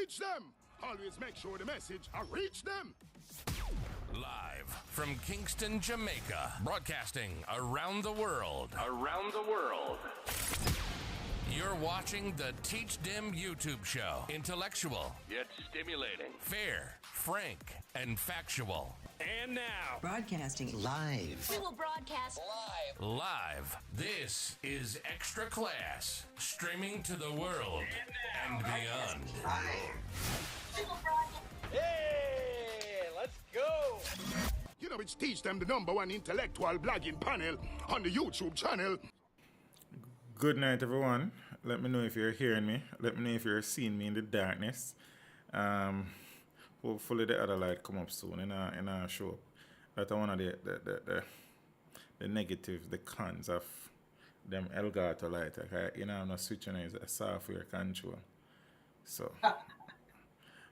teach them. Always make sure the message I reach them. Live from Kingston, Jamaica, broadcasting around the world. You're watching the Teach Them YouTube show. Intellectual, yet stimulating. Fair, frank, and factual. And now, broadcasting live. We will broadcast live. This is ExtraClass, streaming to the world and beyond. Hey, let's go. You know, it's Teach Them, the #1 intellectual blogging panel on the YouTube channel. Good night, everyone. Let me know if you're hearing me. Let me know if you're seeing me in the darkness. Hopefully the other light come up soon in our show. That's one of the negatives, the cons of them Elgato light. Like, I'm not switching it, it's a software control. So,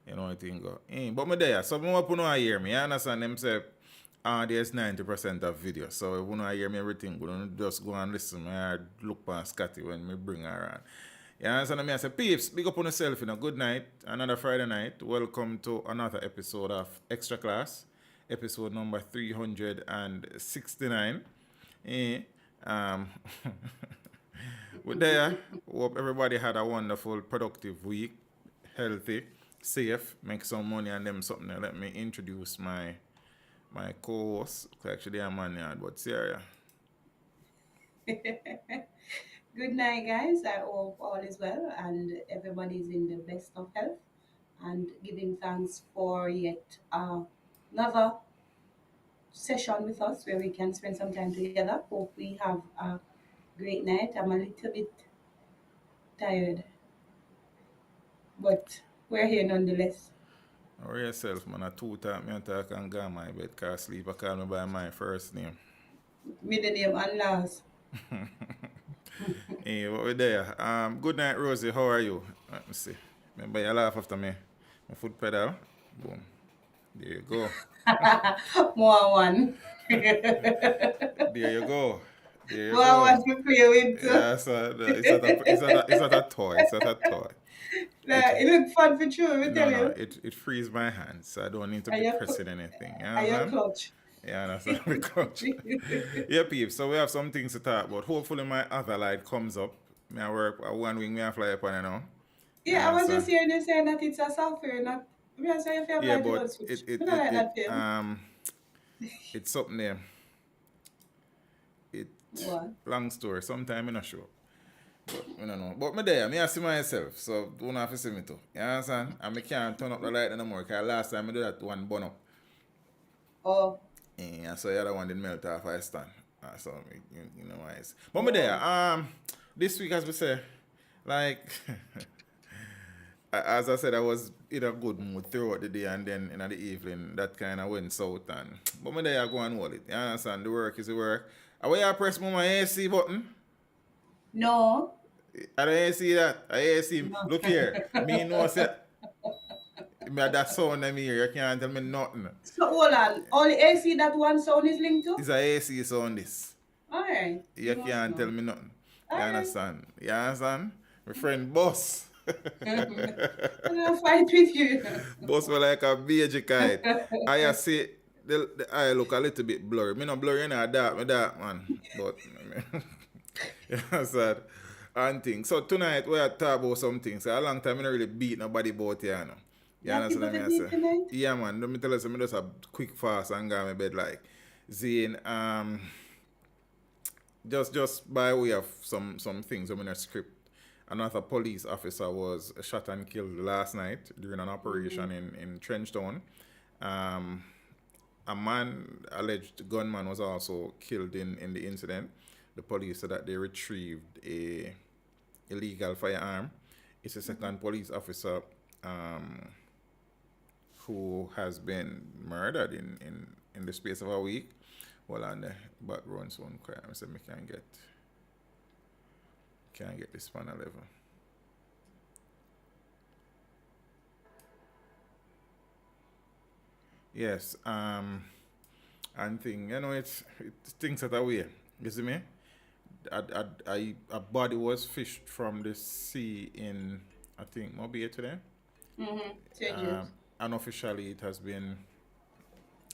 you know what I think go. But me there, so I want to hear me. I understand them say, there's 90% of video. So if you want to hear me everything, we don't just go and listen. I look past Scotty when me bring her around. You understand me? I say, peeps, big up on yourself, Good night. Another Friday night. Welcome to another episode of ExtraClass. Episode number 369. We're there. Hope everybody had a wonderful, productive week. Healthy, safe, make some money and them something. Let me introduce my co-host. Actually, I'm on yard, but Sarah. Good night, guys. I hope all is well and everybody's in the best of health and giving thanks for yet another session with us where we can spend some time together. Hope we have a great night. I'm a little bit tired, but we're here nonetheless. Or yourself, man. I two-talk me and talk and go my bed because sleep. I call me by my first name. Middle name and last. Hey, what we there? Good night, Rosie. How are you? Let me see. Remember you laugh after me. My foot pedal. Boom. There you go. More one. There you go. There you More go. one to play with. Yeah, so it's not a toy. It's not a toy. It looks fun for sure, I tell you. It frees my hands, so I don't need to be pressing anything. You Are you clutch? Yeah, that's the clutch. Yeah, peeps. So we have some things to talk about. Hopefully my other light comes up. I work one wing, I fly up on it now. Yeah, I was just hearing you saying that it's a software, not. Yeah, but it's something there. What? Long story. Sometime in a show. But I don't know. But me there, I see myself. So don't have to see me too. You understand? And I can't turn up the light anymore because last time I did that one burn up. Oh. Yeah, so the other one didn't melt off I stand. So you know why it's. But me there, this week as we say, like as I said, I was in a good mood throughout the day and then in the evening that kind of went south and but me there I go and hold it. You understand? The work is the work. Are you press my AC button? No. I don't see that. I see. No. Look here. Me know say that sound in me here. You can't tell me nothing. So hold on. Only AC that one sound is linked to? It's a AC sound this. Alright. You can't tell me nothing. You understand? You understand? My friend Boss. I'm gonna fight with you. Boss was like a beige kite. I see the eye look a little bit blurry. Me not blurry, dark man. But you understand? And things. So tonight we are talking about some things. So a long time I don't really beat nobody about here. You understand what I say? Yeah, man. Let me tell you something. Just a quick fast and go to my bed like Zane. Just by way of some things I'm in a script. Another police officer was shot and killed last night during an operation in Trenchtown. A man, alleged gunman, was also killed in the incident. The police said that they retrieved a illegal firearm. It's a second police officer who has been murdered in the space of a week. Well, on the background sound quiet. I said I can't get this panel level. Yes, and thing, it's things that are weird. You see me? A body was fished from the sea in, I think, Mobile today. Changes. Unofficially, it has been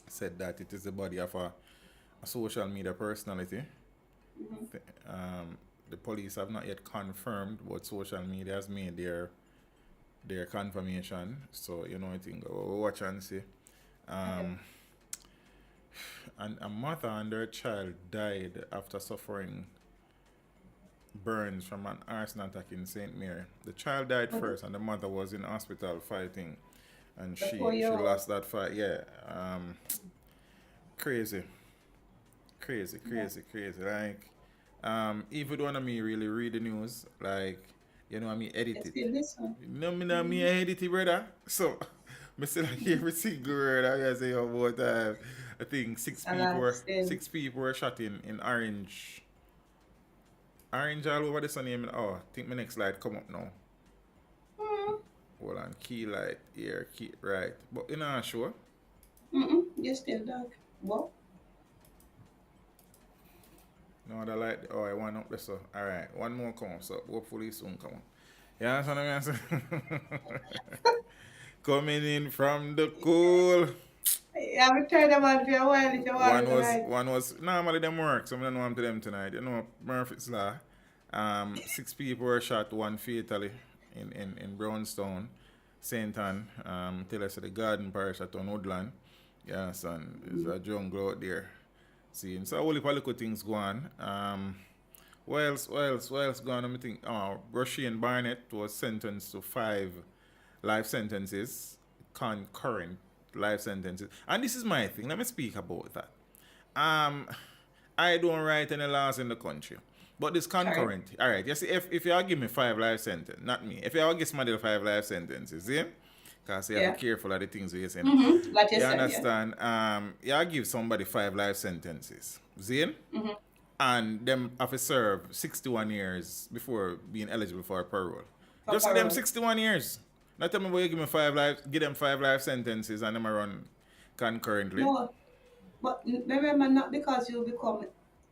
said that it is the body of a social media personality. The police have not yet confirmed, but social media has made their confirmation. So I think we'll watch and see. And a mother and her child died after suffering burns from an arson attack in St. Mary. The child died first, and the mother was in hospital fighting, and she lost that fight. Yeah, crazy. Like, even one of me really read the news, like, I mean, edit it. Me edit it, brother. So, I still hear every single word I say about. I think six people were shot in Orange. Orange all over the sun. Oh, I think my next slide come up now. Hold on, key light here, key right. But you're not sure? You're still dark. What? No, the light. Oh, I want up there, so. Alright, one more comes up. Hopefully soon come on. You understand what I'm saying? Coming in from the cool. Yeah, we tried them out for a while if you want One was normally them work, so I don't know I'm to them tonight. Murphy's Law. 6 people were shot, 1 fatally in Brownstone, St. Ann. Tell us the Garden Parish at Woodland. Yeah, son, there's a jungle out there. See, so a whole heap of little things go on. What else go on? I think Roisin Barnett was sentenced to 5 life sentences, concurrent life sentences. And this is my thing. Let me speak about that. I don't write any laws in the country. But this concurrent. All right. You see, if you give me 5 life sentences, not me. If you give somebody 5 life sentences, see? Because you have to be careful of the things you're saying. Like you understand? You give somebody 5 life sentences. See? And them have to serve 61 years before being eligible for parole. Just give them 61 years. Not tell me where you give them 5 life sentences and them run concurrently. No, but remember, not because you become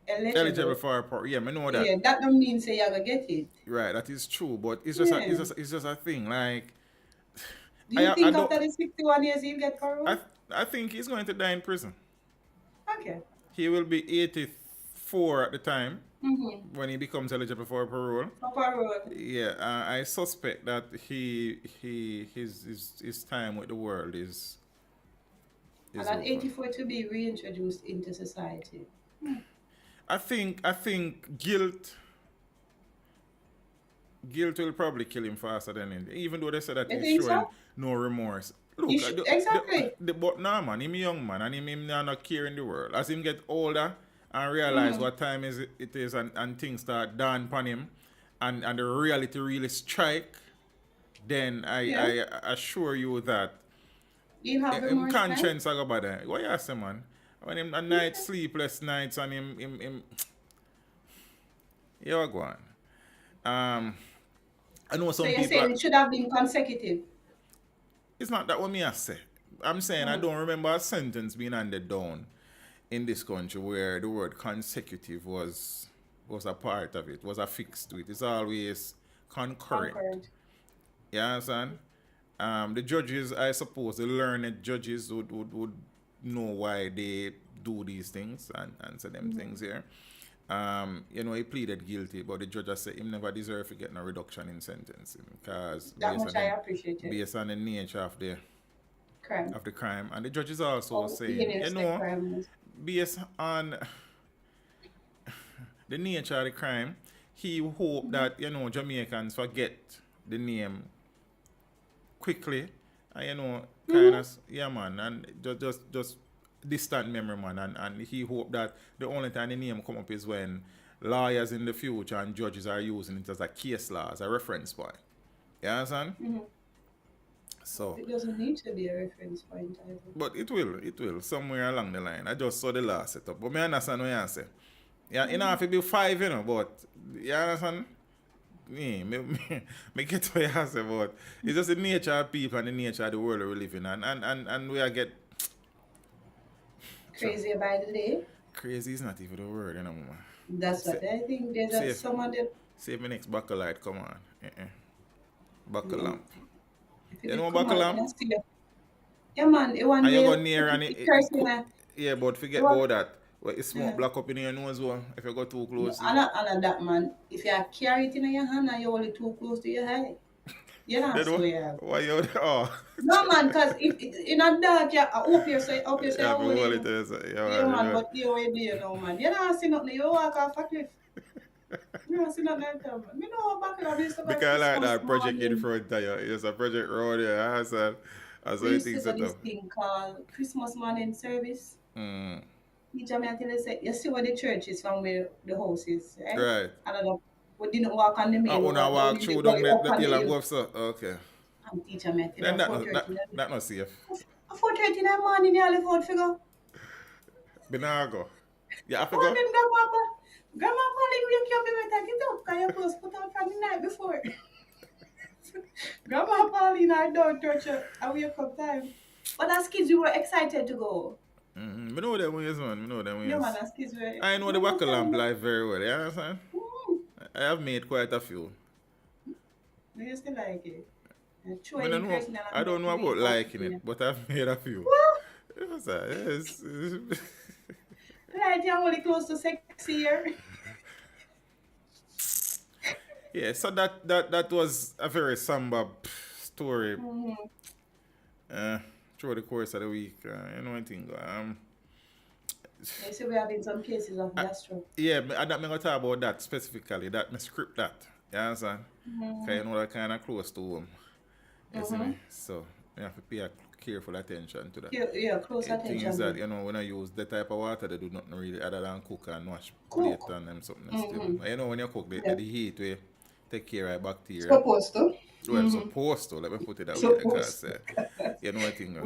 eligible for parole. Yeah, I know that. Yeah, that don't mean say you're gonna get it. Right, that is true, but it's just a thing. Like, do you think after the 61 years he'll get parole? I think he's going to die in prison. Okay. He will be 84 at the time when he becomes eligible for parole. For parole. Yeah, I suspect that his time with the world is and at 84 to be reintroduced into society. I think guilt will probably kill him faster than anything. Even though they said that he's showing no remorse. Look, exactly. But no, man, he's a young man and him not care in the world. As him get older and realize what time it is and things start dawn upon him and the reality really strike, then I assure you that you have him conscience I go about that. What you say, man? When him a night sleepless nights and him you go on. I know some people. So you're saying it should have been consecutive? It's not that what me I say. I'm saying I don't remember a sentence being handed down in this country where the word consecutive was a part of it, was affixed to it. It's always concurrent. You understand? The judges, I suppose, the learned judges would know why they do these things and say them things here. He pleaded guilty, but the judge said he never deserved to get no reduction in sentencing because based on the nature of the crime. And the judge is also saying, based on the nature of the crime, he hoped that Jamaicans forget the name quickly and kind of man, and just distant memory, man, and he hoped that the only time the name come up is when lawyers in the future and judges are using it as a case law, as a reference point. You understand? So it doesn't need to be a reference point either. But it will somewhere along the line. I just saw the last setup, but I understand what you say. Yeah, it have to be 5, but you understand? Me get what you say, but it's just the nature of people and the nature of the world we live in, and we are get crazy by the day. Crazy is not even the word, man. That's what I think. There's some of the. Save my next buckle light, come on. Buckle lamp. If You know Come on, Bakalam? let's see. Yeah, man, the one And you way go near and yeah, but forget what? about that. Well, it smoke Yeah. black up in your nose well, if you go too No, close. and that man, if you carry it in your hand and you're only too close to your eye, you know, Then so yeah. why you oh No man, cause if in a dark, yeah, I hope you say yeah, I but hold what it. it is, Yeah, yeah, man, but you way there now, man. You don't see nothing. You walk off a cliff. You don't see nothing like that, man. Me know back in the stuff like because I like Christmas that project in morning. front of you. It's a project road, yeah. That's We how used to things go set this up. thing called Christmas morning service. Mm. Teacher me until they say, you see where the church is from where the house is, right? Right. I don't know. We didn't walk on the I main wanna road, walk only the through down way up the on the hill and hill. go up so okay. And teacher me until Then at 4:30. that not safe. At 4:30 in the morning, you left out figure. Binago. You have to Oh, go? then grandma Pauline wake you up and like, get up, because your clothes put on from the night before. Grandma Pauline, I don't touch you. I wake up time. But as kids, we were excited to go. Mm-hmm. I know them ways, man. I know them Yeah, man, ways. as kids, I know the Grandma buckle lamp Pauline. life very well, you understand? I have made quite a few. We used to like it. And I, throwing know, person I and don't know make about liking coffee. it, but I've made a few. Well, Yes. right, you're only close to 6 years. Yeah, so that was a very somber story. Through the course of the week, you know one thing. You see, we have in some cases of gastro. Yeah, I'm gonna talk about that specifically. That me script that. You understand? Cause you know that kind of close to home. You see me? So you have to pay a careful attention to that. Yeah, close The thing attention. is that, you know, when I use the type of water, they do nothing really other than cook and wash Cook. plate and them something still. You know, when you cook, the heat will take care of bacteria. Supposed to. Well, supposed to, let me put it that way, Supposed because, you know what thing.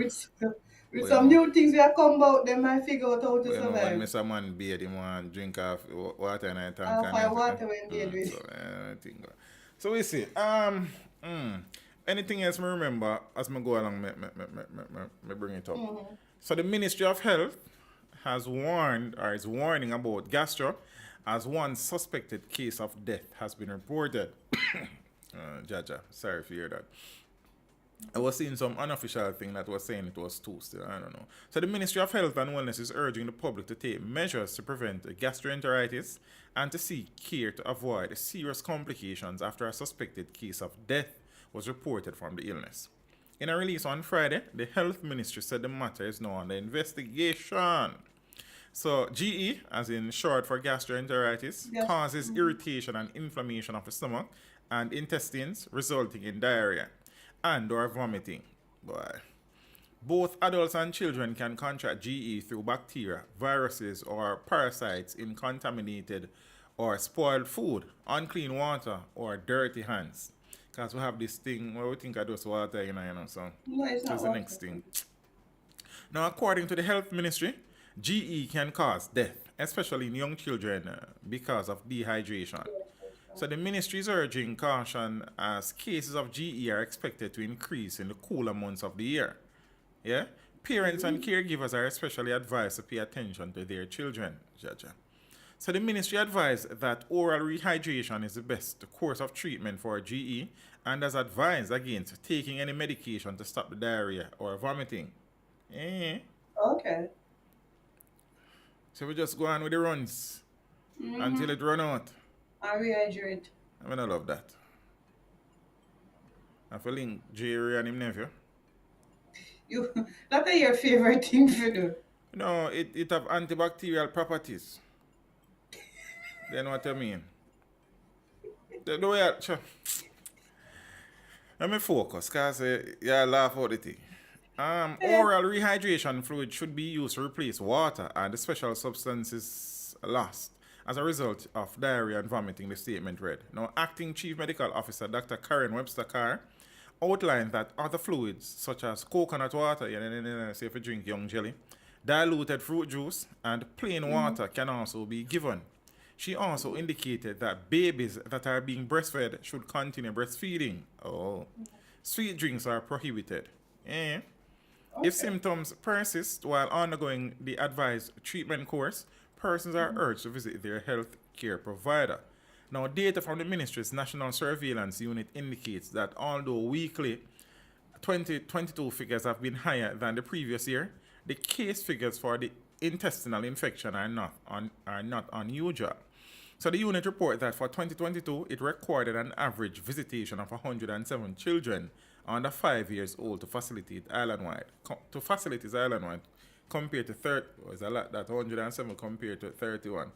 With some new things we are come about, they might figure out how to You know, when survive. Mr. Man bathe, him want drink off water in a tank. Fire water when bathe with. So we see. Anything else me remember as me go along, me bring it up. So the Ministry of Health has warned, or is warning about Gastro, as one suspected case of death has been reported. Jaja, sorry to hear that. I was seeing some unofficial thing that was saying it was two still. I don't know. So the Ministry of Health and Wellness is urging the public to take measures to prevent gastroenteritis and to seek care to avoid serious complications after a suspected case of death was reported from the illness. In a release on Friday, the Health Ministry said the matter is now under investigation. So GE, as in short for gastroenteritis, causes irritation and inflammation of the stomach and intestines, resulting in diarrhea and or vomiting. Boy. Both adults and children can contract GE through bacteria, viruses, or parasites in contaminated or spoiled food, unclean water, or dirty hands. Because we have this thing where we think of just water, you know, so No, it's not that's the water. next thing. Now, according to the Health Ministry, GE can cause death, especially in young children, because of dehydration. So the ministry is urging caution as cases of GE are expected to increase in the cooler months of the year. Yeah? Parents and caregivers are especially advised to pay attention to their children. Jaja. So the ministry advised that oral rehydration is the best course of treatment for GE and has advised against taking any medication to stop the diarrhea or vomiting. Okay. So we just go on with the runs until it run out. I rehydrate. I mean, I love that. I feel link Jerry and him nephew. That's your favorite thing to do. No, it have antibacterial properties. You know what I mean? The way let me focus, because you laugh out the thing. Oral rehydration fluid should be used to replace water and the special substances lost as a result of diarrhea and vomiting, the statement read. Now, Acting Chief Medical Officer Dr. Karen Webster Carr outlined that other fluids, such as coconut water, say if you drink young jelly, diluted fruit juice, and plain water can also be given. She also indicated that babies that are being breastfed should continue breastfeeding. Sweet drinks are prohibited. If symptoms persist while undergoing the advised treatment course, persons are urged to visit their health care provider. Now, data from the ministry's National Surveillance Unit indicates that although weekly 2022 figures have been higher than the previous year, the case figures for the intestinal infection are not unusual. So the unit report that for 2022, it recorded an average visitation of 107 children under 5 years old to facilities island-wide, compared to 30, was a lot that 107 compared to 31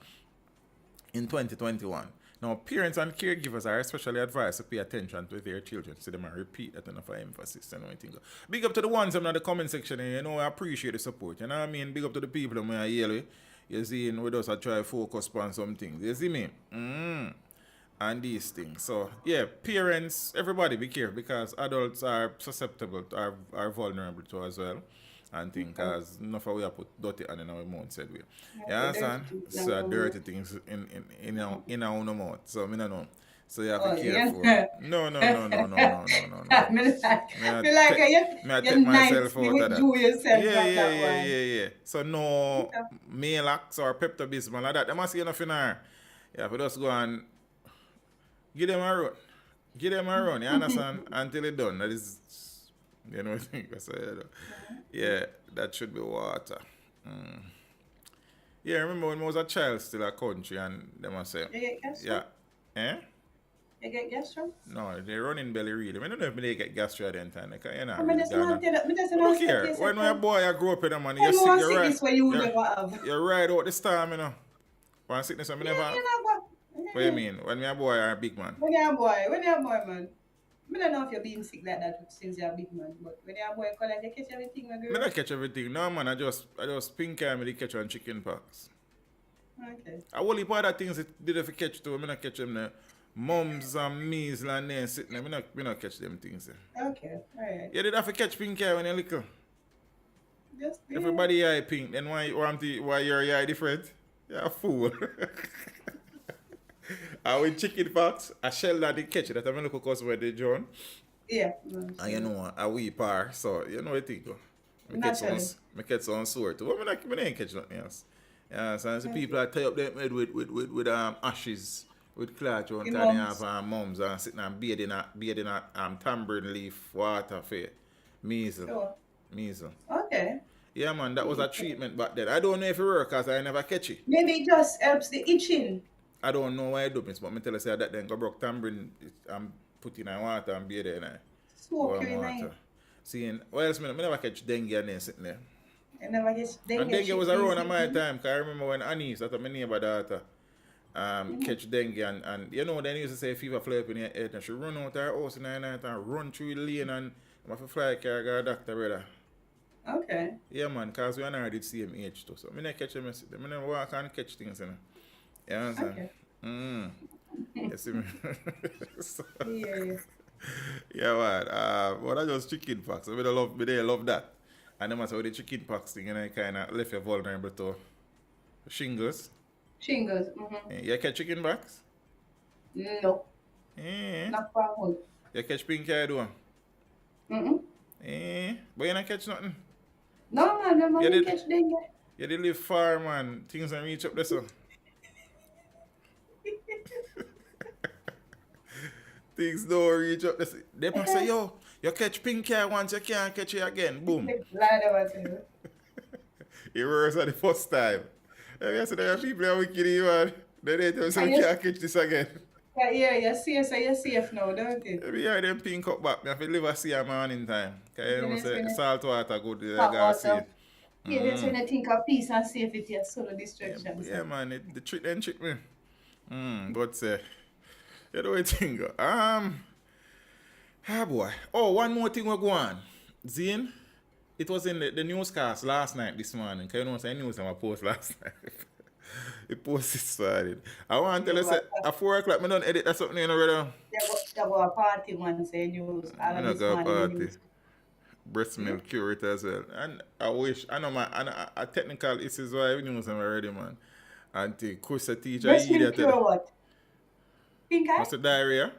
in 2021. Now, parents and caregivers are especially advised to pay attention to their children. So they might repeat that enough for emphasis and everything. Big up to the ones in the comment section, and you know I appreciate the support. You know what I mean? Big up to the people who are here. You see, we just try to focus on some things. You see me? And these things. So, yeah, parents, everybody be careful because adults are susceptible, are vulnerable to as well. And things, because enough of we have put dirty on in our mouth, said we. You understand? So, dirty things in our own mouth. So, I don't know. So, you have to be careful. Yeah. No. I take myself out of that. Yeah. So, no Malax or Pepto-Bismol like that. They must get enough in there. Yeah, but just go and give them a run. You understand? Until it's done. That is, you know what I think? Yeah, that should be water. Yeah, I remember when I was a child still a country and they must say, You get Gastro? yeah. Eh? You get Gastro? No, they running belly really. I don't know if they get Gastro at the end time. Like, you know, I mean, look here, when my boy I grew up in them and you're sick, you're right. sickness where you never have. You're right out this time, you know. One sickness I never. What do you mean? When my boy are a big man. When you're a boy, man. I don't know if you're being sick like that since you're a big man, but when you're a boy, you catch everything, my girl. I don't catch everything. No, man, I just pink eye me catch on chicken pox. Okay. I only part of things that did if catch too. I don't catch them there. Mums and measles and then sitting there. I don't catch them things there. Okay, alright. You did have to catch pink eye when you're little. Just Everybody eye pink, then why your eye different? You're a fool. And with chicken pox, a shell that they catch it, that I'm look cause where they John. Yeah. And you know, a wee par, so you know what I think. I catch some sore too. I ain't catch nothing else. Yeah, so the people that tie up their head with ashes, with cloth, and they have mums and sitting and bathing tambourine leaf water for measles. Sure. Measles. Okay. Yeah, man, that was a treatment back then. I don't know if it works because I never catch it. Maybe it just helps the itching. I don't know why I do this, but I tell you say that then go broke tambourine and put in water and bathe in it. Soak you in. See, what else? I never catch dengue and then sitting there. I never catch dengue. And dengue was around at my time, because I remember when Annie's, that's my neighbor daughter, catch dengue and you know, they used to say fever fly up in your head and she run out of her house in the night and run through the lane and I'm have to fly car go to doctor, brother. Okay. Yeah, man, because we are not the same age too. So I never catch them, I never walk and catch things, you know. You understand? Okay. You see me? So, Yeah. yeah, man. But I just chicken pox. I love that. And then I say with the chicken pox thing, and I kind of left you vulnerable to shingles. Shingles. You catch chicken pox? No. Not for a month. You catch pink eye though? But you don't catch nothing? No, man. No, man. You catch dengue. You did live far, man. Things don't reach up there, so. Things don't reach up there. They must say, yo, you catch pink eye once, you can't catch it again. Boom. It works at the first time. I said, there are people that are wicked, man. They tell me, you can't catch this again. Yeah, you're safe now, don't you? Maybe I them pink up back. I have to live a see a morning time. Because you know, say salt water good. Yeah, that's when I think of peace and safety and solo distraction. Yeah, man, the trick then trick me. But you know what I think? Boy. Oh, one more thing we go on. Zine, it was in the newscast last night this morning. Because you know, I news on my post last night. The post is started. I want to tell you, at 4 o'clock, I don't edit that something, you know, brother. There was a party one say news. I don't go party. Breast milk cure it as well. And I wish, I know a technical issues why we know them already, man. And the course teacher, breast milk cure what? Pink eye? What's the diarrhea?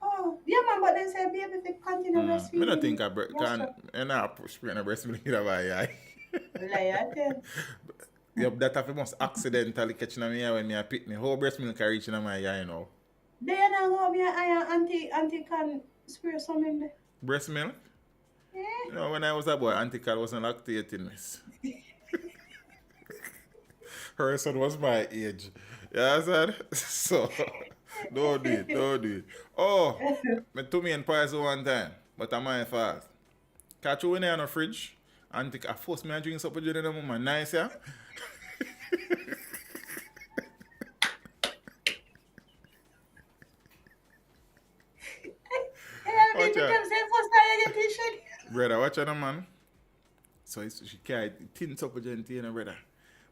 Oh, yeah, man, but then say baby if it continue breastfeeding. I don't think I not spraying a breast milk in my eye. Liar, Yep, that have must accidentally catch in my eye when me a pitney. How breast milk can reach in my eye, you know? They are not going to be an eye auntie can spray some in there. Breast milk? Yeah. You know, when I was a boy, Auntie Cal wasn't lactating, miss. Her son was my age. You understand? So, don't do it, don't do it. Oh, me took me and pies one time, but I'm my fault. Catch you in there on the fridge. Auntie, I forced me to drink supper during the moment. Nice, yeah? Watch out. Brother, watch out, man. So she carried tin supper gently, you know, brother.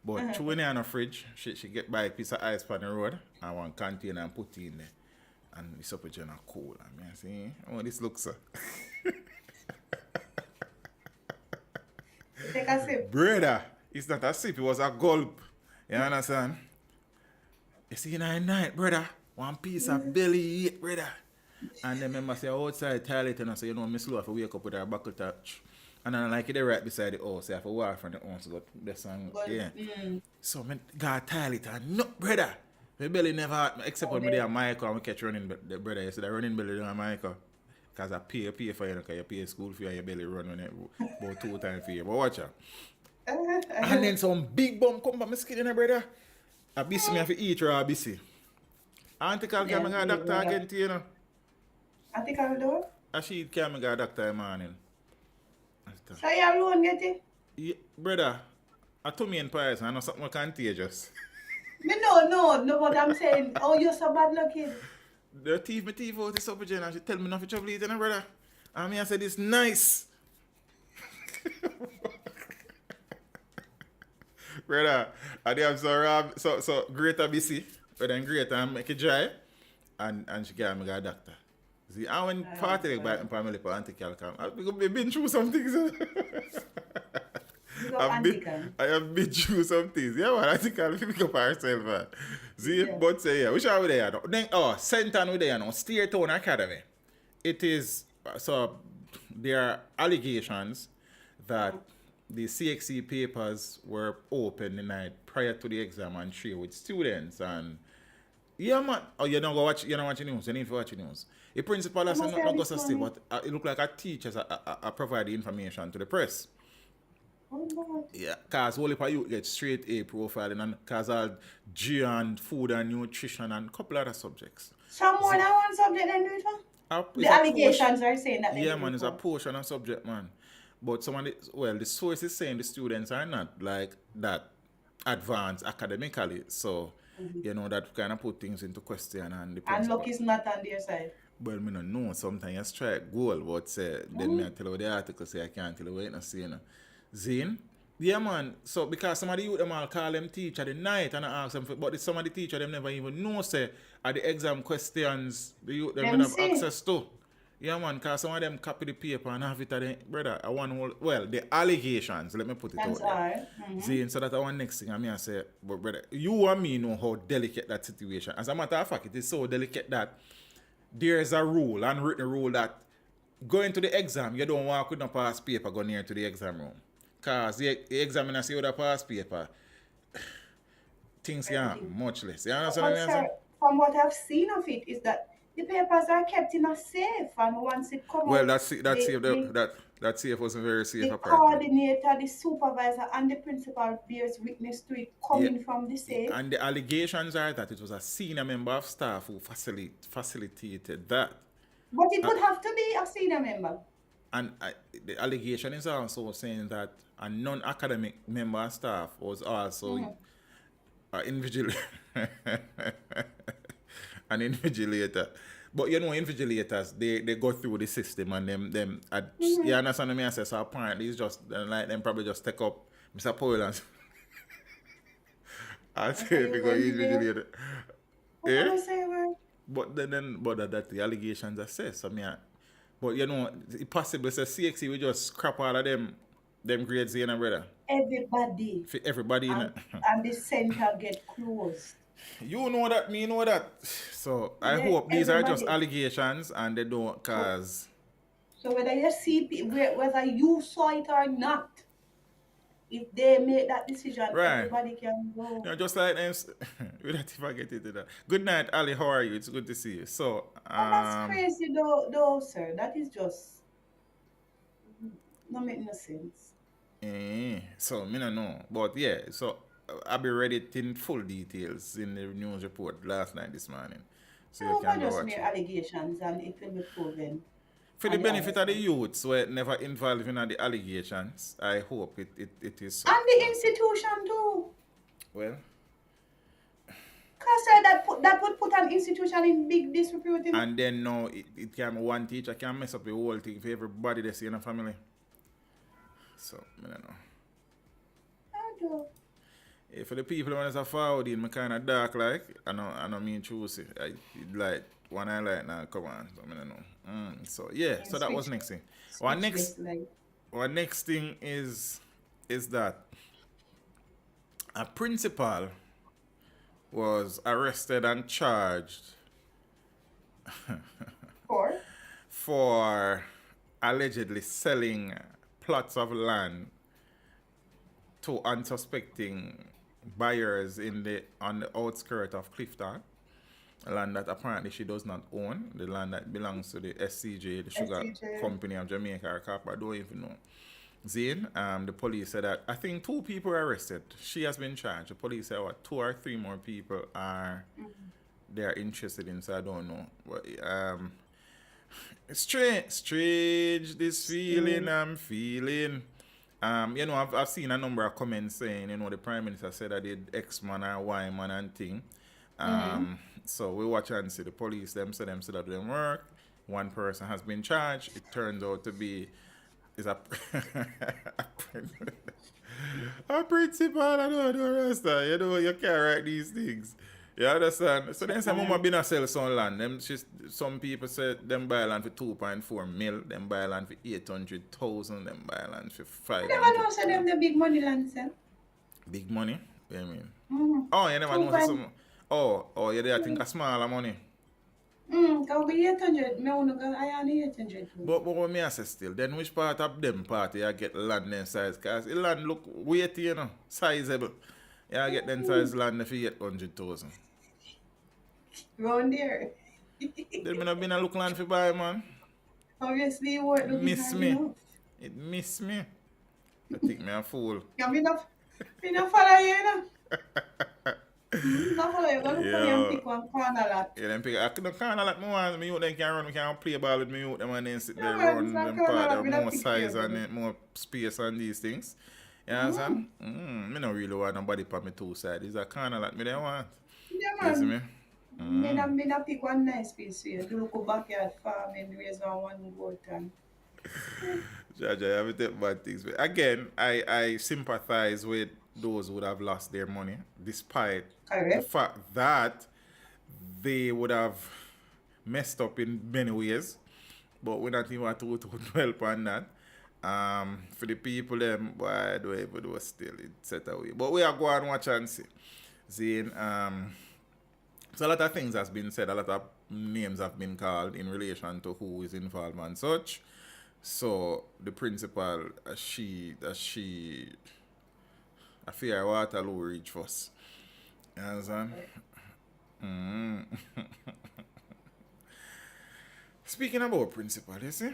But when in the fridge, she get by a piece of ice on the road and one container and put it in there. And the supper gently cool. I mean, see, oh, this looks so. Take a sip. Brother, it's not a sip, it was a gulp. You understand? You see, in the night, brother, one piece of belly eat, brother. And then remember say outside toilet and I say, you know, Miss Lou have to wake up with her buckle touch. And then like it right beside the house, I have to walk from the house to go to the song. Yeah. So I got toilet and no brother. My belly never hurt me except when me there Michael and we catch running the brother. You see the running belly on Michael. Because I pay for you because you pay school fee and your belly run on it about 2 times for you. But watch out. And then some big bum come from my skin in there, brother. I busy me have to eat or I busy. Auntie Cal can get a doctor again to you know. I think I will do it. And she can get a doctor in the morning. So you alone get it? Yeah, brother, I told me in Paris, I know something contagious. Me no, but I'm saying, oh, you're so bad looking. The thief me thief out the supper gen and she tell me not to trouble eating, brother. And me I said, it's nice. Brother, I am so greater BC, but then greater and make it dry. And she gave me a doctor. See, I went party like back in family for anti-calcam. I've been through some things. I have been through some things. Yeah, man, I think I'll pick up ourselves, man. See, yeah. But say, yeah, which are we there now? Then, Senton we there now, Steer Town Academy. It is, so there are allegations that the CXC papers were open the night prior to the exam and shared with students and yeah, man. Oh, you don't watch the news. You need to watch the news. The principal has not Augusta State, but it looked like a teacher provide the information to the press. Oh, Lord. Yeah, because all of you get straight A profiling and because all G and food and nutrition and a couple other subjects. Some more than one subject than do it, the allegations are saying that. Yeah, man, it's a portion of subject, man. But the source is saying the students are not like that advanced academically, so. You know, that kind of put things into question and the principal. And luck is not on their side. Well, I don't know. Sometimes you strike goal, but then I tell you the article say I can't tell you what you say, you know. Zine? Yeah, man. So, because some of the youth, them all call them teacher the night and I ask them, but some of the teacher, them never even know, say, are the exam questions the youth, them have access to. Yeah, man, because some of them copy the paper and have it at the, brother, I want, well, the allegations, let me put it out there. See, so that I want next thing, I say, but brother, you and me know how delicate that situation. As a matter of fact, it is so delicate that there is a rule, unwritten rule that going to the exam, you don't walk with no past paper go near to the exam room. Because the examiner see with a past paper, things can much less. You understand what I'm saying? From what I've seen of it is that the papers are kept in a safe, and once it comes well, that safe wasn't very safe. The coordinator, the supervisor, and the principal bears witness to it coming from the safe. And the allegations are that it was a senior member of staff who facilitated that. But it would have to be a senior member. And the allegation is also saying that a non-academic member of staff was also an invigilator. But you know, invigilators, they go through the system and them you understand what I say? So apparently it's just like them probably just take up Mr. Poland. I say because invigilator. But that the allegations are said. So but you know, it possibly says CXC we just scrap all of them grades in, brother. Everybody. For everybody and the center get closed. You know that, me know that. So I hope these are just allegations and they don't cause. So whether you see, whether you saw it or not, if they make that decision, everybody can go. You know, just like them. We don't forget it. Good night, Ali. How are you? It's good to see you. So. That's crazy, though, sir. That is just. No make no sense. So, me don't know. But yeah, so I'll be read it in full details in the news report last night this morning. So I you hope I can go just watch make it. allegations and it will be proven. For the And the benefit of the arrest. youths who are never involved in the allegations, I hope it is so. And the institution too. Well, Cause sir, that would put an institution in big disrepute. and then now it can one teacher can mess up the whole thing for everybody that's in a family. So, I don't know. I do. For the people when it's a forward in, me kind of dark like, I don't mean choosy. I like one I like now, come on. So, I don't know. So, yeah, so that was next thing. One next thing is that a principal was arrested and charged Or for allegedly selling plots of land to unsuspecting buyers on the outskirts of Clifton, land that apparently she does not own, the land that belongs to the SCJ, the Sugar SCJ. Company of Jamaica or Copper, I don't even know. Zane, the police said that I think 2 people were arrested. She has been charged. The police said 2 or 3 more people are they are interested in, so I don't know. But it's strange this feeling I'm feeling. I've seen a number of comments saying, the Prime Minister said that did X-man or Y-man and thing. So we watch and see the police, them say that didn't work. 1 person has been charged. It turns out to be a principal. I don't understand. You can't write these things. You understand? So then say mama been a sell some land. Some people say them buy land for 2.4 mil, them buy land for 800,000, them buy land for 500. you never know say them the big money land sell. Big money? What do you mean? Mm-hmm. Oh, you never know say some. Oh, you there think a smaller money. Can be 800. Me wanna go I only 800. But what me I say still, then which part of them party I get land them size? Cause the land look weighty, sizable. Yeah, I get them size land if you get 100,000. Round there. Then me not been a look land for buy, man. Obviously you weren't looking Miss hard me. enough. It miss me. I think me a fool. Yeah, me not follow you, Not follow you. Go look for you and pick one corner lot. Yeah, them pick. I couldn't kind of like me want me youth them can run, we can play ball with me youth them and then sit there Yeah, run it's not them corner part lot, have we don't more pick size you, and baby. more space and these things. You understand? Me not really want nobody for me 2 sides. It's a kind of like me they want. Yeah, You see man. me? Me not pick one nice piece for you. Do look go backyard farm and raise one goat and Jaja, I have to take bad things. But again, I sympathize with those who would have lost their money, despite the correct. fact that they would have messed up in many ways. But we're not even to dwell on that. For the people, them, why do I do still it set away. But we are going to watch and see. So a lot of things has been said, a lot of names have been called in relation to who is involved and such. So the principal, she I fear Waterloo reach first. You understand? Speaking about principal, you see?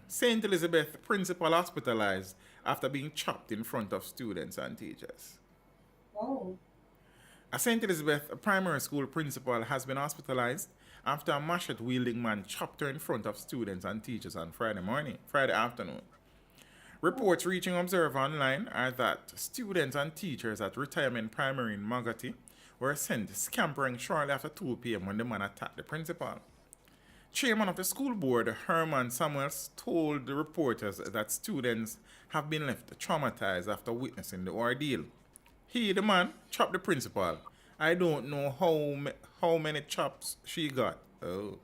St. Elizabeth principal hospitalized after being chopped in front of students and teachers. Oh. A St. Elizabeth primary school principal has been hospitalized after a machete-wielding man chopped her in front of students and teachers on Friday afternoon. Reports reaching Observer Online are that students and teachers at Retirement Primary in Magati were sent scampering shortly after 2 p.m. when the man attacked the principal. Chairman of the school board, Herman Samuels, told the reporters that students have been left traumatized after witnessing the ordeal. He, the man, chopped the principal. I don't know how many chops she got. Oh.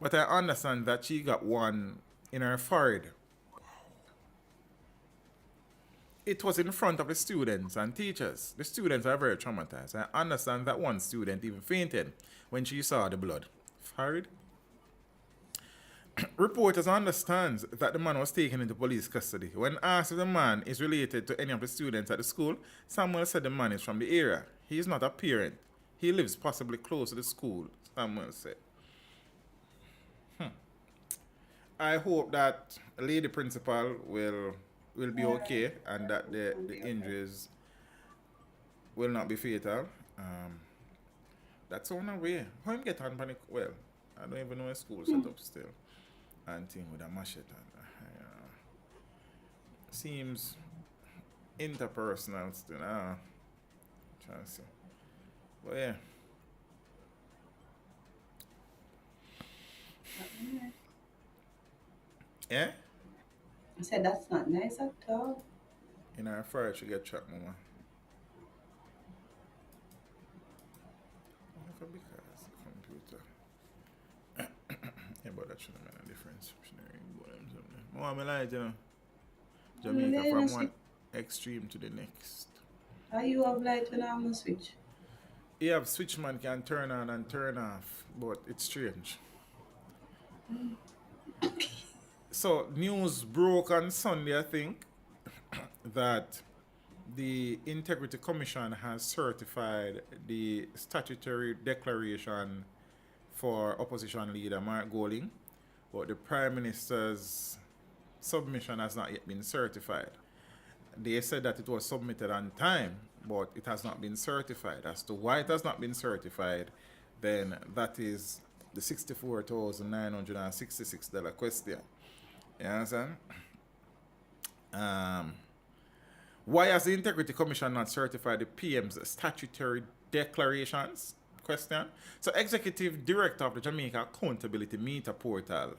But I understand that she got one in her forehead. It was in front of the students and teachers. The students are very traumatized. I understand that one student even fainted when she saw the blood. Forehead? Reporters understand that the man was taken into police custody. When asked if the man is related to any of the students at the school, Samuel said the man is from the area. He is not a parent. He lives possibly close to the school, Samuel said. I hope that Lady Principal will be okay and that the injuries will not be fatal. That's on our way. How him get on panic? Well, I don't even know a school set up still. And thing with a machete. Seems interpersonal still. Trying to see. But yeah. Yeah? I said that's not nice at all. In our fire, she get trapped, mama. Because computer. Yeah, but that shouldn't make a difference. Mama, I like, you know. Jamaica from one extreme to the next. How you have light when I'm on switch? You have switch man can turn on and turn off, but it's strange. So news broke on Sunday, I think, that the Integrity Commission has certified the statutory declaration for opposition leader Mark Golding, but the Prime Minister's submission has not yet been certified. They said that it was submitted on time, but it has not been certified. As to why it has not been certified, then that is the $64,966 question. You understand? Why has the Integrity Commission not certified the PM's statutory declarations? Question. So, Executive Director of the Jamaica Accountability Meter Portal,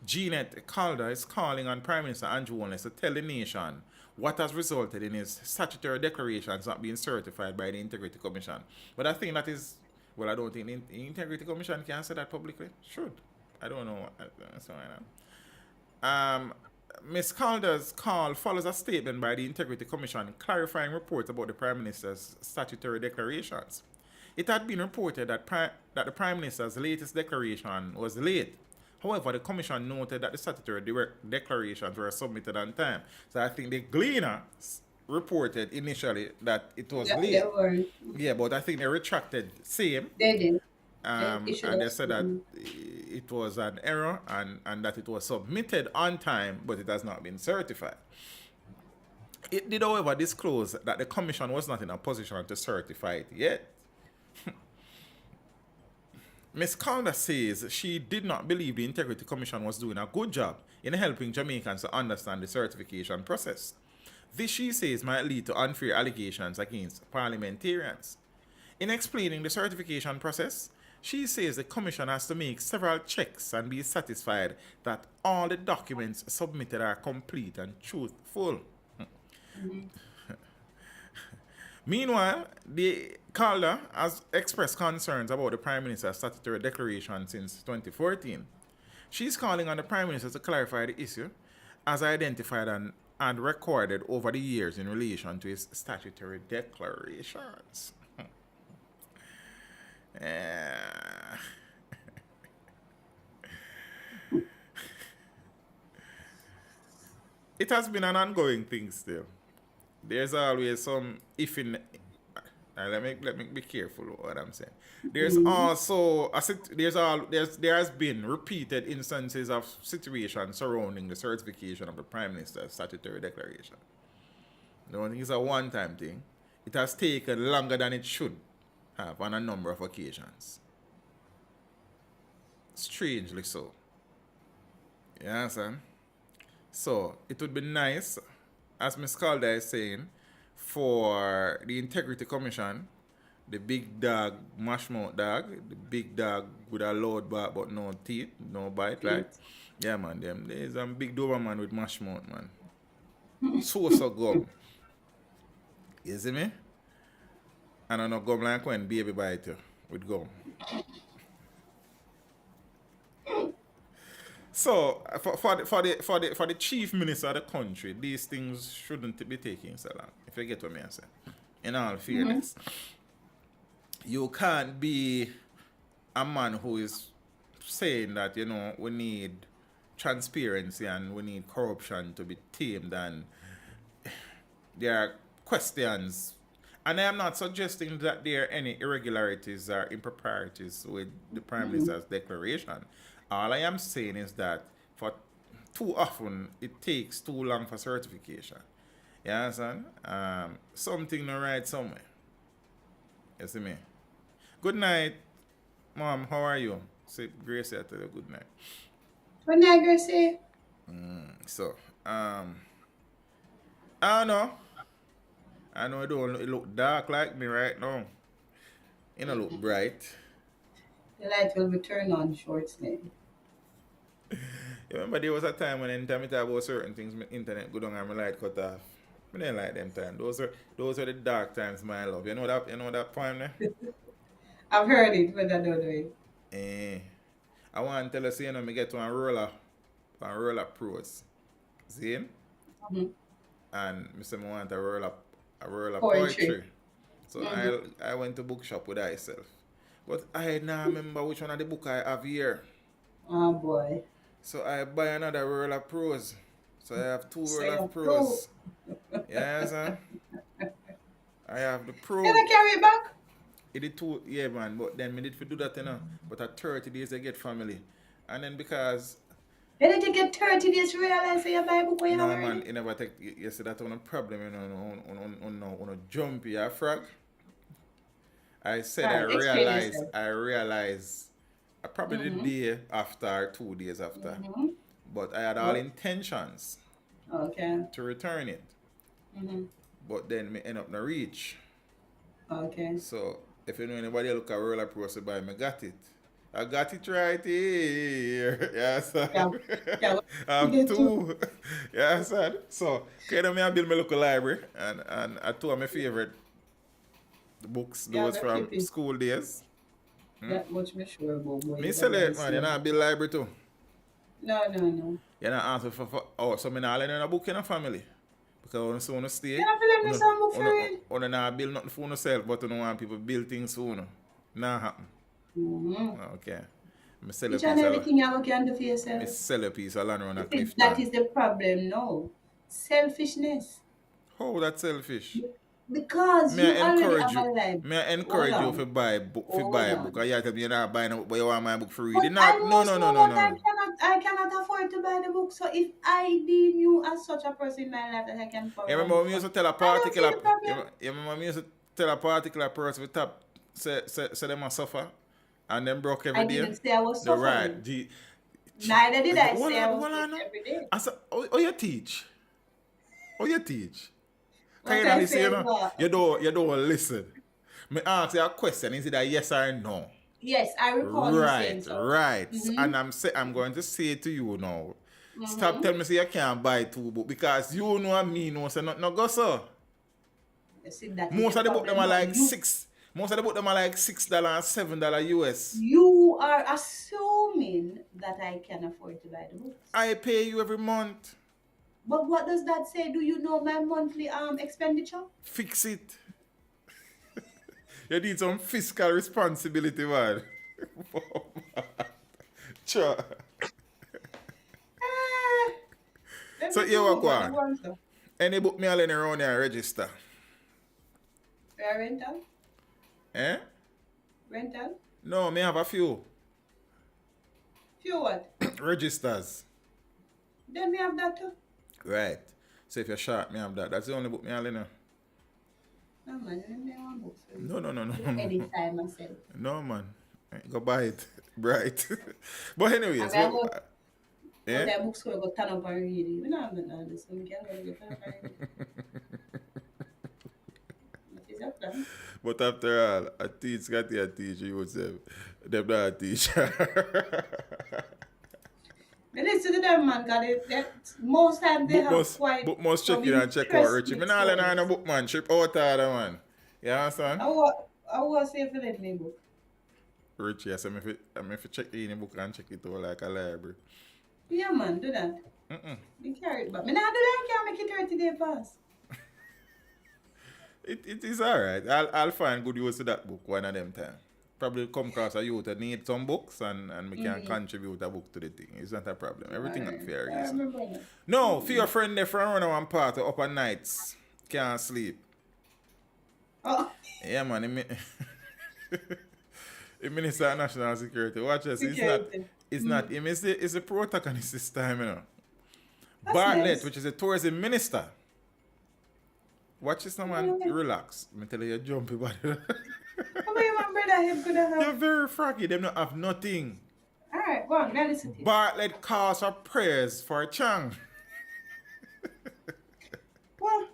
Jeanette Calder, is calling on Prime Minister Andrew Holness to tell the nation what has resulted in his statutory declarations not being certified by the Integrity Commission. But I think that is, well, I don't think the Integrity Commission can say that publicly. Should. I don't know. That's why Ms. Calder's call follows a statement by the Integrity Commission clarifying reports about the Prime Minister's statutory declarations. It had been reported that the Prime Minister's latest declaration was late. However, the Commission noted that the statutory declarations were submitted on time. So I think the Gleaner reported initially that it was late. They were. Yeah, but I think they retracted same. They did. And they said that it was an error and that it was submitted on time, but it has not been certified. It did, however, disclose that the Commission was not in a position to certify it yet. Ms. Calder says she did not believe the Integrity Commission was doing a good job in helping Jamaicans to understand the certification process. This, she says, might lead to unfair allegations against parliamentarians. In explaining the certification process, she says the Commission has to make several checks and be satisfied that all the documents submitted are complete and truthful. Meanwhile, the Calder has expressed concerns about the Prime Minister's statutory declaration since 2014. She's calling on the Prime Minister to clarify the issue as identified and recorded over the years in relation to his statutory declarations. It has been an ongoing thing still. There's always some if in. Let me be careful what I'm saying. There's also there has been repeated instances of situations surrounding the certification of the Prime Minister's statutory declaration. I don't think it's a one-time thing. It has taken longer than it should have on a number of occasions. Strangely so. You understand? So it would be nice, as Ms. Calder is saying, for the Integrity Commission, the big dog, mash mouth dog, the big dog with a loud bark but no teeth, no bite, right? Yeah, man, there's a big Doberman with mash mouth, man. So gum. You see me? And I know gum like when baby bite you with gum. So for the chief minister of the country, these things shouldn't be taking so long. If you get what I'm saying. In all fairness, you can't be a man who is saying that we need transparency and we need corruption to be tamed, and there are questions. And I am not suggesting that there are any irregularities or improprieties with the Prime Minister's declaration. All I am saying is that for too often it takes too long for certification. You understand? Something not right somewhere. You see me? Good night, Mom. How are you? Say Gracie, I tell you good night. Good night, Gracie. So, I don't know. I know it don't look dark like me right now. It don't look bright. The light will be turned on shortly. You remember there was a time when anytime I talk about certain things, my internet go down and my light cut off. I didn't like them times. Those are the dark times, my love. You know that poem there? I've heard it, but I don't know it. I want to tell you, see, me get one roller pros. See? And I say I want a roller poetry. So I went to bookshop with myself. But I now remember which one of the book I have here. Oh boy. So I buy another roll of prose. So I have two roll of prose. Yes, sir. I have the prose. Can I carry it back? It did two, yeah, man. But then me did to do that, you know. But at 30 days I get family. And then because Then did you get 30 days to realize that you buy a book when you no have man, already? you never take you see that on a problem, you know, on a jumpy a frog. I said Right, explain yourself. I realized probably the day after, 2 days after. But I had all intentions Okay. to return it. But then me end up not reach. Okay. So if you know anybody look at roller pro so buy me got it. I got it right here. Yes, sir. Yeah. I have two. Yes, sir. So kind of me I build my local library and I two of my favorite books, Yeah, those they're from keeping. school days. That much me sure about boy. Me sell it, man. You know, I build library too. No. You know, answer for so me not lend a book in a family. Because when you stay, Can I fill in with some book for real? you not build nothing for yourself, but you don't want people build things for you. Nah happen. Okay. Me sell a Each piece and of everything you can do for me yourself. sell a piece of land around a cliff That top. is the problem now. Selfishness. How that selfish? Because you already have a life. May I encourage Hold you on. to buy a book, Hold on. And you tell me you're not buying a book, but you want my book for But reading. I No. must know that I cannot afford to buy the book. So if I deem you as such a person in my life that I can afford You remember when we used to tell a I don't see particular the problem. you remember when we used to tell a particular person with top say them a suffer and them broke every I day? didn't say I was The right. suffering. Neither did I Hold say I was on, sick no. every day. I said, oh you teach? Oh you teach? What Can you I not listen, say you is know? what? You don't listen. Me ask you a question, is it a yes or no? Yes, I recall you saying so. Right. And I'm going to say to you now. Stop telling me say you can't buy two books because you know and me know say not no go so. You see, that is Most of the book them are problem. like Most of the book them are like $6 and $7 US. You are assuming that I can afford to buy the books. I pay you every month. But what does that say? Do you know my monthly expenditure? Fix it. You need some fiscal responsibility, man. Sure. So here we go on. Any book me all in around here register. Rental? Eh? Rental? No, me have a few. Few what? Registers. Then we have that too. Right. So if you're short, me have that. That's the only book me all in here. No man, you don't want books. No. Anytime myself. No, man. Go buy it. Bright. But anyways. I mean, well, yeah? That book's going to go turn up and read it. We don't have none of this, so we can't go to turn up and read it. What is your plan? But after all, a teacher got a teacher, you would say, them not a teacher. But listen to them, man, because most times they have quite... Book must check in and check out, Richie. Me not learn a book, man. Trip out of there, man. You understand? I was say for let me book. Richie, I said, I'm if you check in the book and check it out like a library. Yeah, man, do that. You carry it back. Me not do that, I can't make it 30 days pass. It is alright. I'll find good use to that book one of them time. Probably come across a youth that need some books and we can contribute a book to the thing. It's not a problem. Everything not fair reason. No, for your friend there from around one part up at nights. Can't sleep. Oh. Yeah, man. The Minister of National Security. Watch this. It's not him. It's the protagonist this time, you know. Bartlett, nice. which is a tourism minister. Watch this now, man. Relax. I'm tell you, jumpy body. How about my brother? Him could have. They're very froggy. They don't have nothing. All right, go on. Now listen to you. Bartlett calls for prayers for Chang. Well,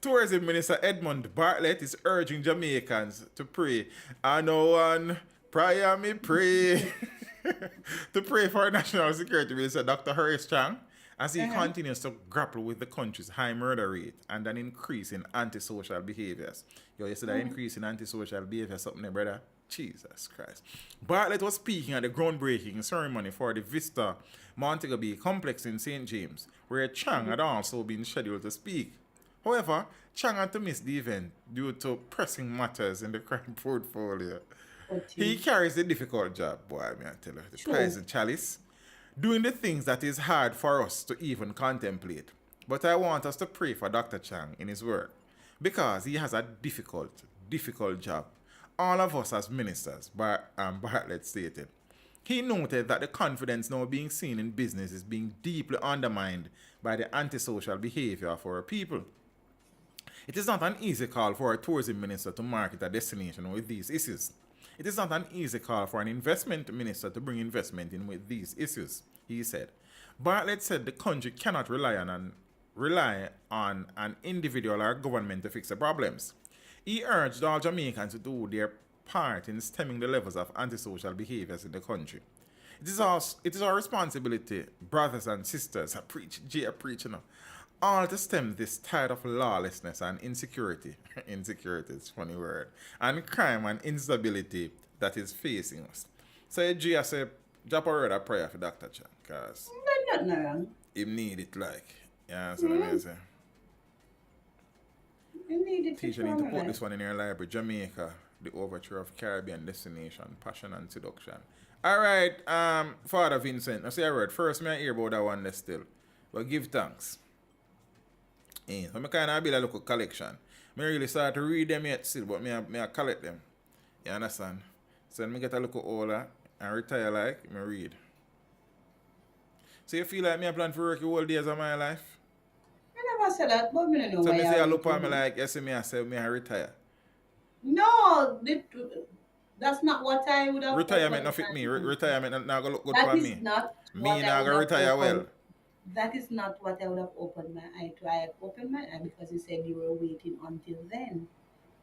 Tourism Minister Edmund Bartlett is urging Jamaicans to pray. I know one prayer me pray. To pray for National Security Minister Dr. Horace Chang as he continues to grapple with the country's high murder rate and an increase in antisocial behaviors. Yo, you see that increase in antisocial behavior something there, brother? Jesus Christ. Bartlett was speaking at the groundbreaking ceremony for the Vista Montego Bay complex in St. James, where Chang had also been scheduled to speak. However, Chang had to miss the event due to pressing matters in the crime portfolio. He carries a difficult job, boy, may I tell you. The prize and chalice. Doing the things that is hard for us to even contemplate. But I want us to pray for Dr. Chang in his work. Because he has a difficult job. All of us as ministers, Bartlett stated. He noted that the confidence now being seen in business is being deeply undermined by the antisocial behavior of our people. It is not an easy call for a tourism minister to market a destination with these issues. It is not an easy call for an investment minister to bring investment in with these issues, he said. Bartlett said the country cannot rely on an individual or government to fix the problems. He urged all Jamaicans to do their part in stemming the levels of antisocial behaviors in the country. It is our responsibility, brothers and sisters, I preach now, all to stem this tide of lawlessness and insecurity. Insecurity is a funny word. And crime and instability that is facing us. So G, I say, drop a word of prayer for Dr. Chan, because nothing wrong. he need it like. Yeah, that's what I say. You need it. Teacher need to put this one in your library. Jamaica, the overture of Caribbean destination, passion and seduction. Alright, Father Vincent, I say a word. First, may I hear about that one there still. But give thanks. So I kind of build a local collection. I really start to read them yet still, but I collect them. You understand? So when I get a look older and retire like, I read. So you feel like I plan for work the whole days of my life? I never said that, but I don't know So why I say I look at me like, you see me, I say I retire. No, that's not what I would have. Retirement not fit me. Retirement not gonna look good That for is me. not Me what I not would gonna have retire opened. well. That is not what I would have opened my eye to. I had opened my eye because you said you were waiting until then.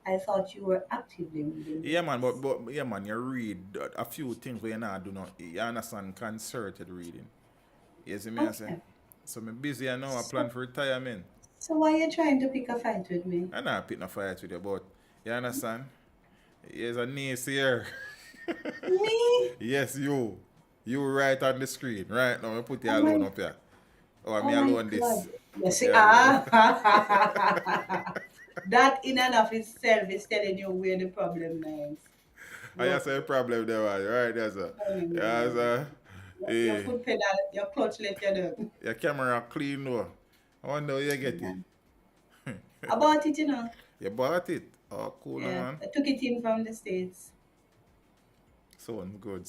I thought you were actively reading. Yeah man, but yeah man, you read a few things where you not do not, you understand, concerted reading. You see me I say? So I'm busy and now I plan for retirement. So why are you trying to pick a fight with me? I'm not picking a fight with you, but you understand? Here's a naysayer. Me? Yes, you. You right on the screen. Right now, I put you alone up here. Oh, me my alone this. God. You see, Yeah. that in and of itself is telling you where the problem lies. I just say a problem there, man. Right there, sir. Yeah, sir. Your Hey, foot pedal, your clutch let you down. your camera clean now. I wonder how you get it. I bought it, you know. You bought it? Oh, cool, Yeah, man. I took it in from the States. Sounds good.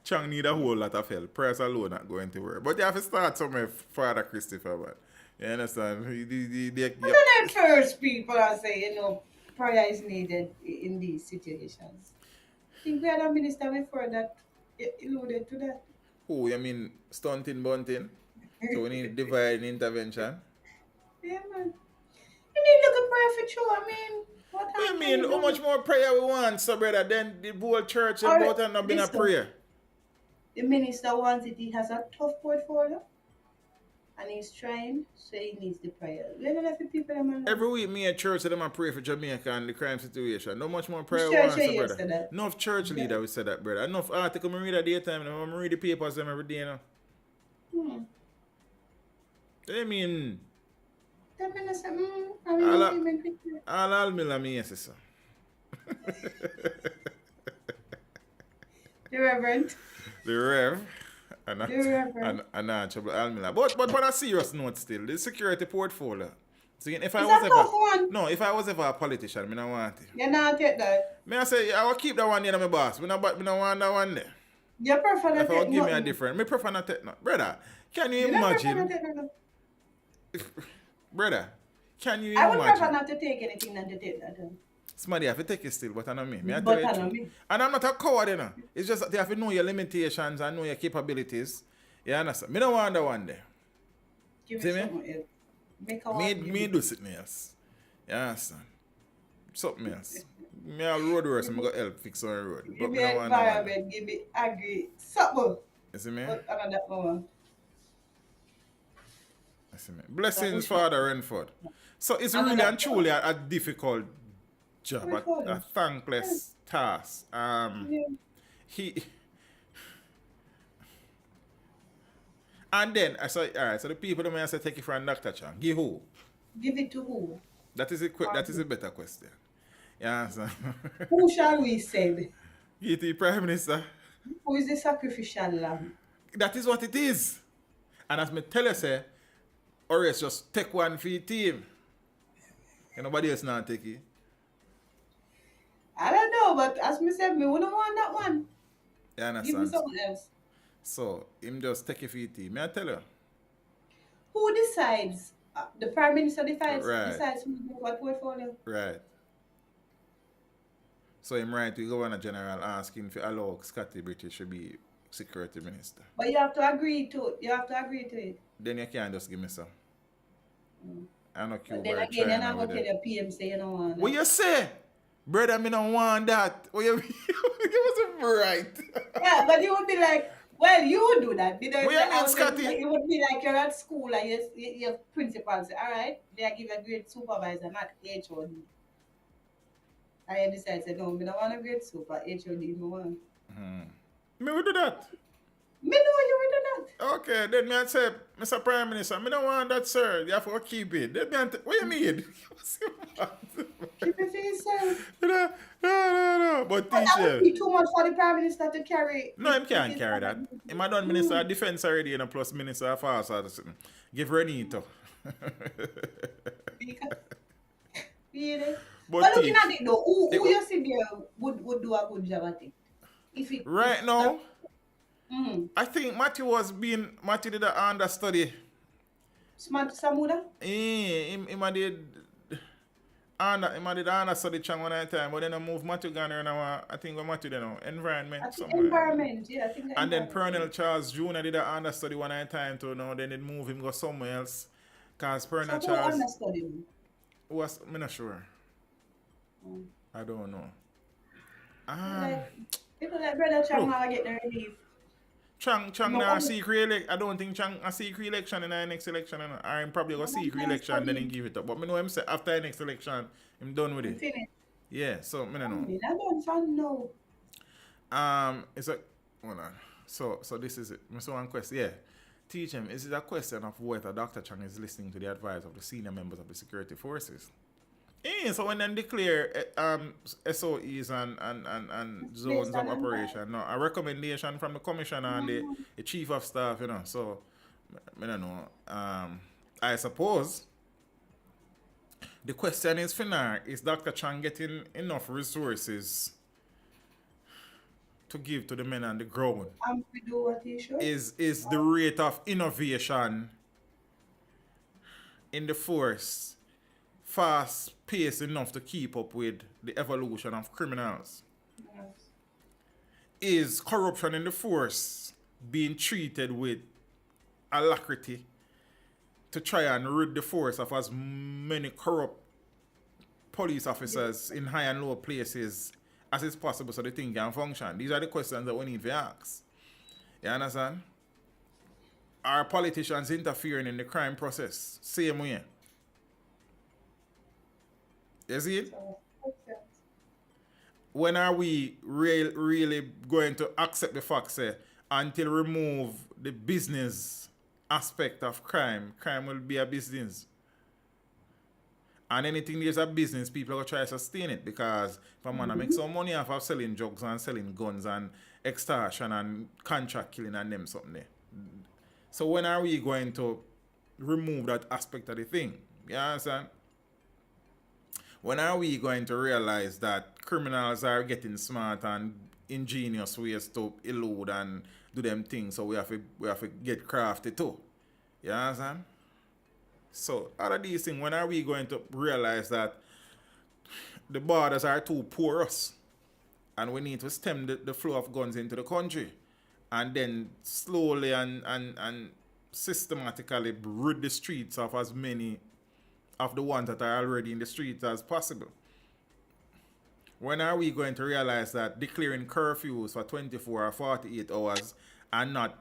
Chang need a whole lot of help. Price alone not going to work. But you have to start somewhere, Father Christopher, man. You understand? But then I first people are saying, prayer is needed in these situations. I think we had a minister before that alluded to that. Oh, you mean stunting, bunting? So we need divine intervention? Yeah, man. You need to look at prayer for sure. I mean, what I happened? mean, how much more prayer we want, so brother? Then the whole church and Alright, about and not been a listen. prayer. The minister wants it. He has a tough portfolio. And he's trying, so he needs the prayer. We don't have the people that man. Every week, me at church, them I pray for Jamaica and the crime situation. No much more prayer Which we church want, so you brother. said that? Enough church leader we said that, brother. Enough article I read at daytime. I read the papers them every day, you know. I mean, The minister, I mean, all me, yes, sir. the Reverend. The Rev. And The Reverend. Trouble Almila. But on a serious note still, the security portfolio. See, if I It's was a ever tough one. no, if I was ever a politician, I don't want it. You're not take that. Me I say I will keep that one there, my boss. We don't want that one there. You prefer not If I take give me a nothing. different, me prefer not take no. Brother, can you You don't prefer not imagine? take nothing. Brother, can you I would prefer imagine? not to take anything than to take nothing. Somebody have to take it still, but I know me. Me I tell But you the I know truth. me. And I'm not a coward, you know. It's just that you have to know your limitations and know your capabilities. You understand? Me don't want that one there. Give See me me? something else. Make a Me, one. me do something else. You understand? Something else. Me a road work, so me go help fix on the road. Give But me me don't want that one there. environment. Give me agri. Something. You see me? But another one. You see me? That Blessings, was short. Father Renford. So it's really Another and truly a difficult job, one. a thankless task. Yeah. He and then I said, all right. So the people that may say take it from Dr. Chang, give who? Give it to who? That is a better question. Yeah, so Who shall we send? give it to the Prime Minister. Who is the sacrificial lamb? That is what it is. And as me tell you, say, or else just take one for your team. And nobody else not take it. I don't know, but as me said, me wouldn't want that one. You Give me understand? someone else. So him just take it for your team. May I tell you? Who decides? The Prime Minister decides, Right. decides who do what portfolio. Right. So him right to Governor General asking to allow Scotty British to be Security Minister. But you have to agree to it. You have to agree to it. Then you can't just give me some. I know Cuba But then or again, you're China not with going to it. tell the PM say you don't want What that. you say? Brother, me don't want that. What you you wasn't right. Yeah, but you would be like, well, you would do that. Because What you mean, I was Scotty? it would be like you're at school and your principal say, all right, they give a grade supervisor, not HOD. And you decide, say, no, me don't want a grade super, HOD, me want. Me will do that. Me know you would do that. Okay, then me I say, Mr. Prime Minister, me don't want that, sir. You have to keep it. Then me I what you mean? Keep it for yourself. No. But But that would teacher. be too much for the Prime Minister to carry. No, him can't carry that. Him a done Minister of Defense already, you know, plus Minister of Arts or something. Give Renito. Really? But But looking teach. at it though, who It- you see there would do a good job at it? If it Right now, Mm-hmm. I think Matthew did an understudy. Smart Samuda? Him a did understudy Chang one time, but then I moved Matthew Garner and I think Matthew then environment I think somewhere. environment, yeah, I think And then environment. Pernell Charles Jr. did an understudy one time too. Now then they move him go somewhere else. Cause So Pernell who Charles understudy him? was me not sure. Mm. I don't know. People like Brother Chang now get the relief. Chang No, now only- seek re-elect. I don't think Chang a seek re-election in the next election. You know. Or him probably go seek re-election then he give it up. But me know him say after the next election, him done with it. Finish. Yeah, so me no know. I don't fan no. It's a hold on. So this is it. So one question, yeah. Teach him, is it a question of whether Dr. Chang is listening to the advice of the senior members of the security forces? Yeah, so when they declare SOEs and zones Based of on operation, no, a recommendation from the commissioner and the chief of staff, you know. So I don't know. I suppose the question is for now, is Dr. Chang getting enough resources to give to the men on the ground? We do what he should. Is the rate of innovation in the force fast paced enough to keep up with the evolution of criminals? Yes. Is corruption in the force being treated with alacrity to try and rid the force of as many corrupt police officers in high and low places as is possible so the thing can function? These are the questions that we need to ask. You understand? Are politicians interfering in the crime process? Same way. You see it? So, okay. When are we really going to accept the fact, say, until remove the business aspect of crime will be a business? And anything there's a business, people are going to try to sustain it, because if a man make some money off of selling drugs and selling guns and extortion and contract killing and them something there. So when are we going to remove that aspect of the thing? You understand? When are we going to realize that criminals are getting smart and ingenious ways to elude and do them things. So we have to get crafty too. You understand? So out of these things, when are we going to realize that the borders are too porous and we need to stem the flow of guns into the country and then slowly and systematically rid the streets of as many of the ones that are already in the streets as possible? When are we going to realize that declaring curfews for 24 or 48 hours and not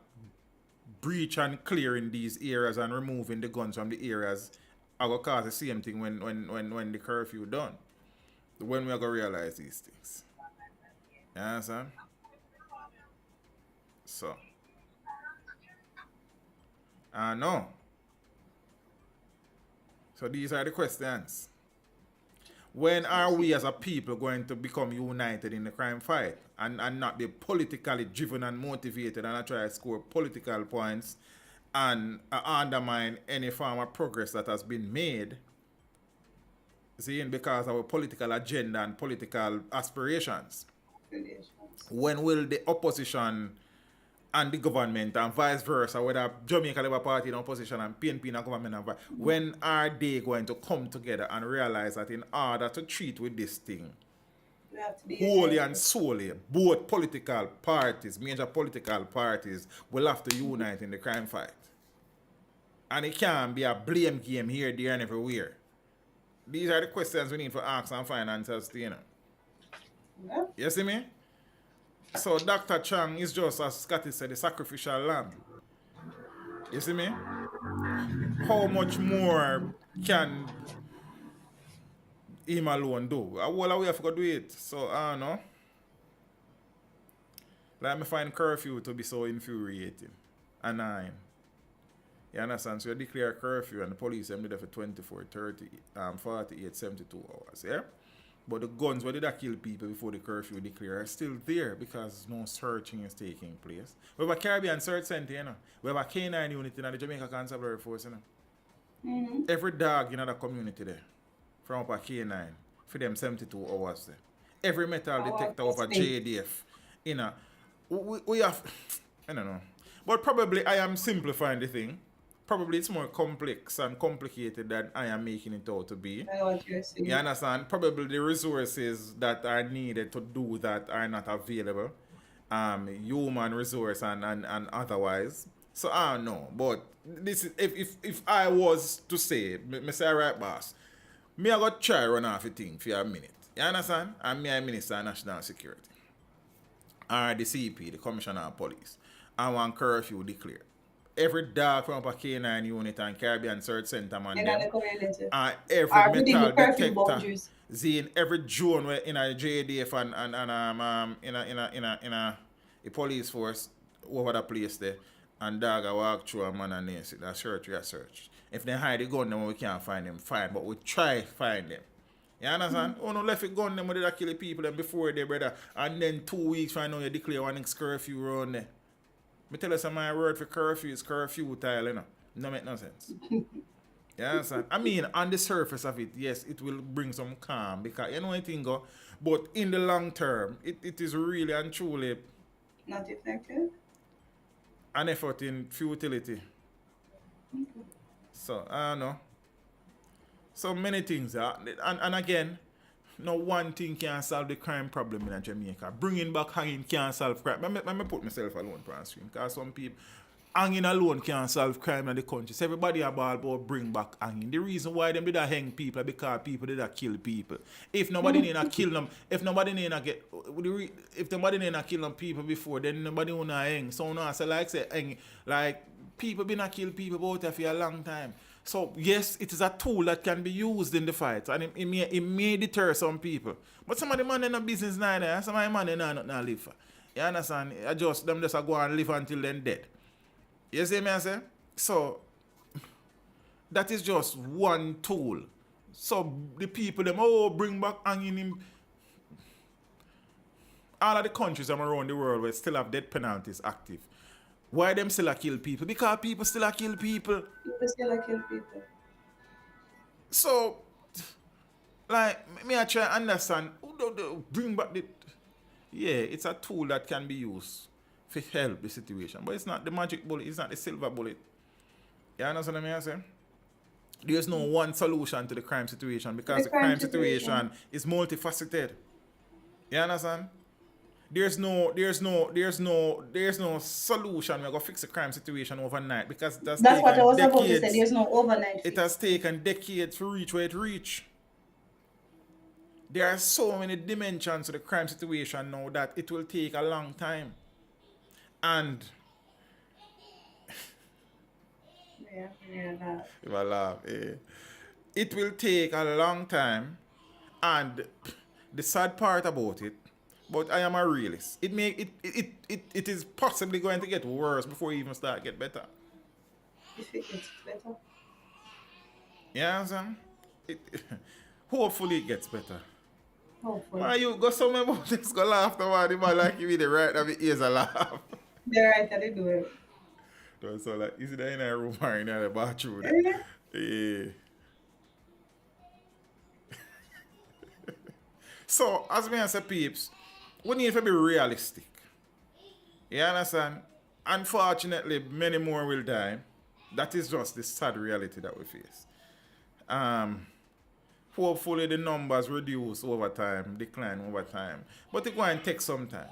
breach and clearing these areas and removing the guns from the areas are going to cause the same thing when the curfew done? When we are going to realize these things? You understand? So, I know. So these are the questions. When are we as a people going to become united in the crime fight and not be politically driven and motivated and try to score political points and undermine any form of progress that has been made, seeing because of our political agenda and political aspirations? When will the opposition and the government and vice versa, whether Jamaica Labour Party in opposition and PNP in a government, and when are they going to come together and realize that in order to treat with this thing, We have to be wholly united. and solely, both political parties, major political parties, will have to unite in the crime fight? And it can't be a blame game here, there, and everywhere. These are the questions we need to ask and find answers to, you know. Yeah. You see me? So Dr. Chang is just, as Scotty said, the sacrificial lamb. You see me? How much more can him alone do? Well, we have to do it. So, I don't know. Like, me find curfew to be so infuriating. Annoying. You understand? So you declare a curfew and the police them there for 24, 30, 48, 72 hours, yeah? But the guns where did that kill people before the curfew declare are still there because no searching is taking place. We have a Caribbean search center, you know. We have a K9 unit in the Jamaica Constabulary Force, you know. Every dog in the community there from up a K9 for them 72 hours there. Every metal detector of a JDF, you know. We have, I don't know. But probably I am simplifying the thing. Probably it's more complex and complicated than I am making it out to be. I know what you're saying. You understand? Probably the resources that are needed to do that are not available. Human resource and otherwise. So I don't know. But this is if I was to say, me say right boss, me I got try run off a thing for a minute. You understand? And me I Minister of National Security. Or the CP, the Commissioner of Police. I want curfew declared. Every dog from a K9 unit and Caribbean Search Center man In them. the community. And Or every within metal the curfew detector. boundaries. In every drone where in a JDF and in a police force over the place there. And dog I walk through a man and they say that search we are search. If they hide the gun them we can't find them, fine. But we try find them. You understand? Oh no, left it gun them with that kill people them before they brother. And then 2 weeks I know you declare one next curfew around there. Me tell you some my word for curfew is curfew tile, you know. No make no sense. You understand? I mean, on the surface of it, yes, it will bring some calm because you know anything go. But in the long term, it is really and truly Not effective. an effort in futility. So, I don't know. So many things. And again, no one thing can solve the crime problem in Jamaica. Bringing back hanging can't solve crime. Let me put myself alone for a screen. Because some people, hanging alone can't solve crime in the country. So everybody about bring back hanging. The reason why them did not hang people is because people did not kill people. If nobody did not kill them, if nobody did not kill them people before, then nobody will not hang. So now, so like say hang, like people been not kill people out there for a long time. So yes, it is a tool that can be used in the fight, and it may deter some people. But some of the man in a business neither, and some of the man in not live for. You understand? Them just go and live until then dead. You see me I say? So that is just one tool. So the people them bring back hanging him. All of the countries around the world where still have death penalties active. Why them still kill people? Because people still kill people. People still kill people. So, like, me I try to understand. Bring back the... yeah, it's a tool that can be used to help the situation. But it's not the magic bullet, it's not the silver bullet. You understand what I'm saying? There's no one solution to the crime situation because the crime situation is multifaceted. You understand? There's no solution. We're gonna fix the crime situation overnight because that's what I was about to say. There's no overnight fix. It has taken decades to reach where it reached. There are so many dimensions to the crime situation now that it will take a long time. And if I laugh, it will take a long time. And the sad part about it, but I am a realist. It is possibly going to get worse before it even start to get better. If it gets better. Yeah, Sam. Hopefully it gets better. Hopefully. Why you go somewhere about this? Go laugh the one, man like you with the right of the ears a laugh. They're right that they do it. So like, is it in a room or in the bathroom? Yeah. So, as me say, peeps, we need to be realistic. You understand? Unfortunately, many more will die. That is just the sad reality that we face. Hopefully the numbers reduce over time, decline over time. But it's going to take some time.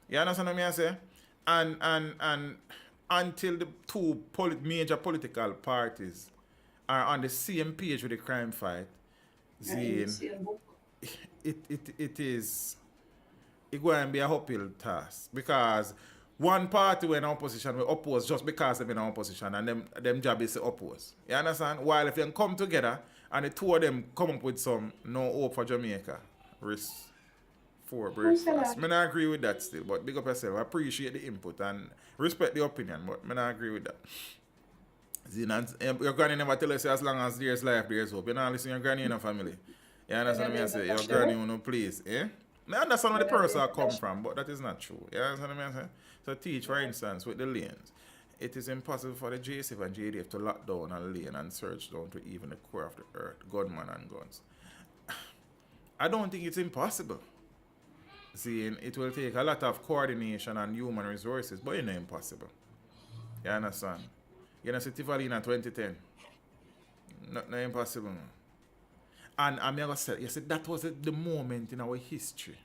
You understand what I say? And until the two major political parties are on the same page with the crime fight, it is going to be a uphill task because one party when in opposition will oppose just because they're in opposition and them job is to oppose. You understand? While if they come together and the two of them come up with some no hope for Jamaica, risk for breakfast. I not agree with that still, but big up yourself. I appreciate the input and respect the opinion, but I not agree with that. Your granny never tell us as long as there's life, there's hope. You know, listen to your granny in a family. You understand what I say? Your granny will no please. Eh? I understand where the person come from, but that is not true. You understand what I say? So teach, for instance, with the lanes. It is impossible for the JSF and JDF to lock down a lane and search down to even the core of the earth, gunmen and guns. I don't think it's impossible. See, it will take a lot of coordination and human resources, but it's not impossible. You understand? You know, Tivalina 2010. Not impossible. And I'm going to say, you see, that was the moment in our history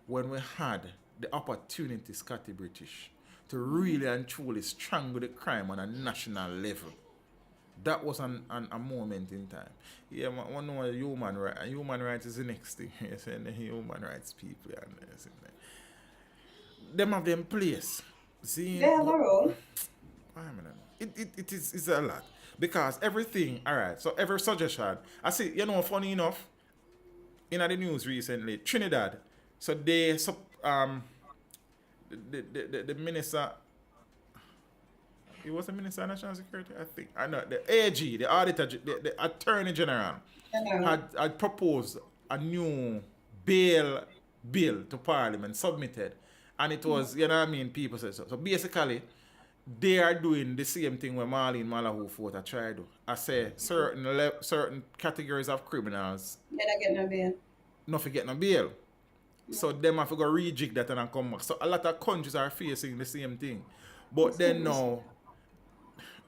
when we had the opportunity, Scotty British, to really and truly strangle the crime on a national level. That was a moment in time. Yeah, one know human rights is the next thing. You see, the human rights people. Them have them place. See, they have a role. It is a lot. Because everything, alright, so every suggestion, I see, you know, funny enough, in the news recently, Trinidad, so they, the minister, he was the Minister of National Security, I think. I know, the AG, the Auditor, the Attorney General, had proposed a new bail bill to Parliament, submitted. And it was, you know what I mean, people said so. So basically, they are doing the same thing where Marlene Malahoo fought I try to do. I say certain categories of criminals. They don't get no bail. Not forget no bail. So them have to go rejig that and come back. So a lot of countries are facing the same thing. But then now,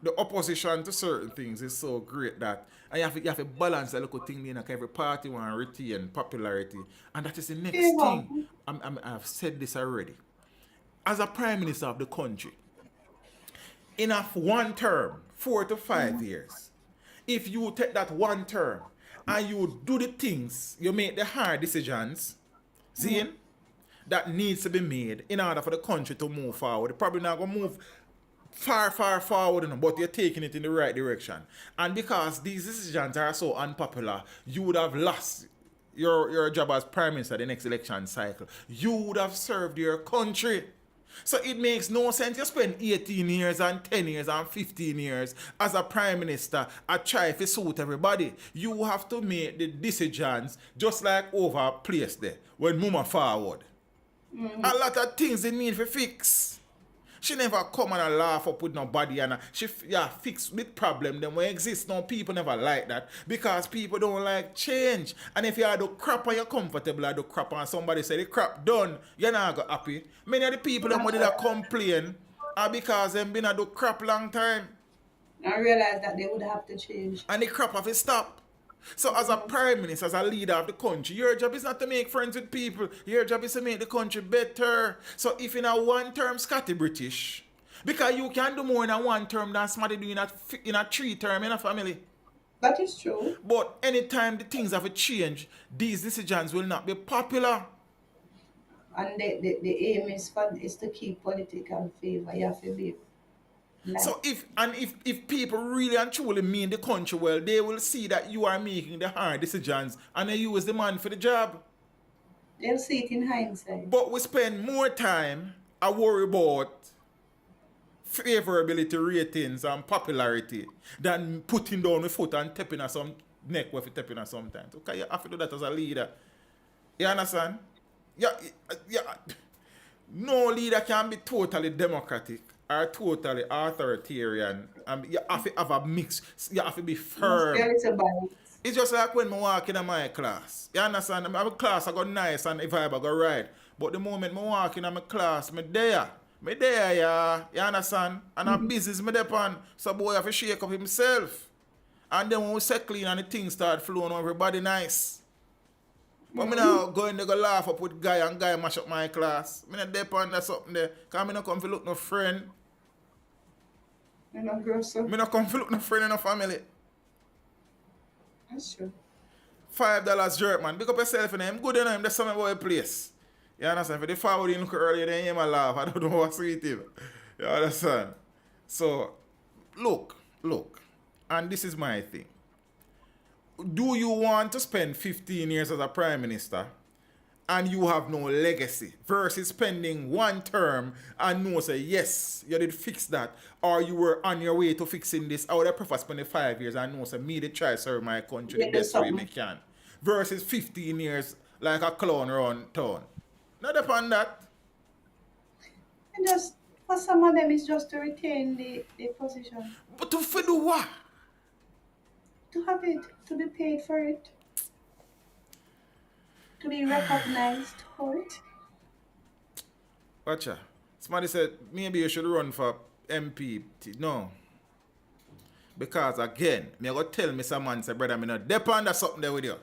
the opposition to certain things is so great that and you have to balance a little thing in like every party want to retain popularity. And that is the next thing. I've said this already. As a Prime Minister of the country, in one term, 4 to 5 years, if you take that one term and you do the things, you make the hard decisions, that needs to be made in order for the country to move forward. You're probably not going to move far forward, but you're taking it in the right direction. And because these decisions are so unpopular, you would have lost your job as Prime Minister the next election cycle. You would have served your country. So it makes no sense you spend 18 years and 10 years and 15 years as a Prime Minister and try to suit everybody. You have to make the decisions just like over a place there when move forward. A lot of things they need to fix. She never come and laugh up with nobody and she fix big problem them when exist. No, people never like that because people don't like change. And if you do crap and you're comfortable at the crap and somebody say the crap done, you're not go happy. Many of the people that complain are because them been at the crap long time. I realized that they would have to change. And the crap have to stop. So as a prime minister, as a leader of the country, your job is not to make friends with people. Your job is to make the country better. So if in a one-term Scotty British, because you can do more in a one term than somebody doing in a 3-term in a family. That is true. But anytime the things have to change, these decisions will not be popular. And the aim is to keep political favor. You have to be. So if people really and truly mean the country well, they will see that you are making the hard decisions and they use the man for the job. They'll see it in hindsight. But we spend more time I worry about favorability ratings and popularity than putting down the foot and tapping at some neck with tapping at sometimes. Okay, you have to do that as a leader. You understand? Yeah. No leader can be totally democratic or totally authoritarian. You have to have a mix. You have to be firm. It's just like when I walk in my class. You understand? My class I got nice and if I go right. But the moment I walk in my class, I'm there, yeah. You understand? And I'm business me there on. So boy have to shake up himself. And then when we set clean and the things start flowing, everybody nice. But me now going to go laugh up with guy and guy mash up my class. Me not depend on something there. Because me not come to look no friend. Me not come to look no friend in no family. That's true. $5 jerk, man. Pick up yourself and I'm good enough. There's something about a place. You understand? For the forward you look earlier, then you might laugh. I don't know what's with him. You understand? So, look. And this is my thing. Do you want to spend 15 years as a prime minister and you have no legacy versus spending one term and know say yes, you did fix that or you were on your way to fixing this? I would prefer spending 5 years and know say me to try serve my country the best way we can versus 15 years like a clown around town. Not upon that. And just for some of them it's just to retain the position. But to do what? To have it, to be paid for it, to be recognized for it. Watcha. Somebody said maybe you should run for MP. No. Because again, me go tell me some man say, brother, me not depend on something there with you.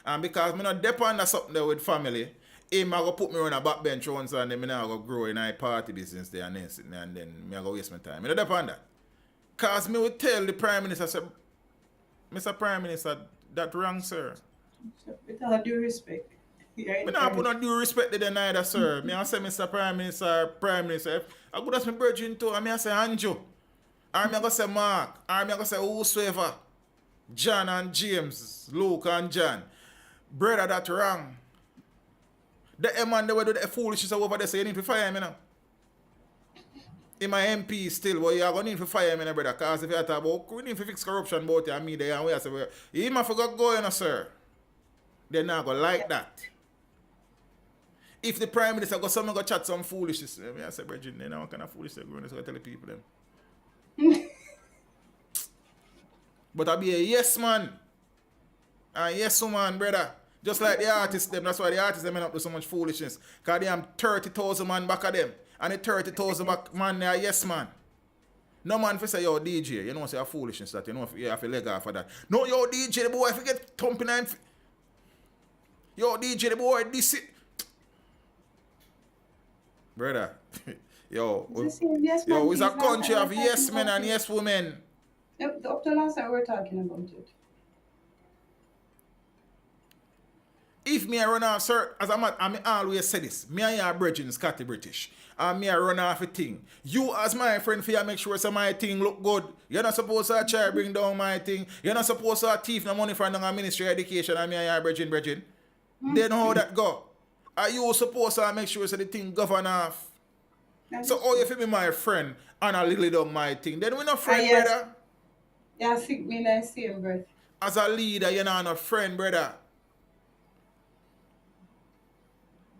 And because me not depend on something there with family, him I go put me on a backbench once and then me now go grow in a party business there and then me I go waste my time. Me not depend on that. Because me would tell the Prime Minister, say, Mr. Prime Minister, that wrong, sir. With all due respect. Me not put no due respect to them neither, sir. Me I say Mr. Prime Minister, I go ask my virgin too, and me I say Andrew. Or me I go say Mark. Or me I go say whosoever. John and James, Luke and John. Brother, that wrong. The man they will do the foolishness over there, so you need to fire me now. In my MP still, but you are going to need to fire me, brother. Because if you talk about, we need to fix corruption about you and me there, and we say, you might forgot going, sir. They're not going to like that. If the Prime Minister got someone go chat some foolishness, I say, Bridget, then what kind of foolishness going to tell the people them? But I be a yes man. And yes woman, brother. Just like the artists them. That's why the artists them end up with so much foolishness. Because they have 30,000 man back of them. And the 30,000 man, they are yes man. No man for say, yo, DJ, you know, say a foolishness that, you know, you have to leg off for that. No, yo, DJ, the boy, if you get thumping and... Yo, DJ, the boy, this it. Brother, it's a country of yes men and yes women. Up to last time we were talking about it. If me I run off, sir, as I always say this, me and your brethren Scotty British, and me I run off a thing. You as my friend for you make sure so my thing look good. You're not supposed to try bring down my thing. You're not supposed to thief no money from the Ministry of Education and me and your brethren. Then how that go? Are you supposed to make sure so the thing govern off? So how you feel me my friend and I little down my thing? Then we're not friend, brother. Yeah, I think me in the same breath. As a leader, you're not a friend, brother.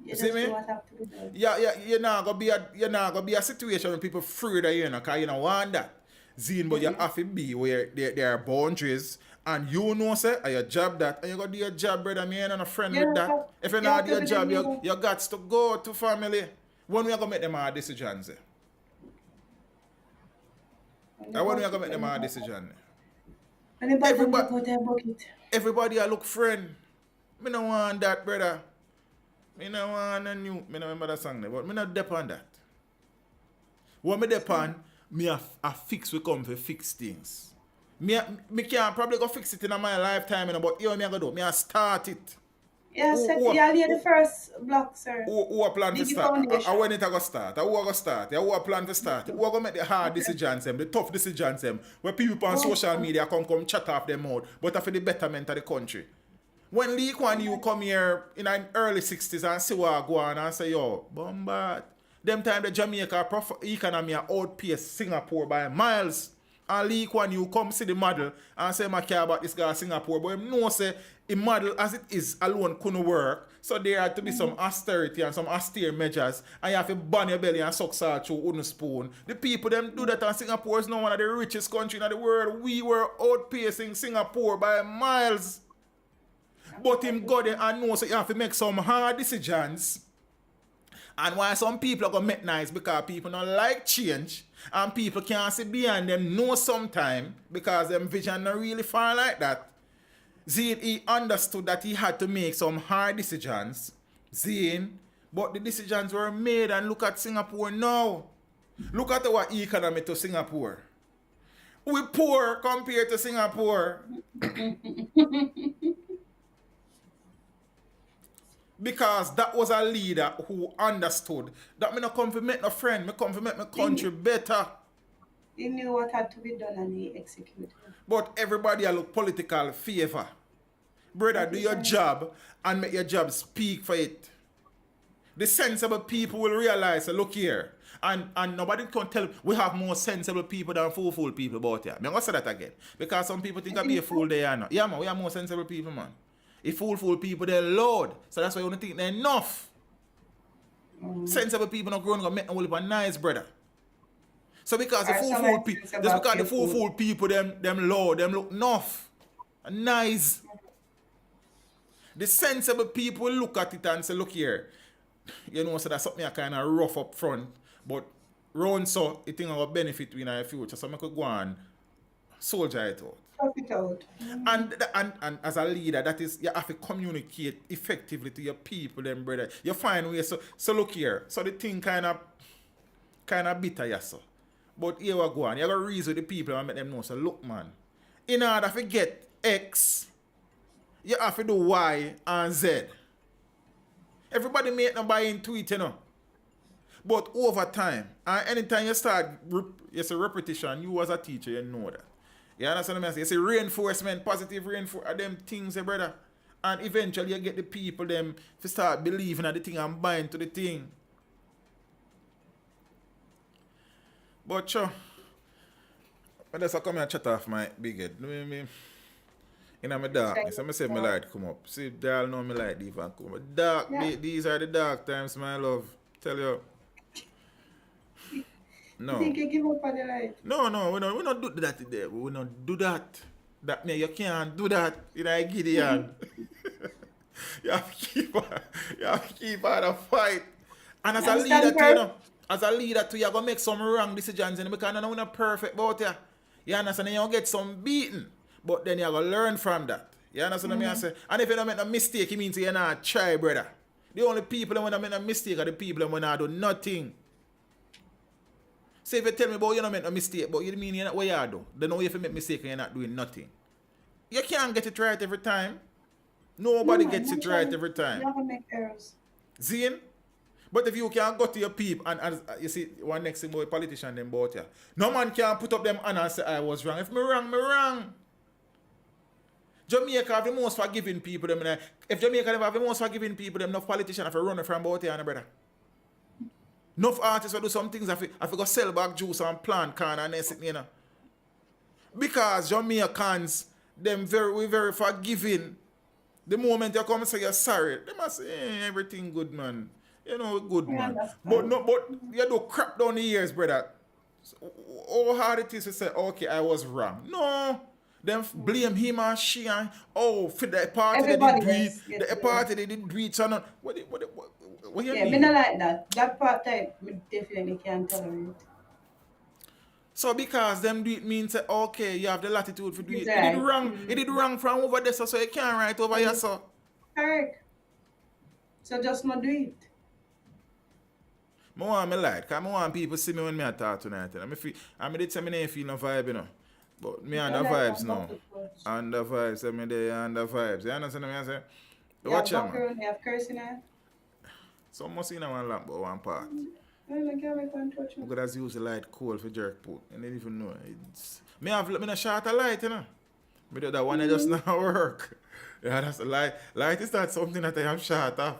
You See just me? do what have to be done. You're not gonna be a situation where people afraid of you, because you don't want that. Zine, but you have to be where there are boundaries, and you know, say, your job that, and you gotta do your job, brother. Me ain't a friend with that. If you not do your job, you got to go to family. When we are gonna make them hard decisions? And when we are gonna make them hard decisions? Everybody I look friend. Me no want that, brother. Me no want a new. Me no remember that song there, but me not depend that. What me depend, me a fix we come for fix things. Me can't probably go fix it in my lifetime, but here me I go do. Me a start it. Yeah, you lay the first block, sir. Who a plan to start? And when it a go start? Who a go start? Who a plan to start? Who a go make the hard decisions, the tough decisions, where people on social media come chat off them out, but for the betterment of the country. When Lee Kuan Yew come here in the early 60s and see what go on and say, yo, bombard. Them time the Jamaica economy outpaced Singapore by miles. And Lee Kuan Yew come see the model and say, I care about this guy Singapore. But him know say, the model as it is alone couldn't work. So there had to be some austerity and some austere measures. And you have to burn your belly and suck salt through wooden spoon. The people them do that, and Singapore is now one of the richest countries in the world. We were outpacing Singapore by miles. But him go there and know so you have to make some hard decisions. And why some people are going to make nice because people don't like change. And people can't see behind them know sometime because them vision not really far like that. Zane, he understood that he had to make some hard decisions. Zane, but the decisions were made, and look at Singapore now. Look at our economy to Singapore. We poor compared to Singapore. Because that was a leader who understood that me not come to make no friend, me come to make my country better. He knew what had to be done and he executed. But everybody a look political favor. Brother, do your job and make your job speak for it. The sensible people will realize, look here, and nobody can tell, we have more sensible people than fool people about here. I'm going to say that again. Because some people think I be a fool there. No. Yeah, man, we have more sensible people, man. If fool people, they're loud. So that's why you don't think they're enough. Sensible people not growing up make no whole heap of nice, brother. So because the fool people, just because the fool people, them loud, them look enough. Nice. The sensible people look at it and say, look here. You know, so that's something I kind of rough up front. But round so, it think about benefit in our future. So I could go and soldier it out. And as a leader, that is, you have to communicate effectively to your people, them brother. You find ways. So look here. So the thing kind of bitter, yes, so. But here we go on. You got to reason with the people and make them know. So look, man. In order to get X, you have to do Y and Z. Everybody make no buy into it, you know. But over time, and anytime you start, it's a repetition. You as a teacher, you know that. You understand what I'm saying? It's a reinforcement, positive reinforcement, them things, brother. And eventually you get the people them to start believing at the thing and buying to the thing. But sure, I just come here and chat off my big head. In my darkness, I say my light come up. See, they all know my light even come up. Dark, yeah. These are the dark times, my love. Tell you. No. You think you give up on the light? No, we don't do that today. We don't do that. That means you can't do that. You know, Gideon. You have to keep on the fight. And as a leader too, you know, as a leader too, you're going to make some wrong decisions, because you're not perfect about you. You understand? And you'll get some beaten. But then you're going to learn from that. You understand what I say? And if you don't make a mistake, it means you're not try, brother. The only people that when make a mistake are the people that when I do nothing. So if you tell me about you don't make a mistake, but you mean you're not what you do, then know if you make a mistake and you're not doing nothing. You can't get it right every time. Nobody gets it right every time. You never make errors. Zine? But if you can't go to your people, and as you see, one next thing about politician them about you, no man can put up them hand and say I was wrong. If me wrong. Jamaica have the most forgiving people. Them, if Jamaica have the most forgiving people, them enough politicians have to run from about you, brother. Enough artists will do some things have to go sell back juice and plant can and everything, you know. Because Jamaicans, we very forgiving. The moment you come and say you're sorry, they must say everything good, man. You know, good I man. understand. But you do crap down the years, brother. So, how hard it is to say, okay, I was wrong. No. Them blame him and she and for the party they did Everybody do it, gets the blamed. party they did do it, so no. What you Yeah, me not mean? like that. That part I definitely can't tolerate. So because them do it means say, okay, you have the latitude to do It's it. It did right. wrong. It did wrong from over there, so you can't write over here, so. Correct. So just not do it. I want me light, because I want people see me when I talk tonight. I did say I feel no vibe, you know. But me on the vibes now. On the vibes, I mean they on the vibes. You understand what I say? Watch out, man. You have cursing there. Some must in one lamp, but one part. Well, I can't make one touch me. Because use the light cold for jerk put. I didn't even know. Me have me a short of light, you know. Me do that one that just not work. Yeah, that's a light. Light is not something that I am short of.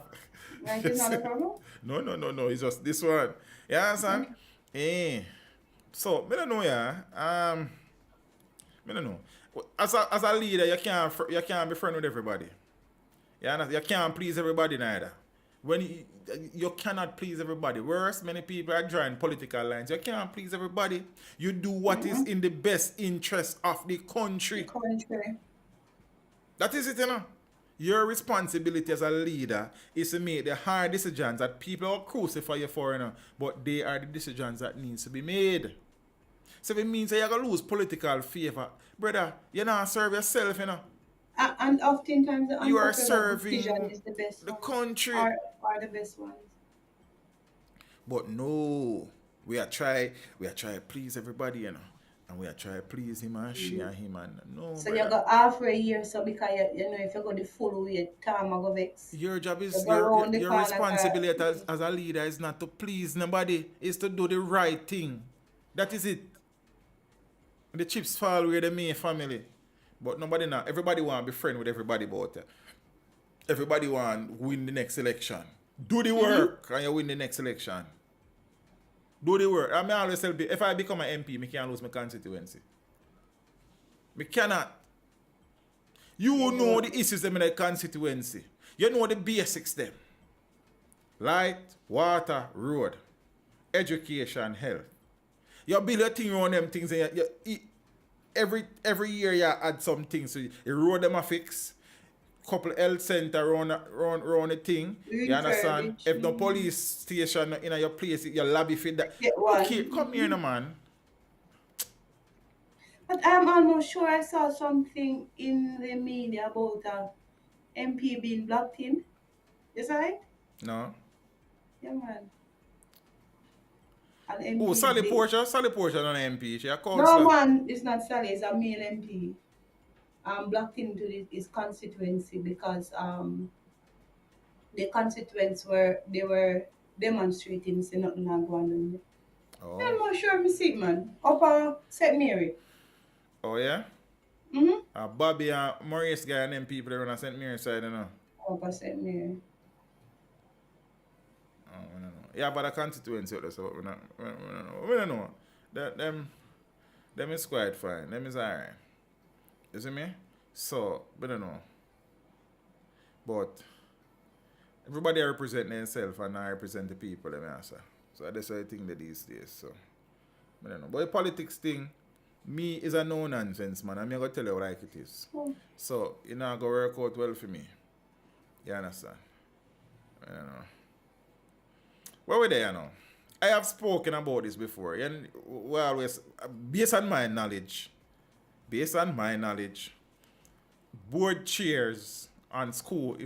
Like it's not a problem? No. It's just this one. You understand? Eh. So, me don't know, yeah. Me don't know. As a leader, you can't be friend with everybody. You understand? You can't please everybody neither. When you cannot please everybody. Worse, many people are drawing political lines. You can't please everybody. You do what is in the best interest of the country. That is it, you know. Your responsibility as a leader is to make the hard decisions that people will crucify you for, you know, but they are the decisions that needs to be made. So if it means that you're going to lose political favor, brother, you're not serve yourself, you know. And oftentimes the You are unpopular serving decision is the best the ones. country. Are the best ones. But no, we are try to please everybody, you know. And we are trying to please him and she and him and no. So brother. you got half for a year, so because you know if you go the full way, time I go vex. Your job is You go round the your corner, responsibility as a leader is not to please nobody, is to do the right thing. That is it. The chips fall where they may family. But everybody want to be friend with everybody about it. Everybody want to win the next election. Do the work and you win the next election. Do the work. I always tell people, if I become an MP, I can't lose my constituency. I cannot. You know the issues in the constituency. You know the basics them. Light, water, road, education, health. You build a thing around them things and every year you add some things. So you road them a fix. Couple health center around the thing. You understand? If the police station in your place, your lobby fit that. Okay, come here, no man. But I'm almost sure I saw something in the media about MP being blocked in. Is that right? No. Yeah, man. An MP Oh, Sally Portia on MP. She a councillor. No, man, it's not Sally. It's a male MP. Blocked into his constituency because the constituents were demonstrating, say nothing not going on. Oh. I'm not sure if you see it, man. Up St. Mary. Oh yeah? Bobby and Maurice guy and them people there on St. Mary's side, you know. Up St. Mary. Oh, I don't know. Yeah, but the constituency so we don't know. Them is quite fine. Them is alright. You see me? So, we don't know. But everybody represent themselves and I represent the people, let me answer. So that's what I think that these days. So I don't know. But the politics thing, me is a no nonsense man. I'm gonna tell you like it is. So it not gonna work out well for me. You understand? I don't know. Where we there, you know? I have spoken about this before. And we always, based on my knowledge, board chairs on school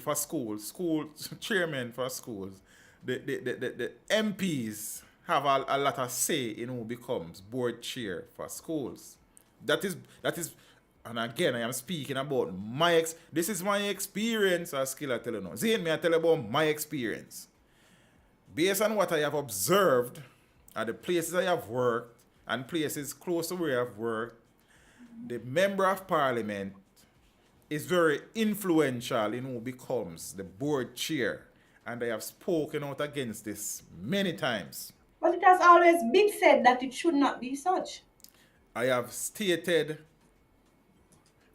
chairmen for schools, the MPs have a lot of say in who becomes board chair for schools. That is, and again, I am speaking about this is my experience as skill I tell you now. Zane, I tell you about my experience. Based on what I have observed at the places I have worked and places close to where I've worked, the member of parliament is very influential in who becomes the board chair. And I have spoken out against this many times. But it has always been said that it should not be such. I have stated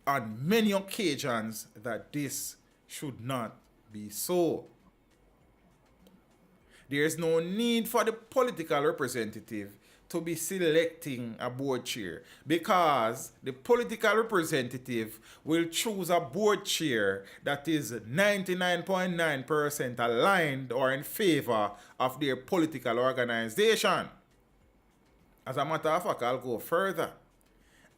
on many occasions that this should not be so. There is no need for the political representative to be selecting a board chair because the political representative will choose a board chair that is 99.9% aligned or in favor of their political organization. As a matter of fact, I'll go further.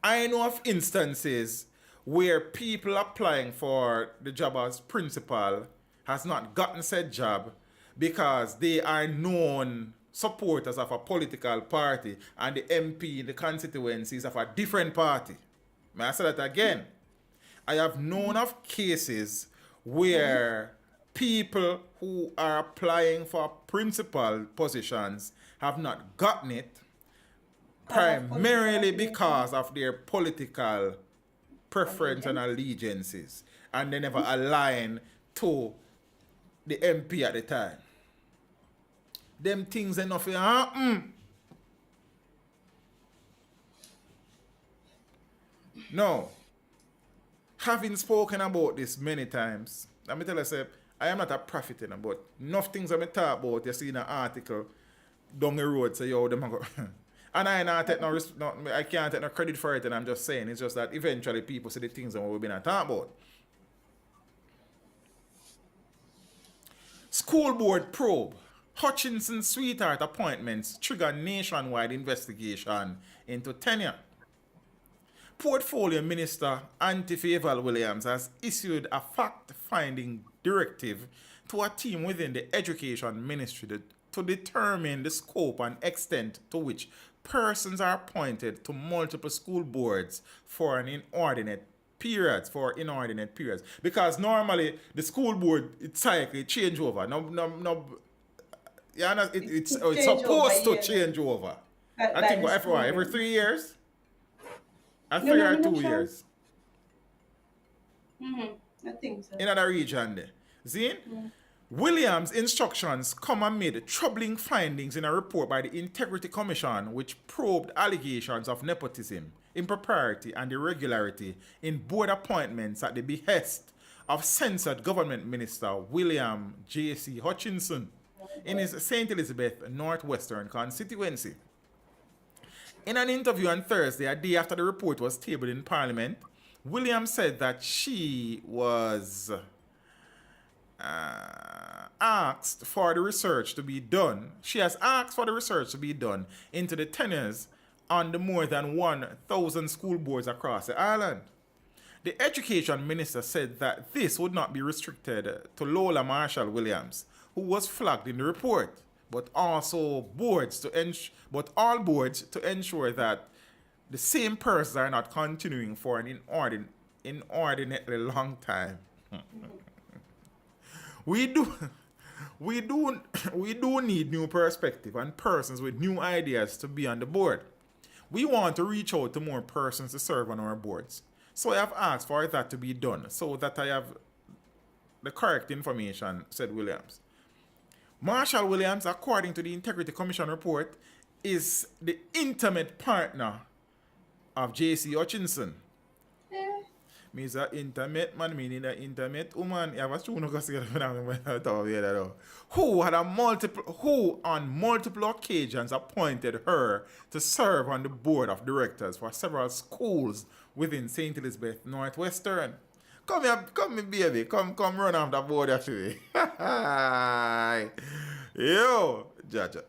I know of instances where people applying for the job as principal has not gotten said job because they are known supporters of a political party and the MP in the constituencies of a different party. May I say that again? I have known of cases where people who are applying for principal positions have not gotten it primarily because of their political preference and allegiances, and they never align to the MP at the time. Them things enough to happen. No. Having spoken about this many times, let me tell you, say, I am not a prophet, but enough things I talk about, you see in an article down the road, say, yo, them go. And I can't take no credit for it, and I'm just saying, it's just that eventually people say the things that we've been talking about. School board probe. Hutchinson sweetheart appointments trigger nationwide investigation into tenure. Portfolio Minister Antifaval Williams has issued a fact-finding directive to a team within the Education Ministry to determine the scope and extent to which persons are appointed to multiple school boards for inordinate periods. Because normally the school board it change over. It's supposed to change over. I think every 3 years? Every 3 or 2 years. I think so. In another region there. See? Williams' instructions come amid troubling findings in a report by the Integrity Commission which probed allegations of nepotism, impropriety and irregularity in board appointments at the behest of censored government minister William J.C. Hutchinson in his St. Elizabeth Northwestern constituency. In an interview on Thursday, a day after the report was tabled in Parliament, Williams said that she was asked for the research to be done. She has asked for the research to be done into the tenures on the more than 1,000 school boards across the island. The education minister said that this would not be restricted to Lola Marshall Williams, who was flagged in the report, but also all boards to ensure that the same persons are not continuing for an inordinately long time. We do need new perspective and persons with new ideas to be on the board. We want to reach out to more persons to serve on our boards. So I have asked for that to be done so that I have the correct information, said Williams. Marshall Williams, according to the Integrity Commission report, is the intimate partner of J.C. Hutchinson. Me is an intimate man, meaning an intimate woman. You have a student who on multiple occasions appointed her to serve on the board of directors for several schools within St. Elizabeth Northwestern. Come here, baby. Come run off the board actually. Yo, Jaja.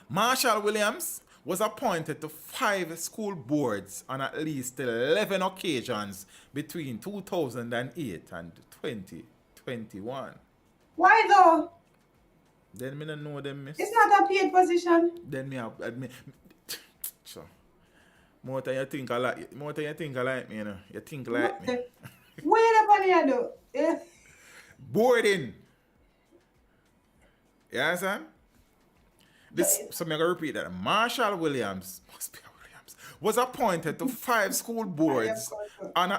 Marshall Williams was appointed to 5 school boards on at least 11 occasions between 2008 and 2021. Why though? Then me don't know them, miss. It's not a paid position. Then me admit. So, more than you think I like me, you know. You think like me. Wait up on you do. Boarding. You understand? So I'm going to repeat that. Marshall Williams, was appointed to 5 school boards on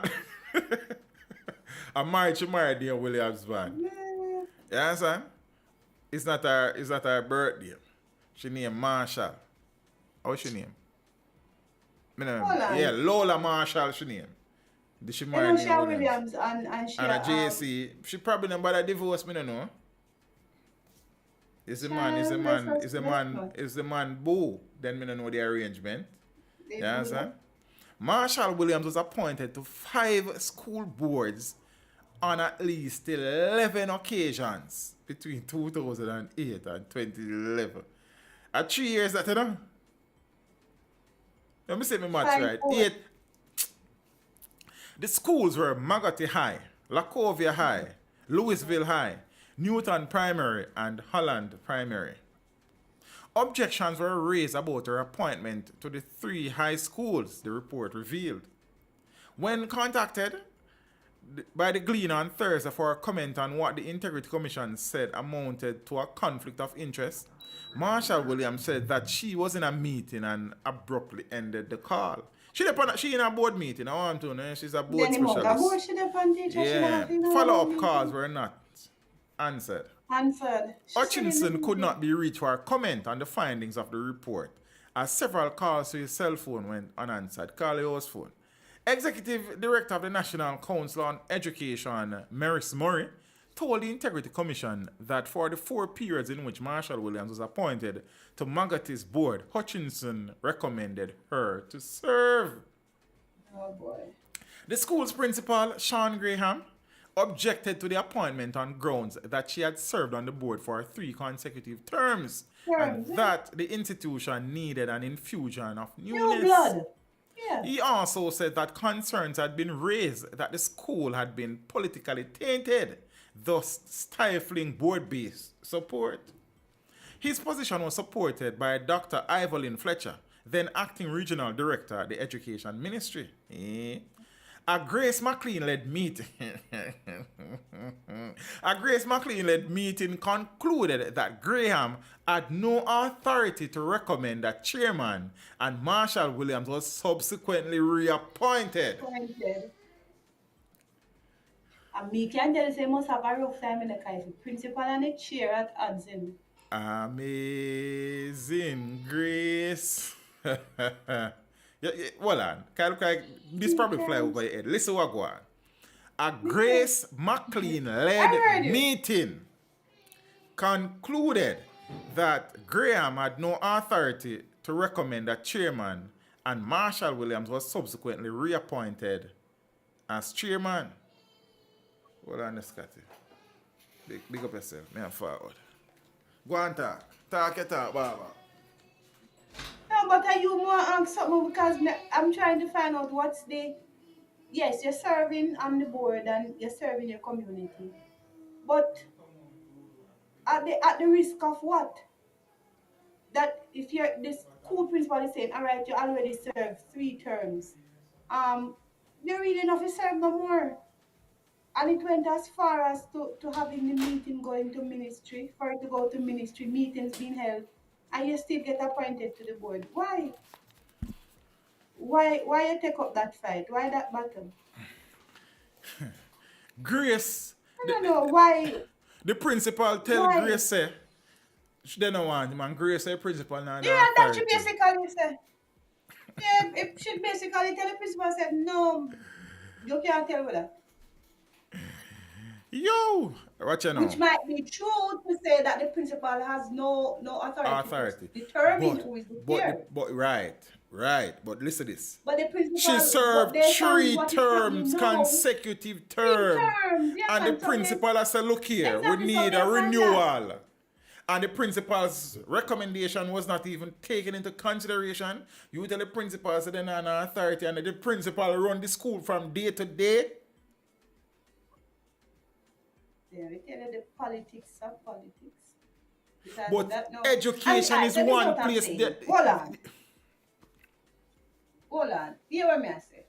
a married to dear Williams man. You understand? It's not her birthday. She named Marshall. How's she name? Yeah, Lola Marshall she name. Did she marry Williams and she and a JC. She probably never got a divorce, me don't know. Is the man, is the Child, man, is the let's man, not. is the man boo? Then me don't know the arrangement. They You do understand? that. Marshall Williams was appointed to 5 school boards on at least 11 occasions between 2008 and 2011. At 3 years that, you know? Let me say my maths Five right. boards. 8. The schools were Magotty High, Lacovia High, Louisville High, Newton Primary, and Holland Primary. Objections were raised about her appointment to the 3 high schools, the report revealed. When contacted by the Gleaner on Thursday for a comment on what the Integrity Commission said amounted to a conflict of interest, Marshall Williams said that she was in a meeting and abruptly ended the call. She in a board meeting, I want to know, she's a board Then him out the board, specialist. she depend teacher, she not Yeah, have to know follow-up meeting. calls were not answered. Answered. She said in the Hutchinson could meeting. not be reached for a comment on the findings of the report, as several calls to his cell phone went unanswered. Call his phone. Executive Director of the National Council on Education, Maris Murray, told the Integrity Commission that for the 4 periods in which Marshall Williams was appointed to Magotty's board, Hutchinson recommended her to serve. Oh boy. The school's principal, Sean Graham, objected to the appointment on grounds that she had served on the board for 3 consecutive terms and that the institution needed an infusion of New newness. blood. Yeah. He also said that concerns had been raised that the school had been politically tainted, thus stifling board-based support. His position was supported by Dr. Evelyn Fletcher, then acting regional director at the Education Ministry. A Grace McLean-led meeting concluded that Graham had no authority to recommend a chairman, and Marshall Williams was subsequently reappointed. Appointed. And me can tell you, say must have a rough time in the case. Principal and the chair at Hudson. Amazing Grace. Hold on. This probably fly over your head. Listen what go on. A Grace McLean-led meeting concluded that Graham had no authority to recommend a chairman, and Marshall Williams was subsequently reappointed as chairman. Hold on, Scotty. Big up yourself. Me and forward. Go on, talk. Talk your talk, Baba. No, but are you more something because I'm trying to find out what's the. Yes, you're serving on the board and you're serving your community, but at the risk of what? That if you're this school principal is saying, all right, you already served 3 terms, you're really enough to serve no more. And it went as far as to having the meeting going to ministry, for it to go to ministry, meetings being held, and you still get appointed to the board. Why? Why you take up that fight? Why that battle? Grace. I don't know why. The principal tell Why? Grace say she don't want him, and Grace say principal now. Yeah, that should basically say. Yeah, it should basically tell the principal say, no, you can't tell with that. Yo, what you know? Which might be true to say that the principal has no authority to determine who is the chair. Right. But listen to this. But the principal, She served 3 terms, consecutive terms. And the principal has said, look here, we need a renewal. And the principal's recommendation was not even taken into consideration. You tell the principal that they don't have no authority, and the principal run the school from day to day. Yeah, we tell you the politics of politics. Because But that no- education And is let me one know what I'm place saying. that... Hold on. Hear what I say.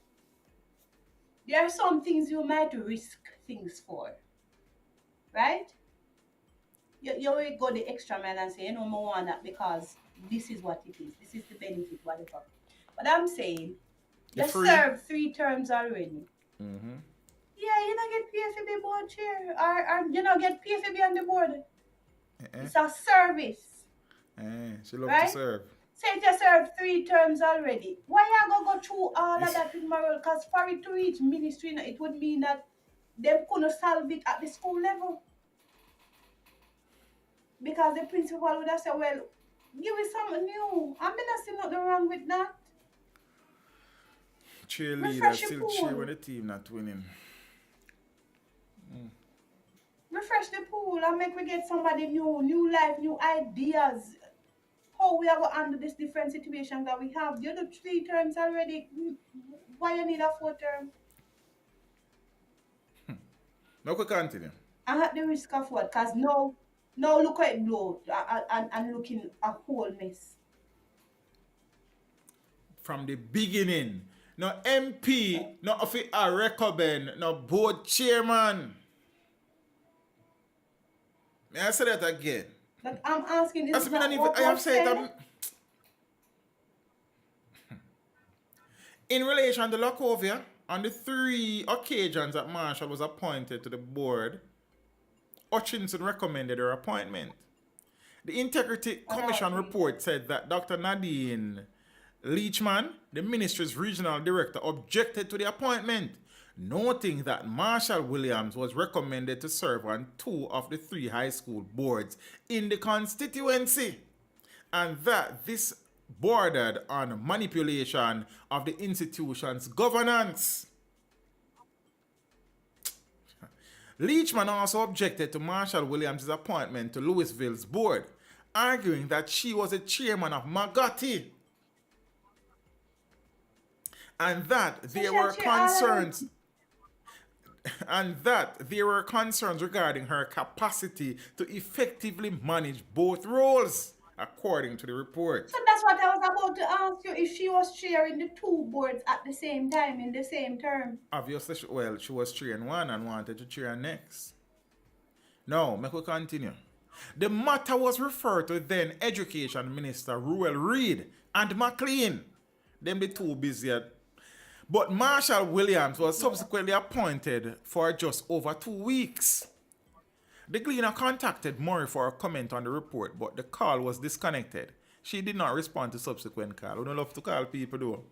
There are some things you might risk things for. Right? You will go the extra mile and say, you know, I want that because this is what it is. This is the benefit, whatever. But I'm saying, you It's free. served 3 terms already. Mm-hmm. Yeah, you don't get paid for the board chair. Or you don't get paid for be on the board. It's a service. She loves Right? to serve. Say if you served 3 terms already, why you gonna go through all of that with moral? Because for it to reach ministry, it would mean that they couldn't solve it at the school level. because the principal would have said, well, give me something new. I mean, I see nothing wrong with that. Cheerleaders Refresh the still cheer pool. when the team not winning. Refresh the pool and make we get somebody new life, new ideas. How we are going to handle this different situation that we have. You do 3 terms already. Why you need a 4 term? Now we continue. I at the risk of what? Because now look at it blow and looking a whole mess. From the beginning. No MP, no of it a recommend, no board chairman. May I say that again? But I'm asking That's me not even, I have said that. In relation to Lacovia, on the 3 occasions that Marshall was appointed to the board, Hutchinson recommended her appointment. The Integrity Commission report said that Dr. Nadine Leachman, the ministry's regional director, objected to the appointment, noting that Marshall Williams was recommended to serve on 2 of the 3 high school boards in the constituency, and that this bordered on manipulation of the institution's governance. Leachman also objected to Marshall Williams' appointment to Louisville's board, arguing that she was a chairman of Magoti and that there were concerns regarding her capacity to effectively manage both roles, according to the report. So that's what I was about to ask you, if she was chairing the 2 boards at the same time in the same term. Obviously, she was chairing one and wanted to chair next. Now, make we continue. The matter was referred to then Education Minister Ruel Reid and McLean. Them the 2 busy at. But Marshall Williams was subsequently appointed for just over 2 weeks. The Gleaner contacted Murray for a comment on the report, but the call was disconnected. She did not respond to subsequent call. We don't love to call people though.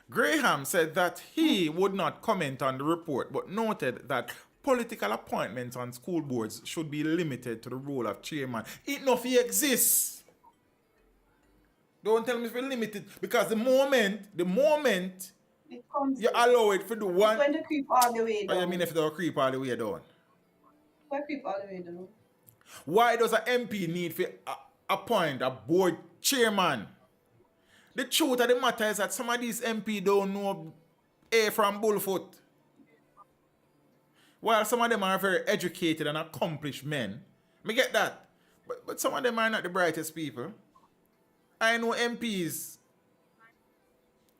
Graham said that he would not comment on the report, but noted that political appointments on school boards should be limited to the role of chairman. It not exists. Don't tell me it's limited, because the moment It comes you allow it for the one. It's going to creep all the way down. What you mean if it don't creep all the way down? Why creep all the way down? Why does an MP need to appoint a board chairman? The truth of the matter is that some of these MP don't know A from Bullfoot. While some of them are very educated and accomplished men. Me get that. But some of them are not the brightest people. I know MPs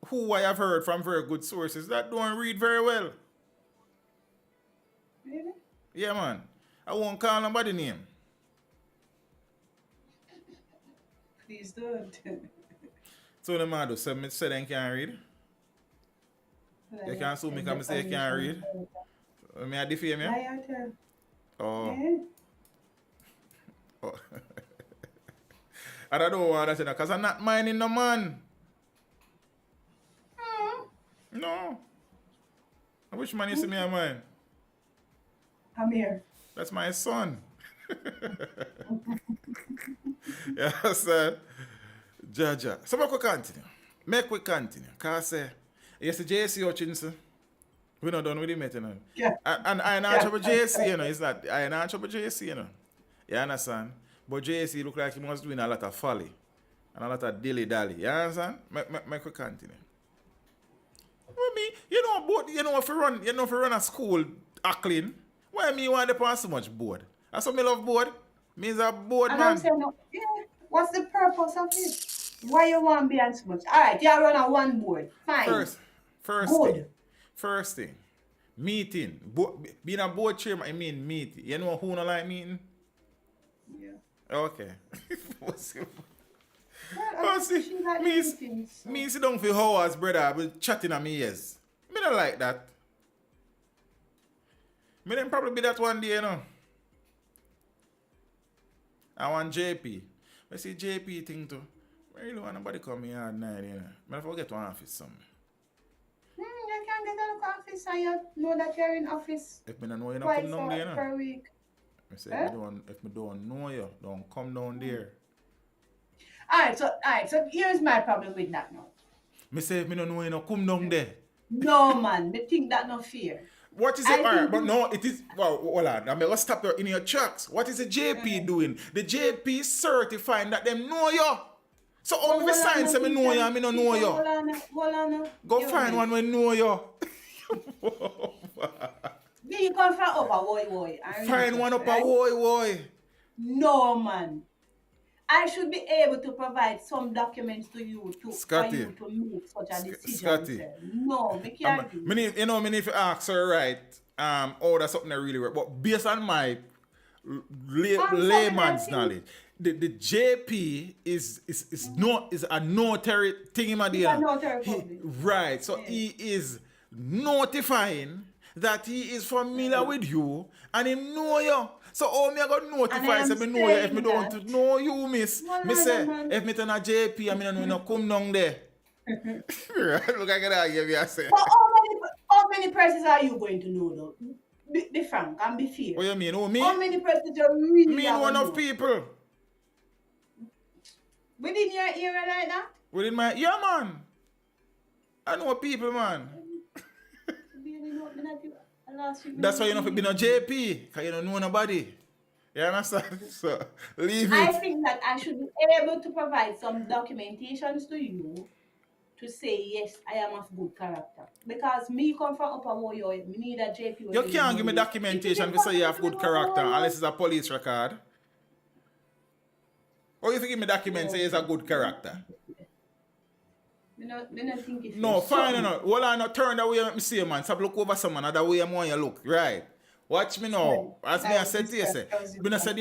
who I have heard from very good sources that don't read very well. Really? Yeah, man. I won't call nobody name. Please don't. So the man do say they can't read. You can't sue me because I say you can't read. May I defame you? Oh. Yeah. Oh. I don't want to say that because I'm not minding no man. No. Which man you see me a mine? I'm here. That's my son. Yeah, sir. Jaja. So make we continue. Because yes, the JC Hutchinson. We're not done with him yet, you know. Yeah. And I not trouble JC, you know. It's not, I not trouble JC, you know. You understand? But JC look like he was doing a lot of folly. And a lot of dilly-dally. You understand? Make we continue. Well, me, if you run a school clean, why me want to pass so much board? That's what me love board. Means a board, And man. I'm saying, no, yeah, what's the purpose of it? Why you want to be on so much? Alright, you run on one board. Fine. First thing. Meeting. Being a board chairman, I mean meeting. You know who not like meeting? Yeah. Okay. Well, she like meetings, so. Me sit down for hours, brother, but chatting at me ears. Me don't like that. Me then probably be that one day, you know. I want JP. I see JP thing too. I really want nobody come here at night, you know. I forget to office something. You can get out of office and you know that you're in office If me don't know, you don't twice come down there, you know. per week. I say, Eh? if me don't know you, don't come down there. Alright, so here's my problem with that now. Me say, if me don't know you, no come down there. No man, me think that no fair. What is I it? All right, think but you- no, it is. Well, hold on. I mean, let's stop you in your tracks. What is the JP doing? The JP is certifying that them know you. So how me Hold on, sign say me Keisha, know you and me no know Keisha, you? Hold on now. Go You find man. one when know you. Yeah, you come from upper boy. Find one up a boy. No man. I should be able to provide some documents to you for Scotty. you to make such a decision. Scotty. Sir. No, me can't do Me need, me need to ask her right. Oh, that's something that really work. But based on my layman's something knowledge, the JP is a notary thing, my He's dear. a notary public. Right. So he is notifying that he is familiar with you and he know you. So how me I got And notify I say am me know you if me saying don't that- know you, miss. Well, Me I say don't if me turn a JP and me don't know you, no come down there. Right, look, I gotta give you a say. But how many persons are you going to know though? Be frank and be fair. What you mean? Oh, me? How many persons you really Me have know enough know? people. Within your area like that? Within my... Yeah, man. I know people, man. Really not, me not do- last week me That's why you not don't do be no JP. Because you don't know nobody. You understand? So, leave I it. think that I should be able to provide some documentations to you to say yes, I am of good character. Because me come from Upper Warrior, me need a JP. You can't give me documentation to say you have good character unless it's a police record. Or if you give me document say it's a good character. Me not think it's No, fine, no. Well, I not turn that way, let me see you, man. Stop look over someone, other way I'm want you look. Right. Watch me now. As me I said to you, say, me not say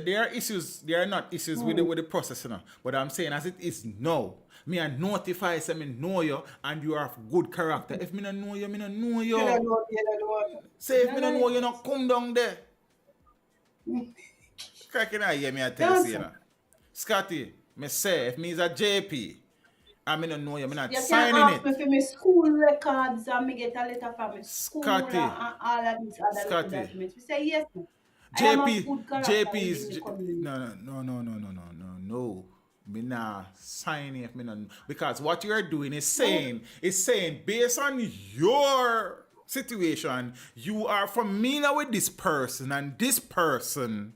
there are issues, there are not issues with the process, you know. But I'm saying as it is now, me I notify say me know you and you are of good character. If me not know you, me not know you. Say if me not know you, not come down there. Can I hear me I tell you, you know. Scotty, me say if me is a JP, I me not know you, me not You can signing ask me it. for my school records and me get a letter from my school Scotty. and all of these other little Scotty. documents. We say yes. I am of JP, good character JP within is the community. no. Me nah signing if me not because what you are doing is saying based on your situation, you are familiar with this person and this person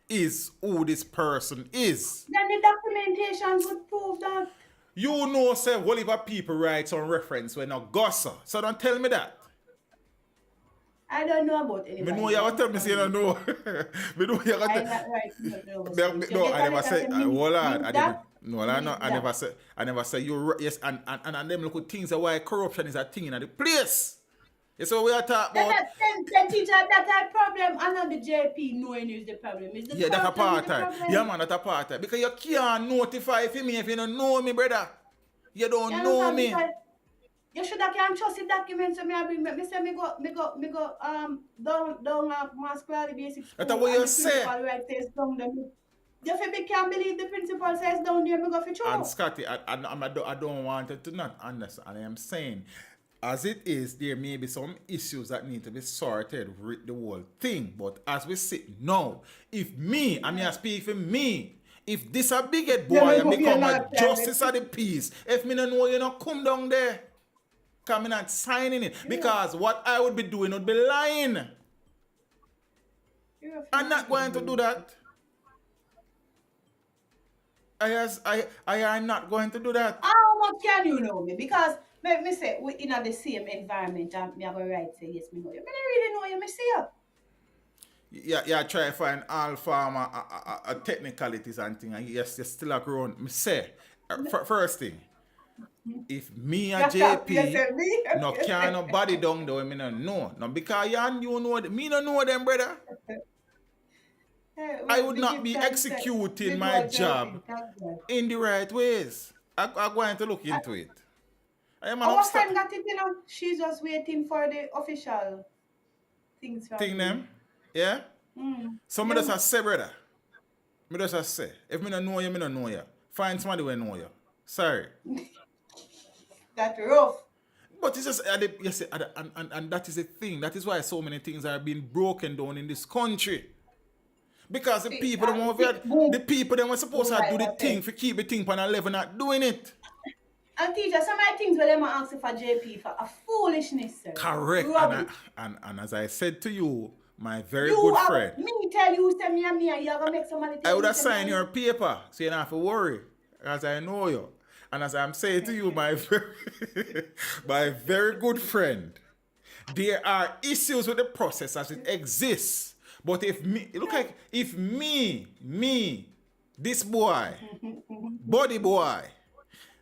is who this person is. Then the documentations would prove that. You know, say whatever people write on reference when not gossip. So don't tell me that. I don't know about Me anybody. know you got tell me say you don't know. Me know you got I'm tell. not right. No, I never said. Hold on, I didn't. No, I that. never said. I never said you. Yes, and them look at things that why corruption is a thing in the place. Yes, what we are talking about. Then teacher, that's a problem. I know the JP knowing is the problem. Is the Yeah, that's a person part is the time. problem. Yeah, man, that's a part time. Because you can't notify for me if you don't know me, brother. You don't You know understand? me. Because you should have can trust the documents so me I bring me say me go down mass quality basic school. That's what you and the say. principal right says down there. You feel me can't believe the principal says down there me go for And trouble. Scotty, I don't want it to not understand. I am saying, as it is, there may be some issues that need to be sorted with the whole thing. But as we sit now, if me, I mean I speak for me, if this a big head boy Yeah, and but become you're a not justice of the peace, if me don't know you not come down there, come in and signing it. Because what I would be doing would be lying. I'm not going to do that. I am not going to do that. How much can you know me? Because me say we in the same environment and me have a right to say yes me know you. Me don't really know you, me see you. Yeah, try to find all form of technicalities and things, and yes, you're still a grown. Me say, first thing, if me and You say JP me? no can nobody down there, me no know. No, because you know, me no know them, brother. Hey, I we would not give be thanks to- executing we my go job JP, thank God. in the right ways. I'm going to look into it. I am an Our friend obstacle got it, you know. She's just waiting for the official things from thing, you. them. Yeah? Mm. So me just a say, brother. Me just a say. If me don't know you, me don't know you. Find somebody who know you. Sorry. That's rough. But it's just, yes, and that is the thing. That is why so many things are being broken down in this country. Because the people them the people them were supposed to do the thing for keep the thing on a level, not doing it. And teacher, some of the things where them are asking for JP for a foolishness, sir. Correct. Rubbish. And as I said to you, my very good friend, Me tell you, send me and you're going to make somebody tell I would you, have signed your paper, so you don't have to worry, as I know you. And as I'm saying to you, my very good friend, there are issues with the process as it exists. But if me, look like if me, this boy, body boy,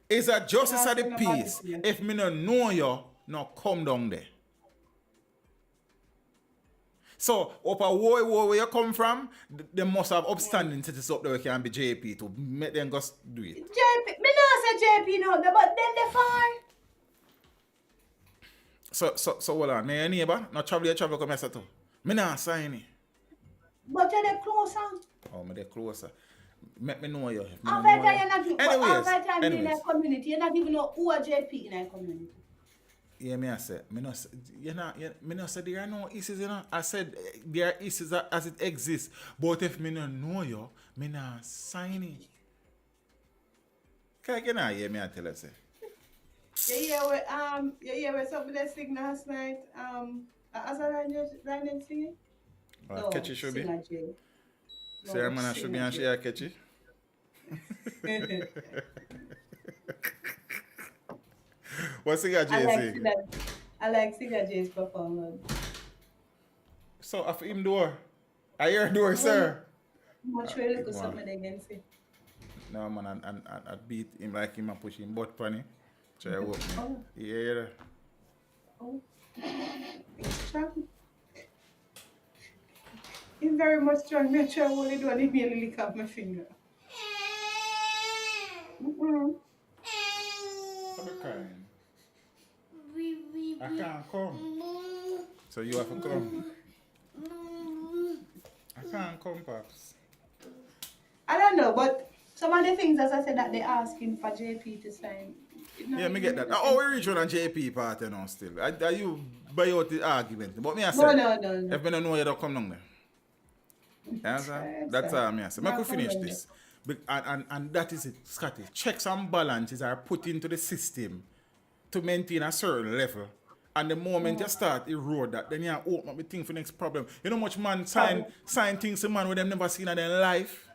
is a justice of the peace, if me no know you, no come down there. So, up a war where you come from, they must have upstanding cities up there can be JP to make them go do it. JP, me not say JP no, but then they fine. So hold on, me your neighbor, no travel come here too. Me not sign it. But you're closer. Oh, me they closer. Make me know you. Half the time you're not even, Anyways, half the time in a community, you're not even know who a JP in a community. Yeah, me I said, me not say there are no issues, you know. I said there are issues as it exists. But if me not know you, me not sign it. Can you not hear me I tell you say? You hear where somebody sing last night? As a line singing? Oh, catchy should be. No, Say man should be and she a catchy. What Singer J say? I like Singer J's performance. So after him door. I hear door, sir. I'm not sure look at something again say. No man, and I beat him like him and push him butt funny. Try walk me. Oh. Yeah. Oh. He's strong. He's very much strong. Me try only do and he merely lick off my finger. Stop crying. I can't come. So you have to come. I can't come, Pops. I don't know, but some of the things, as I said, that they're asking for JP to sign. Yeah, me get that. Oh, we reach on a JP part now still. Are you buy out the argument? But me I say, No. if me don't know you don't come down there. You understand? That's all me I say. I could finish this. And that is it, Scotty. Checks and balances are put into the system to maintain a certain level. And the moment you start erode that, then you open up the thing for the next problem. You know how much man sign things to man with them never seen in their life?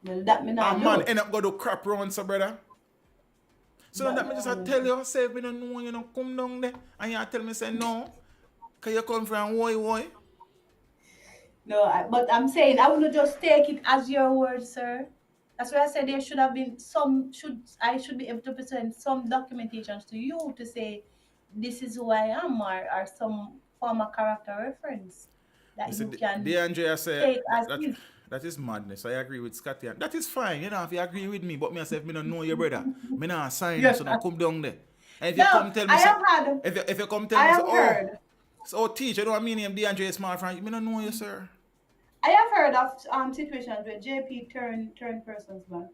Well, that me not And man end up go do crap round, so brother. So that me just tell you, say if you don't know, you don't come down there. And you tell me, say no. Because you come from why? No, but I'm saying I wouldn't just take it as your word, sir. That's why I said there should have been I should be able to present some documentations to you to say this is who I am or some form of character reference that you can DeAndre take as is. That is madness. I agree with Scotty. That is fine, you know, if you agree with me. But me say if me don't know your brother, me not sign you, so don't come down there. And if you come tell me, if you come tell me, so teach, you know what I mean? Him DeAndre is smart friend. Me don't know you, sir. I have heard of situations where JP turn persons back.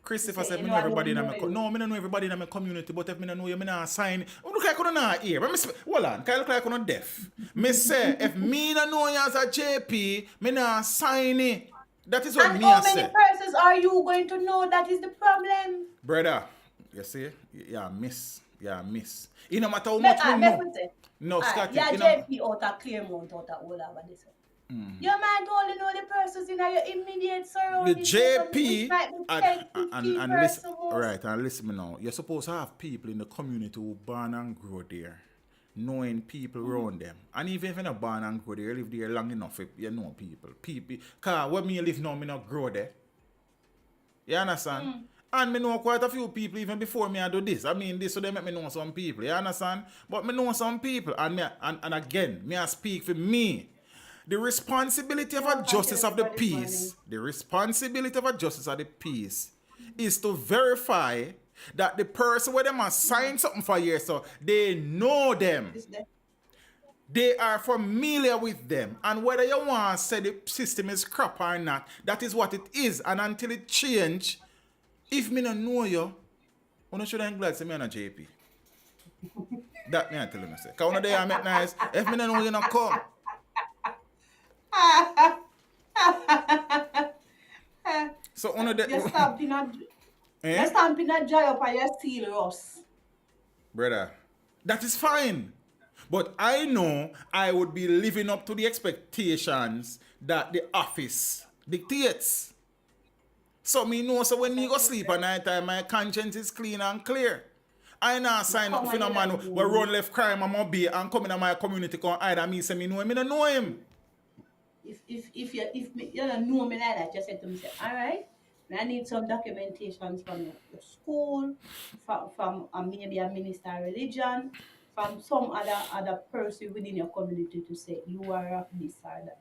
Christopher said, me know everybody in my no, me don't know everybody in my community, but if me don't know you, me not sign. Look like I'm not here. Hold on, can I look like I'm not deaf? Me say, if me don't know you as a JP, me not sign it. That is what me say. And how many persons are you going to know that is the problem? Brother, you see, miss. You no matter how much we know. No, Scotty. Yeah, JP out of Claremont, out of all over this. You might only know the persons in your immediate surroundings. The JP and listen, right, and listen me now. You're supposed to have people in the community who born and grow there, knowing people around them. And even if you're not born and grow there, you live there long enough, you know people. Because where me live now, me not grow there. You understand? And me know quite a few people even before me I do this. I mean this so they make me know some people. You understand? But me know some people. And again, me I speak for me. The responsibility of a justice of the peace, is to verify that the person where them are sign something for you, so they know them. They are familiar with them. And whether you want to say the system is crap or not, that is what it is. And until it change, if me don't know you, I shouldn't glad to say me on a JP. That me I tell you, because one day I make nice, if me don't know you not come. So one of the You're stamping a, you're eh? stamping a joy up and you steal Ross. Brother, that is fine. But I know I would be living up to the expectations that the office dictates. So me know so when me go sleep at night time, my conscience is clean and clear. I not sign up for no man who run left crime and mobile and come in my community come hide and me say me know him, me don't know him. If you don't know me like that, just say to me, say, all right, I need some documentations from your school, from maybe a minister of religion, from some other person within your community to say you are of this or that.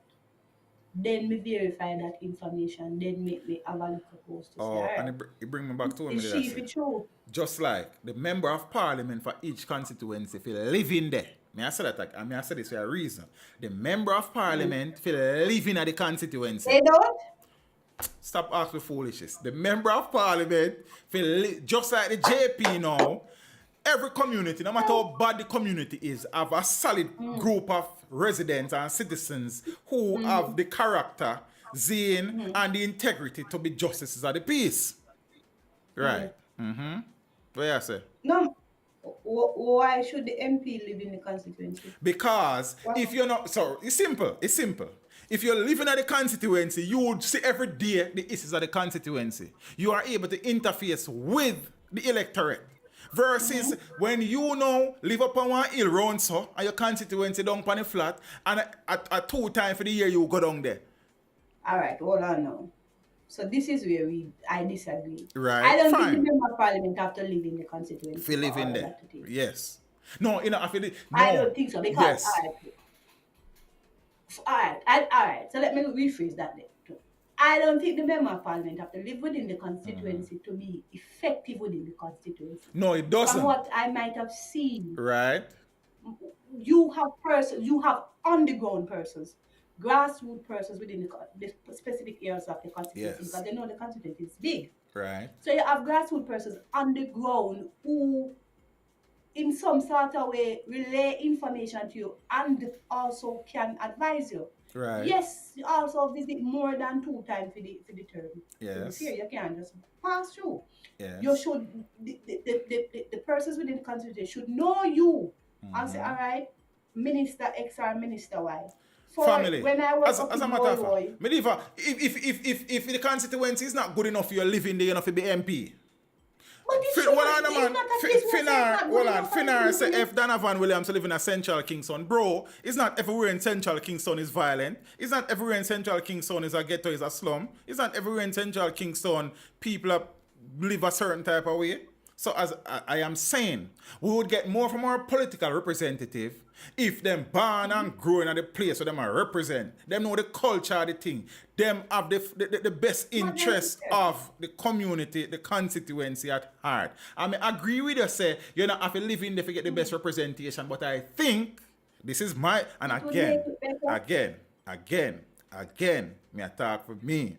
Then me verify that information. Then make me have a little post to say, all Oh, right, and it bring me back to what is me she did I if say. it's true? Just like the member of parliament for each constituency feel live in there. I say that I say this for a reason. The member of parliament feel live in the constituency. They don't? Stop asking foolishness. The member of parliament feel just like the JP now. Every community, no matter how bad the community is, have a solid group of residents and citizens who have the character, zeal, and the integrity to be justices of the peace. Right. What you say? No. Why should the MP live in the constituency? Because What? if you're not, so it's simple. It's simple. If you're living at the constituency, you would see every day the issues of the constituency. You are able to interface with the electorate. Versus when you know live up on one hill round so and your constituency down on the flat and at 2 times for the year you go down there. All right, hold on now. So this is where I disagree. Right, I don't fine. think the member of parliament have to live in the constituency. If you live for in all of there. that to take. Yes. No, you know, I feel it. No. I don't think so because Yes. all right. So let me rephrase that then. I don't think the member of parliament have to live within the constituency to be effective within the constituency. No, it doesn't. From what I might have seen, Right. you have underground persons, grassroots persons within the specific areas of the constituency Yes. because they know the constituency is big. Right. So you have grassroots persons underground who, in some sort of way, relay information to you and also can advise you. Right. Yes, you also visit more than 2 times for the term. Yes. Here you can't just pass through. Yes. You should the persons within the constituency should know you and say, all right, Minister X or Minister Y. For Family. when I was As a matter of fact, if the constituency is not good enough for you living there, you know, for be MP. but it's true, Hold on, it's man. not a case where it's not good Hold on. enough for Finar you say to if Donovan Williams live in a Central Kingston, bro, it's not everywhere in Central Kingston is violent. It's not everywhere in Central Kingston is a ghetto, is a slum. It's not everywhere in Central Kingston people live a certain type of way. So as I am saying, we would get more from our political representative if them born and growing at the place where them are represent. Them know the culture of the thing. Them have the best interest of the community, the constituency at heart. I mean, agree with you, say, you know, have to live in there to get the best representation. But I think this is my, and again, me attack for me.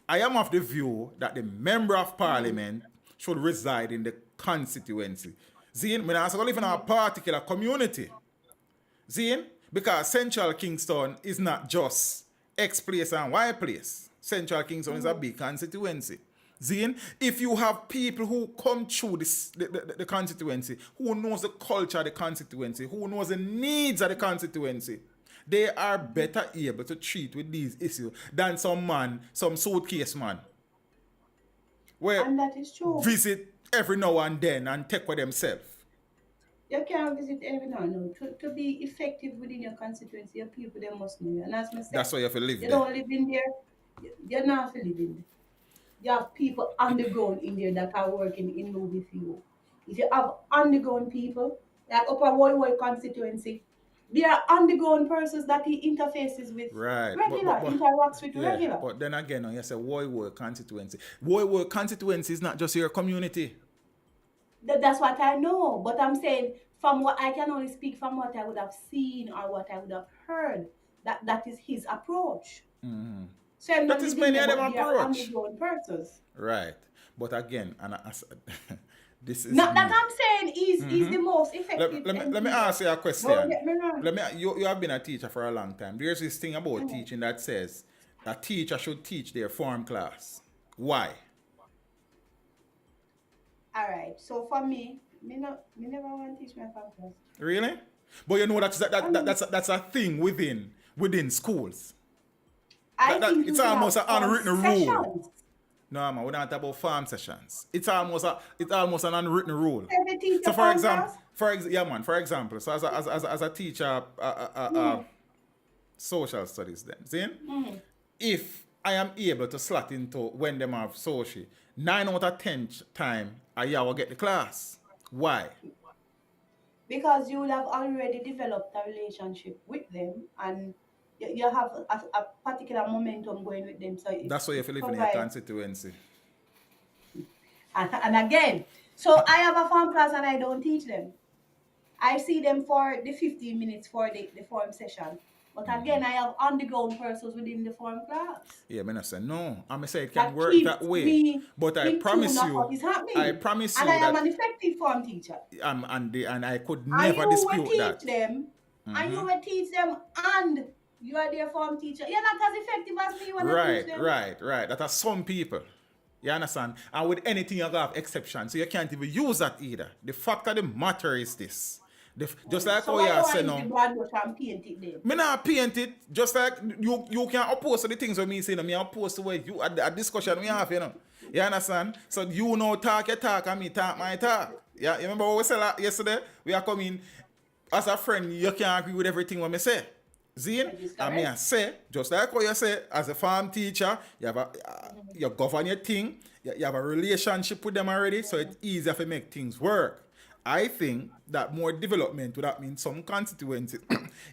I am of the view that the member of parliament should reside in the constituency. Zine, when I also live in a particular community. Zine, because Central Kingston is not just X place and Y place. Central Kingston is a big constituency. Zine, if you have people who come through the constituency, who knows the culture of the constituency, who knows the needs of the constituency, they are better able to treat with these issues than some suitcase man. Where and that is true. visit every now and then and take with themselves. You can't visit every now and then. To be effective within your constituency, your people they must know you. And as I said, That's why you have to live you there. don't live in there, you're not living there. You have people underground in there that are working in love with you. If you have underground people, like Upper Woy constituency, there are underground persons that he interfaces with Right. regular, interacts with yeah, regular. But then again, you say Woy constituency. Woy constituency is not just your community. That's what I know. But I'm saying from what I can only speak from what I would have seen or what I would have heard. That is his approach. Mm-hmm. So I'm That not is living many there, of them but they are approach. underground persons. Right. But again, and This is Not that me. I'm saying he's the most effective. Let me ask you a question. Don't get me wrong. You have been a teacher for a long time. There's this thing about teaching that says a teacher should teach their form class. Why? All right. So for me never want to teach my form class. Really? But you know that's a thing within schools. I think it's you almost an have unwritten sessions. rule. No, man, we're not about farm sessions. It's almost an unwritten rule. Every teacher So form class? for example, so as a teacher, social studies, then, see? If I am able to slot into when them have social, 9 out of 10 time, I will get the class. Why? Because you will have already developed a relationship with them and you have a particular momentum going with them. So That's why you have to live in your constituency. And again, so I have a form class and I don't teach them. I see them for the 15 minutes for the form session. But again, I have on-the-ground persons within the form class. Yeah, I say no. I say it can That work keeps that way. me But I in promise tune of you, what is happening. I promise you and I am that an effective form teacher. and I could And never you dispute will teach that. them, and you will teach them, and you are their form teacher. You're not as effective as me when I teach them. Right. That are some people. You understand? And with anything, you have exceptions. So you can't even use that either. The fact of the matter is this. Just like So how you why say do I now. use the broad brush and paint it then? Me not paint it. Just like you can oppose to the things when me say. Me oppose to where you a discussion we have. You understand? So you know talk your talk and me talk my talk. Yeah. You remember what we said yesterday? We are coming as a friend. You can't agree with everything what me say. Zine, and me I say, just like what you say, as a farm teacher, you have you govern your thing, you have a relationship with them already, so it's easier to make things work. I think that more development would that mean some constituency.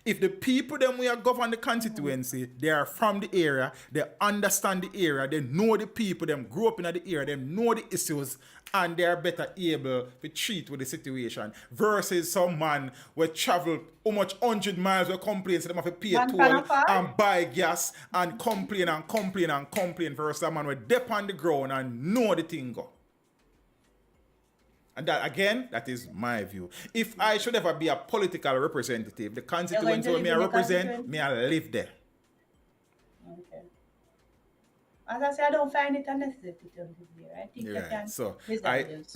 If the people them we are govern the constituency, they are from the area, they understand the area, they know the people, them grew up in the area, they know the issues, and they are better able to treat with the situation. Versus some man will travel how much 100 miles will complain, so them have to pay a toll and buy gas and complain versus a man will dip on the ground and know the thing go. And that, again, that is my view. If I should ever be a political representative, the constituency where me I represent, me I live there. Okay. As I say, I don't find it unnecessary to live there. I think I can. So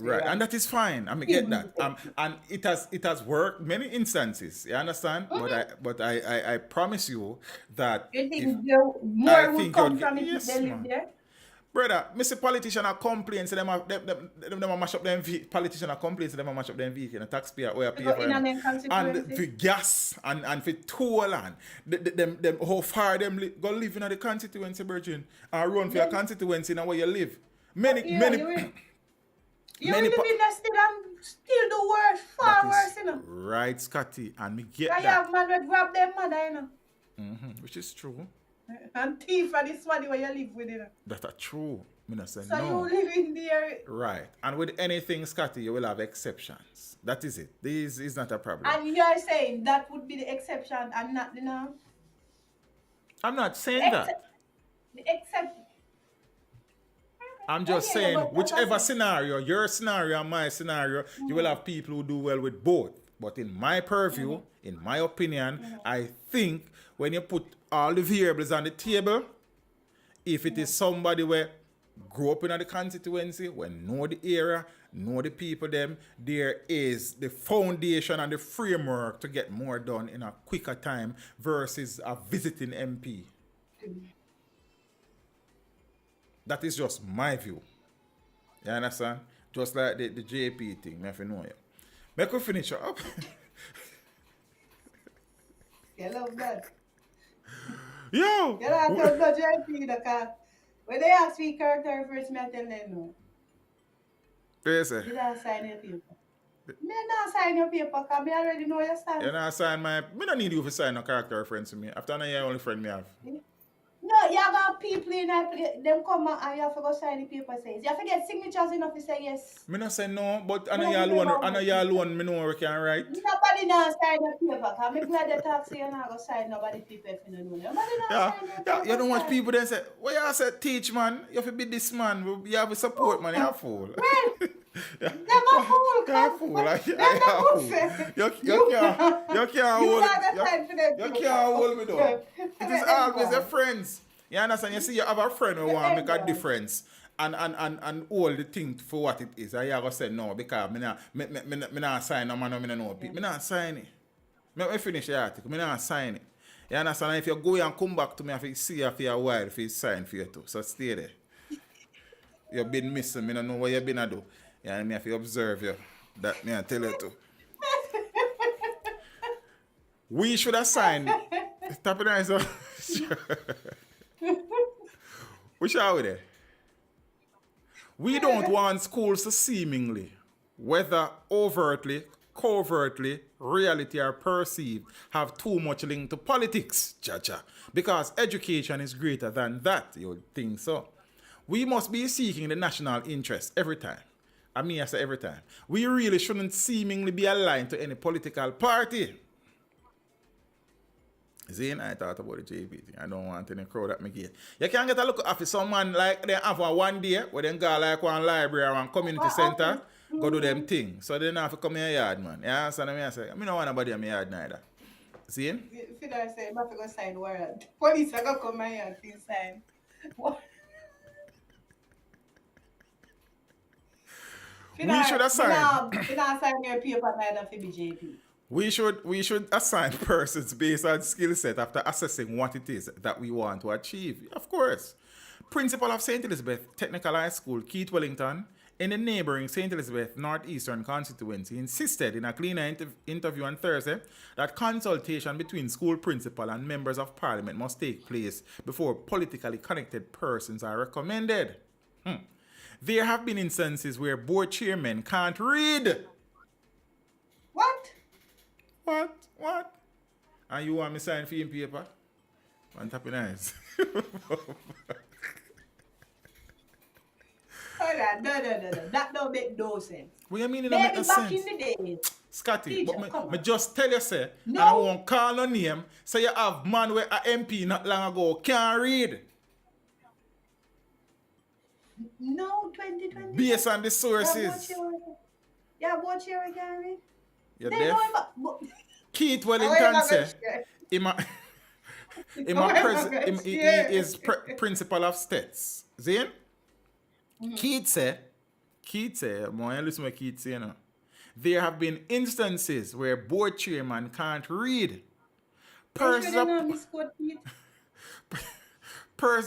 right, and that is fine. I mean, get that. And it has worked many instances. You understand? But I promise you that you think more would come from it if they live there? Brother, Mr. Politician are complaining to them mash up them politician are complaining to them mash up them vehicle and taxpayer or pay for them. And for gas and for toll and them how far them go live in the constituency, Virgin, and run for your constituency and where you live. You will live in the state and still do worse, far worse, you know. Right, Scotty, and me get that. that. You have man that grab their mother, you know. Which is true. And thief and this one where you live with, you know. That are true. Me not say so no. you live in there. Right. And with anything, Scotty, you will have exceptions. That is it. This is not a problem. And you are saying that would be the exception and not the norm? I'm not saying that. I'm just saying, whichever scenario, your scenario and my scenario, you will have people who do well with both. But in my purview, in my opinion, I think when you put all the variables on the table, if it is somebody where grew up in the constituency, when know the area, know the people them, there is the foundation and the framework to get more done in a quicker time versus a visiting MP. That is just my view. You understand? Just like the JP thing, if you know it. Make we finish up. You love that. Yo! You don't have to JP because when they ask me character first, I tell them no. Yes, You don't sign your paper. Me not sign your paper because I already know your stand. You not sign my... Me don't need you to sign no character reference to me. After now, you're the only friend me have. No, you have people in them come and you have to go sign the paper says. You have to get signatures enough to say yes. Me not say no, but I know you alone, me know where we can write. Nobody now sign your paper because I'm glad the taxi you not go sign nobody paper if you don't know. Nobody now sign your paper. You don't watch people then say, well, you say teach man, you have to be this man, you have to support man, you have fool. Well, Them a fool, You're fool. Like, Them I a fool. fool. You can't You hold not got time for them. You can't hold me though. It is always your friends. You understand? You see, you have a friend who want to make a difference and hold the thing for what it is. And you go say no because me not sign no man, me know people. Me not sign it. Me finish the article. Me not sign it. You understand? And if you go and come back to me, I see you for a while, if you sign for you too. So stay there. You've been missing. Me don't know what you've been do. Yeah, me have to observe you. That me I tell you too. We should have signed. Stop it nice. Which are we there? We don't want schools to seemingly, whether overtly, covertly, reality or perceived, have too much link to politics, cha-cha. Because education is greater than that, you would think so. We must be seeking the national interest every time. I mean, I say every time. We really shouldn't seemingly be aligned to any political party. Zane, I thought about the JP thing. I don't want any crowd at me gate. You can get a look at someone like they have one day where they go like one library or one community center, go do them things. So they don't have to come in your yard, man. You understand me? I say, I don't want nobody in my yard neither. Zane? If I say, I'm have to go sign warrant. Police are going to come in here and sign. What? We should assign. We not sign your paper neither for BJP. We should assign persons based on skill set after assessing what it is that we want to achieve. Of course. Principal of St. Elizabeth Technical High School, Keith Wellington, in the neighboring St. Elizabeth Northeastern constituency, insisted in a cleaner interview on Thursday that consultation between school principal and members of parliament must take place before politically connected persons are recommended. There have been instances where board chairmen can't read. What? What? And you want me sign for your paper? On top of nice. Hold on, no. That don't make no sense. What you mean it don't make no back sense? in the days. Scotty, Teacher, but me just tell you, say, No. and I won't call no name, so you have man where a MP not long ago can't read. No, 2020. Based on the sources. Yeah, watch your Gary. You're They deaf? know him. Keith Oh, Wellington yeah, said, yeah. he is principal of states. Zane? Keith said, I listen to what Keith say now. There have been instances where board chairman can't read. Persons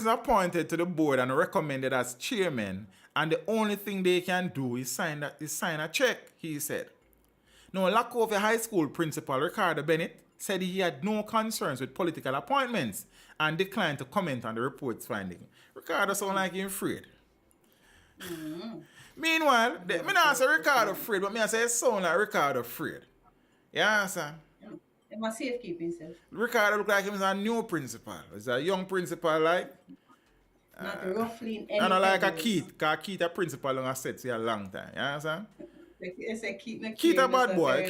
appointed to the board and recommended as chairman, and the only thing they can do is sign a check, he said. Now, Lackover High School principal Ricardo Bennett said he had no concerns with political appointments and declined to comment on the report's finding. Ricardo sound like he's afraid. Meanwhile, me not say Ricardo afraid, but me I say it sound like Ricardo afraid. You understand? He must safekeep himself. Ricardo look like he's a new principal. He's a young principal, like. Not roughly in any And I like a areas. Keith, because Keith a principal on a set for a long time. You understand? They say Keith a bad boy.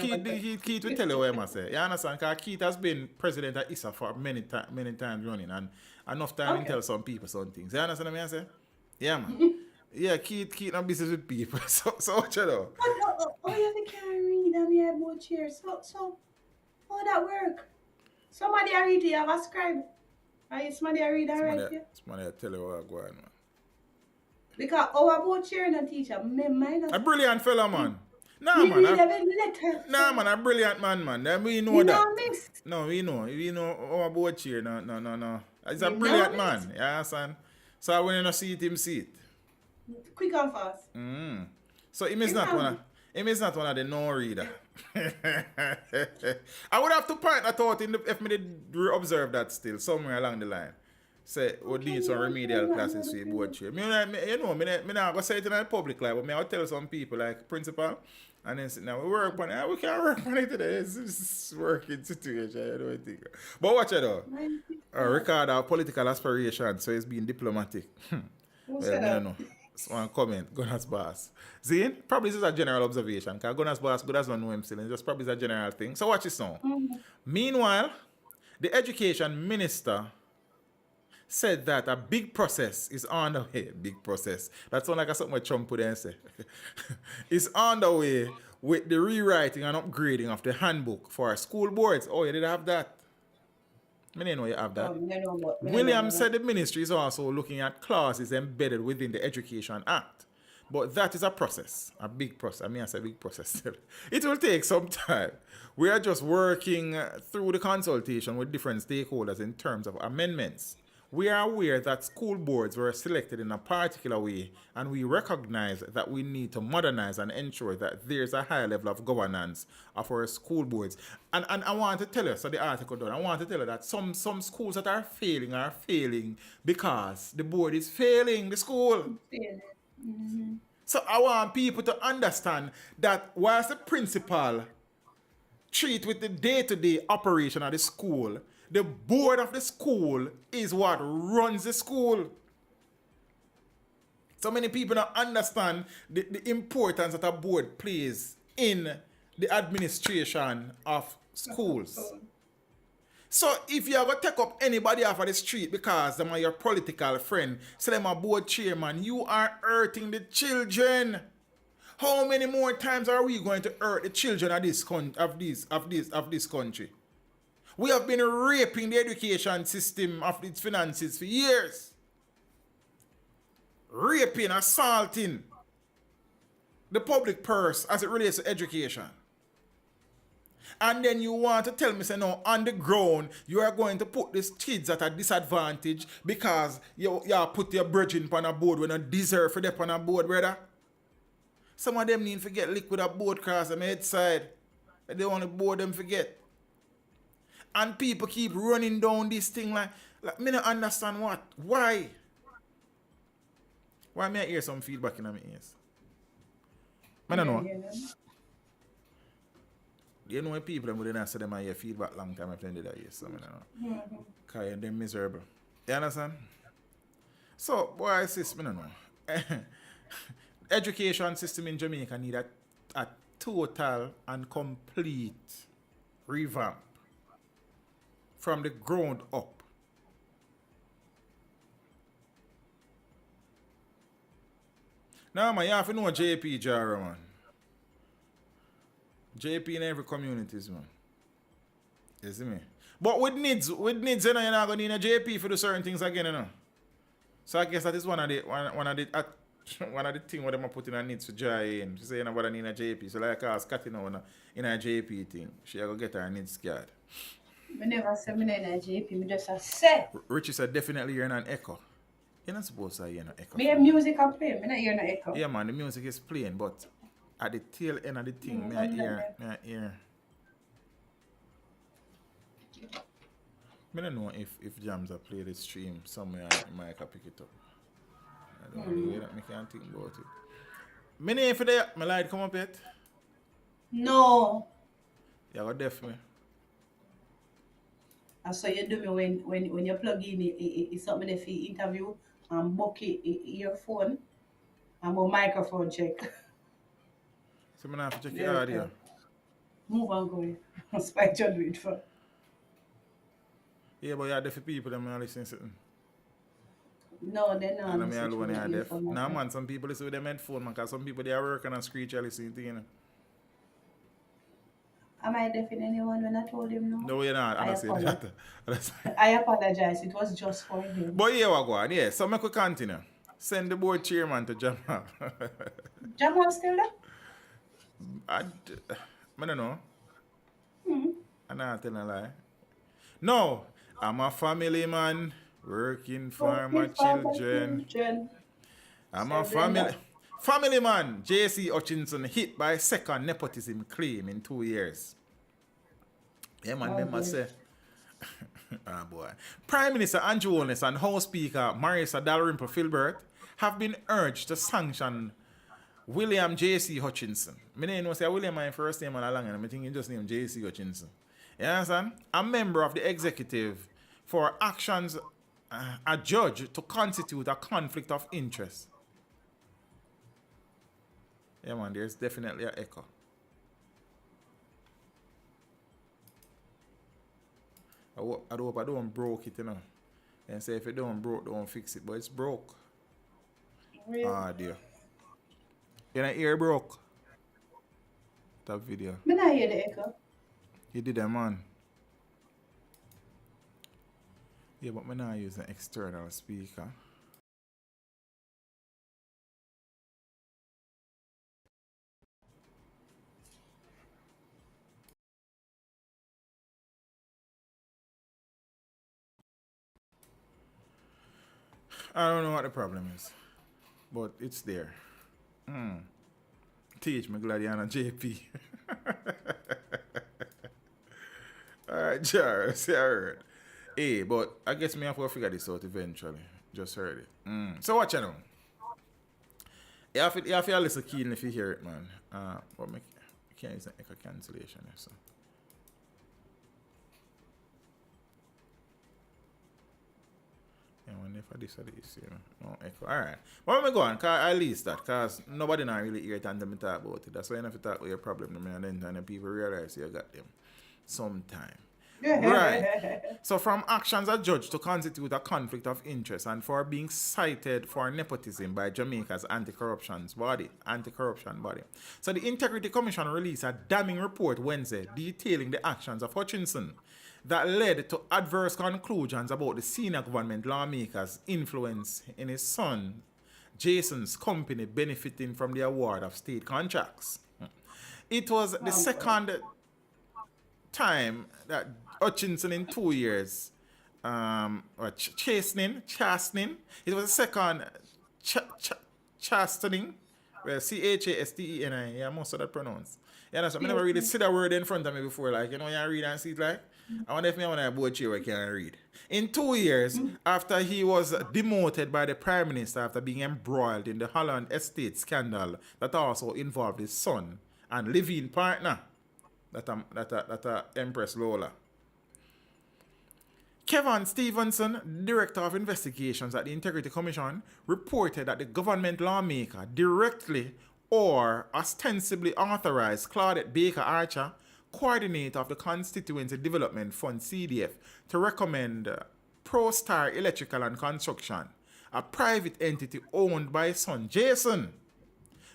Keith will tell you what I must say. You understand? Because Keith has been president of ISA for many times running, and enough time to tell some people some things. You understand what I say? Yeah, man. Yeah, Keith no business with people. So what you know? Oh, you can't read and you have more chairs. So how that work? Somebody I read, you have a scribe. Are you somebody I read and write? Somebody tell you what going on, man. Because our board chair and teacher, mine. A brilliant fella, man. Nah, We man. read every letter. Nah, man, a brilliant man. Then we know You that. know miss. No, we know our board chair. No. He's a You brilliant know man. You understand? So when you not see it, him see it. Quick and fast. So him is not one of the no-reader. I would have to point that out if me did observe that still somewhere along the line. Say we need some remedial classes for your board chair. Me not go say it in the public like, but me I'll tell some people like principal, and then say, now we work on it. We can't work on it today. It's working situation. I don't think. But watch it though. Ricardo political aspirations, so he's being diplomatic. Who Well, said I that? don't know. One comment, Gunnar's boss. Zane, probably this is a general observation, because Gunnar's boss, good as don't know him still, and just probably is a general thing. So watch this now. Meanwhile, the education minister said that a big process is on the way. Big process. That sounds like something Trump would then say. It's on the way with the rewriting and upgrading of the handbook for school boards. Oh, you did have that? I didn't know you have that. Williams said the ministry is also looking at clauses embedded within the Education Act. But that is a process, a big process. I mean, I say big process. It will take some time. We are just working through the consultation with different stakeholders in terms of amendments. We are aware that school boards were selected in a particular way, and we recognize that we need to modernize and ensure that there's a high level of governance of our school boards. And I want to tell you, so the article done, I want to tell you that some schools that are failing because the board is failing the school. Mm-hmm. So I want people to understand that whilst the principal treat with the day-to-day operation of the school, the board of the school is what runs the school. So many people don't understand the importance that a board plays in the administration of schools. So if you are going to take up anybody off of the street because them are your political friend, say them a board chairman, you are hurting the children. How many more times are we going to hurt the children of this country? We have been raping the education system of its finances for years. Raping, assaulting the public purse as it relates to education. And then you want to tell me, say, no, on the ground, you are going to put these kids at a disadvantage because you put your bridging on a board when you deserve for them on a board, brother. Some of them need to get liquid a board across the head side. They want to board them forget. And people keep running down this thing like me not understand what. Why? Why may I hear some feedback in my ears? I don't know. You know when people would not say them I hear feedback long time after they did that year, so I don't know. Because they're miserable. You understand? So, boy, sis, I don't know. Education system in Jamaica need a total and complete revamp from the ground up. Now, man, you have to know JP Jara, man. JP in every communities, man. You see me? But with needs, you know, you're not going to need a JP for do certain things again, you know. So I guess that is one of the things where them put in a needs for Jai in. She say you know what I need a JP. So like I ask Cathy now in a JP thing. She go get her needs card. I never said me in a JP, I just say. Richie said definitely you're in an echo. You're not supposed to hear an echo. Me have music I play, I'm not hearing an echo. Yeah man, the music is playing, but at the tail end of the thing, I hear. I don't know if Jams have played the stream somewhere I might pick it up. I don't know, I can't think about it. My name for that, my light come up yet? No. You got deaf me. And so you do me when you plug in it's something if you interview and book your phone and my microphone check. So I have to check your audio. Move on going. Spike your do it for. Yeah, but you are deaf people that may listen to something. No, they're not. And I alone are deaf. Nah man, some people listen with them headphone man, because some people they are working and screech and listening to you know. Am I deaf in anyone when I told him no? No, you're not. I say that. I apologize. It was just for him. But yeah, we go on. Yeah, so make we continue. Send the board chairman to Jamal. Jamal still there? I don't know. I'm not telling a lie. No, I'm a family man working for my children. I'm a family man. J.C. Hutchinson hit by second nepotism claim in 2 years. Yeah, man, them must say. Ah, boy. Prime Minister Andrew Holness and House Speaker Marissa Dalrymple Filbert have been urged to sanction William J.C. Hutchinson. I didn't know say William my first name all along, and I think he just named J.C. Hutchinson. You understand? A member of the executive for actions adjudged to constitute a conflict of interest. Yeah, man, there's definitely an echo. I hope I don't broke it, you know. And say if it don't broke, don't fix it. But it's broke. Really? Ah, dear. Your ear broke. That video. Me not hear the echo. You did that, man. Yeah, but me not use an external speaker. I don't know what the problem is, but it's there. Teach me, Gladiana JP. Alright, Charles, I heard. Hey, but I guess me have to figure this out eventually. Just heard it. So what you know? You have to listen keen if you hear it, man. But I can't use an echo cancellation. So. I wonder if this or this, you know. No echo. Alright. But let me go on, cause I least that, because nobody not really hear it until me talk about it. That's why you have to talk about your problem, and then time the people realize you got them sometime. Right. So from actions adjudged to constitute a conflict of interest and for being cited for nepotism by Jamaica's anti-corruption body. So the Integrity Commission released a damning report Wednesday detailing the actions of Hutchinson that led to adverse conclusions about the senior government lawmakers' influence in his son Jason's company benefiting from the award of state contracts. It was the second time that Hutchinson in 2 years chastening. It was the second chastening. Well, CHASTENI. Yeah, most of that pronounced. Yeah, that's what I never really see that word in front of me before. Like, you know, you read and see it like. I wonder if me want to board chair I can read. In 2 years, after he was demoted by the Prime Minister after being embroiled in the Holland estate scandal that also involved his son and live-in partner, that Empress Lola. Kevin Stevenson, Director of Investigations at the Integrity Commission, reported that the government lawmaker directly or ostensibly authorized Claudette Baker Archer, coordinator of the Constituency Development Fund CDF, to recommend ProStar Electrical and Construction, a private entity owned by his son Jason,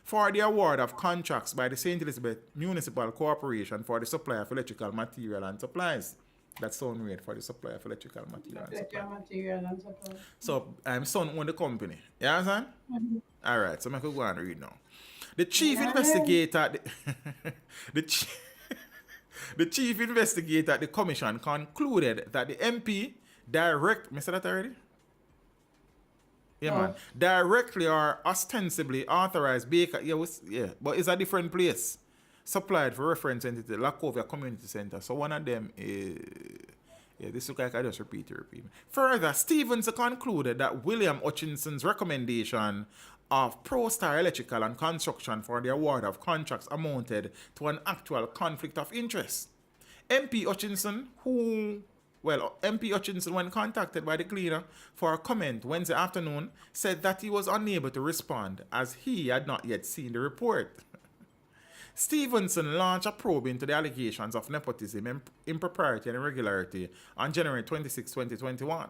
for the award of contracts by the St. Elizabeth Municipal Corporation for the supply of electrical material and supplies. That's sound weird, for the supply of electrical material and supplies. So, I'm son owned the company. You understand? Alright, so I could go and read now. The chief investigator... The chief investigator at the commission concluded that the MP Mr. That already? Yeah, man. Directly or ostensibly authorized Baker. Yeah, but it's a different place. Supplied for reference entity, Lacovia Community Center. So one of them is. Yeah, this look like I just repeat. Further, Stevens concluded that William Hutchinson's recommendation of ProStar Electrical and Construction for the award of contracts amounted to an actual conflict of interest. MP Hutchinson, when contacted by the cleaner for a comment Wednesday afternoon, said that he was unable to respond as he had not yet seen the report. Stevenson launched a probe into the allegations of nepotism, impropriety, and irregularity on January 26, 2021.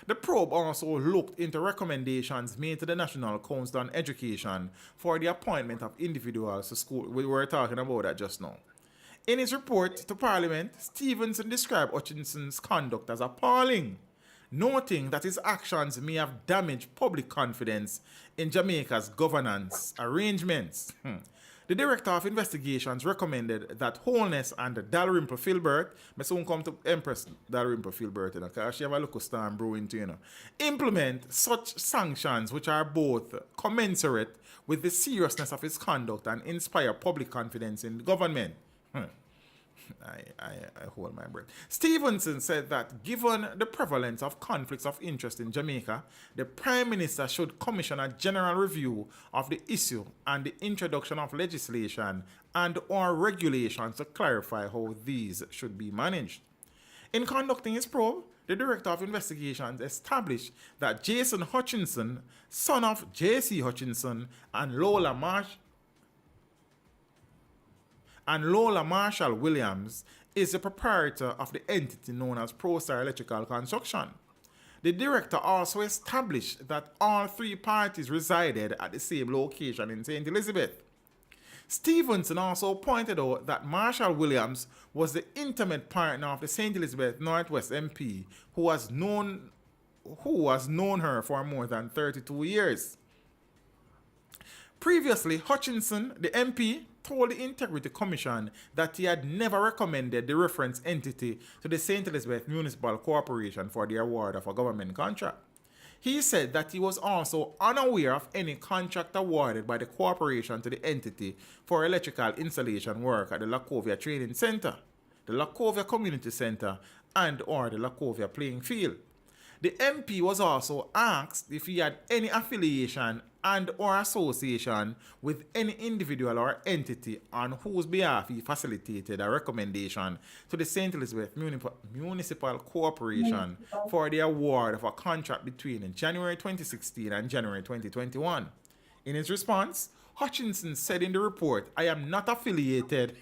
The probe also looked into recommendations made to the National Council on Education for the appointment of individuals to school. We were talking about that just now. In his report to Parliament, Stevenson described Hutchinson's conduct as appalling, noting that his actions may have damaged public confidence in Jamaica's governance arrangements. The Director of Investigations recommended that Holness and Dalrymple Filbert, I soon come to Empress Dalrymple Filbert, because she have a local storm brewing too, implement such sanctions which are both commensurate with the seriousness of his conduct and inspire public confidence in the government. I hold my breath. Stevenson said that given the prevalence of conflicts of interest in Jamaica, the Prime Minister should commission a general review of the issue and the introduction of legislation and or regulations to clarify how these should be managed. In conducting his probe, the Director of Investigations established that Jason Hutchinson, son of J.C. Hutchinson and Lola Marshall Williams, is the proprietor of the entity known as ProStar Electrical Construction. The director also established that all three parties resided at the same location in St. Elizabeth. Stevenson also pointed out that Marshall Williams was the intimate partner of the St. Elizabeth Northwest MP who has known her for more than 32 years. Previously, Hutchinson, the MP, told the Integrity Commission that he had never recommended the reference entity to the St. Elizabeth Municipal Corporation for the award of a government contract. He said that he was also unaware of any contract awarded by the corporation to the entity for electrical installation work at the Lacovia Training Center, the Lacovia Community Center, and or the Lacovia Playing Field. The MP was also asked if he had any affiliation and or association with any individual or entity on whose behalf he facilitated a recommendation to the St. Elizabeth Municipal Corporation for the award of a contract between January 2016 and January 2021. In his response, Hutchinson said in the report, "I am not affiliated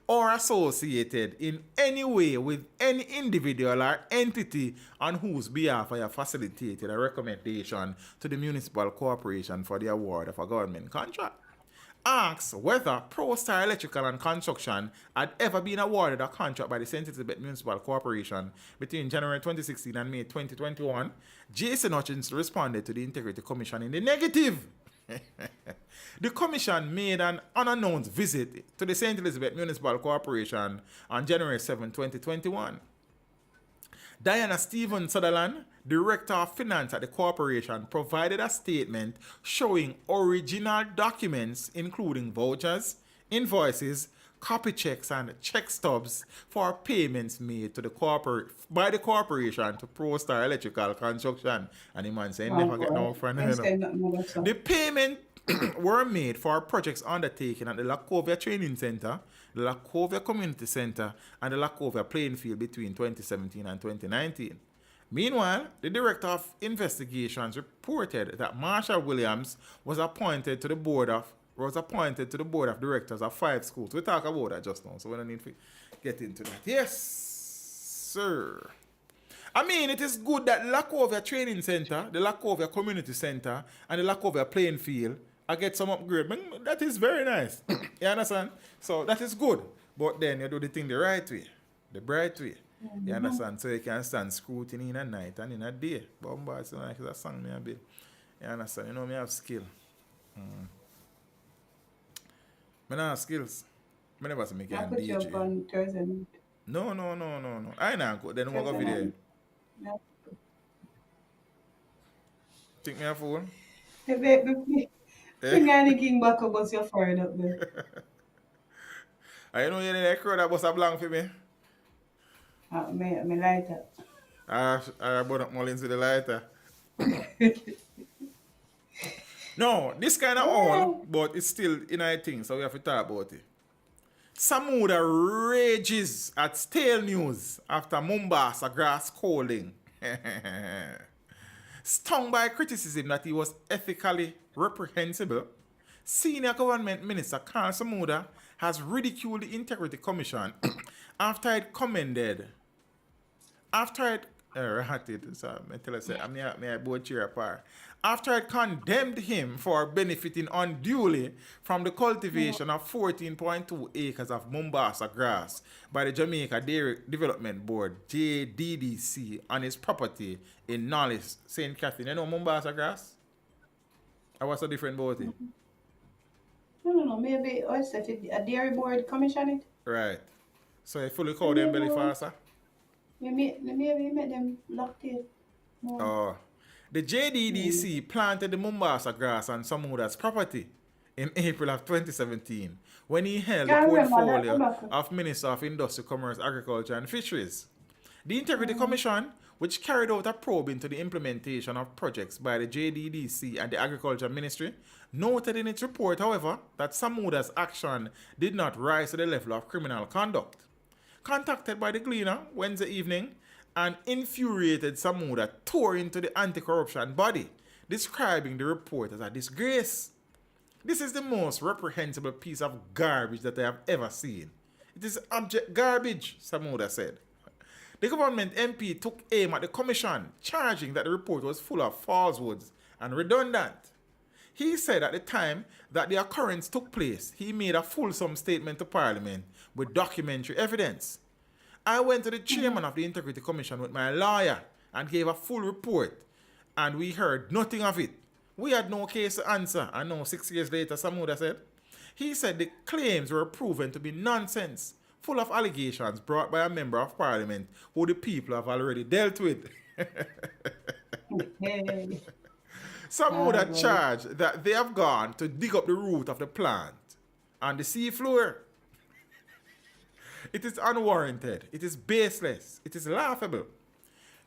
or associated in any way with any individual or entity on whose behalf I have facilitated a recommendation to the Municipal Corporation for the award of a government contract." Asked whether ProStar Electrical and Construction had ever been awarded a contract by the St. Elizabeth Municipal Corporation between January 2016 and May 2021, Jason Hutchinson responded to the Integrity Commission in the negative. The commission made an unannounced visit to the St. Elizabeth Municipal Corporation on January 7, 2021. Diana Stephen Sutherland, Director of Finance at the corporation, provided a statement showing original documents including vouchers, invoices, copy checks, and check stubs for payments made to by the corporation to ProStar Electrical Construction. And the man said, never get no friend. The payment were made for projects undertaken at the Lacovia Training Center, the Lacovia Community Center, and the Lacovia Playing Field between 2017 and 2019. Meanwhile, the Director of Investigations reported that Marshall Williams was appointed to the board of directors of 5 schools. We talk about that just now, so we don't need to get into that. Yes, sir. I mean, it is good that Lacovia Training Center, the Lacovia Community Center, and the Lacovia Playing Field I get some upgrade. That is very nice. You understand? So that is good. But then you do the thing the right way, the bright way. You understand? So you can stand scrutiny in a night and in a day. Bombard, so like a song me a bit. You understand? You know me have skill. I have skills. I never say me can put you up DJ. on Thursday night. No. I not go. Then walk over there. No. Think me a fool? Bring anything back up, but you're fired up there. I know you need a crowd that was a blank for me. Me lighter. I brought up Mullins with the lighter. No, this kind of all, but it's still in a thing, so we have to talk about it. Samuda rages at stale news after Mombasa grass calling. Stung by criticism that he was ethically reprehensible, senior government minister Carl Samuda has ridiculed the Integrity Commission after it commended. After it condemned him for benefiting unduly from the cultivation of 14.2 acres of Mombasa grass by the Jamaica Dairy Development Board, JDDC, on his property in Knowles, St. Catherine. You know Mombasa grass? Or what's so different about it? I don't know, maybe a dairy board commission it. Right. So you fully call them belly faster? Maybe make them locked in more. Oh. The JDDC planted the Mombasa grass on Samuda's property in April of 2017 when he held the portfolio of Minister of Industry, Commerce, Agriculture and Fisheries. The Integrity Commission, which carried out a probe into the implementation of projects by the JDDC and the Agriculture Ministry, noted in its report, however, that Samuda's action did not rise to the level of criminal conduct. Contacted by the Gleaner Wednesday evening, an infuriated Samuda tore into the anti-corruption body, describing the report as a disgrace. This is the most reprehensible piece of garbage that I have ever seen. It is abject garbage, Samuda said. The government MP took aim at the commission, charging that the report was full of falsehoods and redundant. He said at the time that the occurrence took place, he made a fulsome statement to Parliament with documentary evidence. I went to the chairman of the Integrity Commission with my lawyer and gave a full report, and we heard nothing of it. We had no case to answer, and now 6 years later, Samuda said. He said the claims were proven to be nonsense, full of allegations brought by a member of Parliament who the people have already dealt with. Samuda charged that they have gone to dig up the root of the plant and the sea floor. It is unwarranted. It is baseless. It is laughable.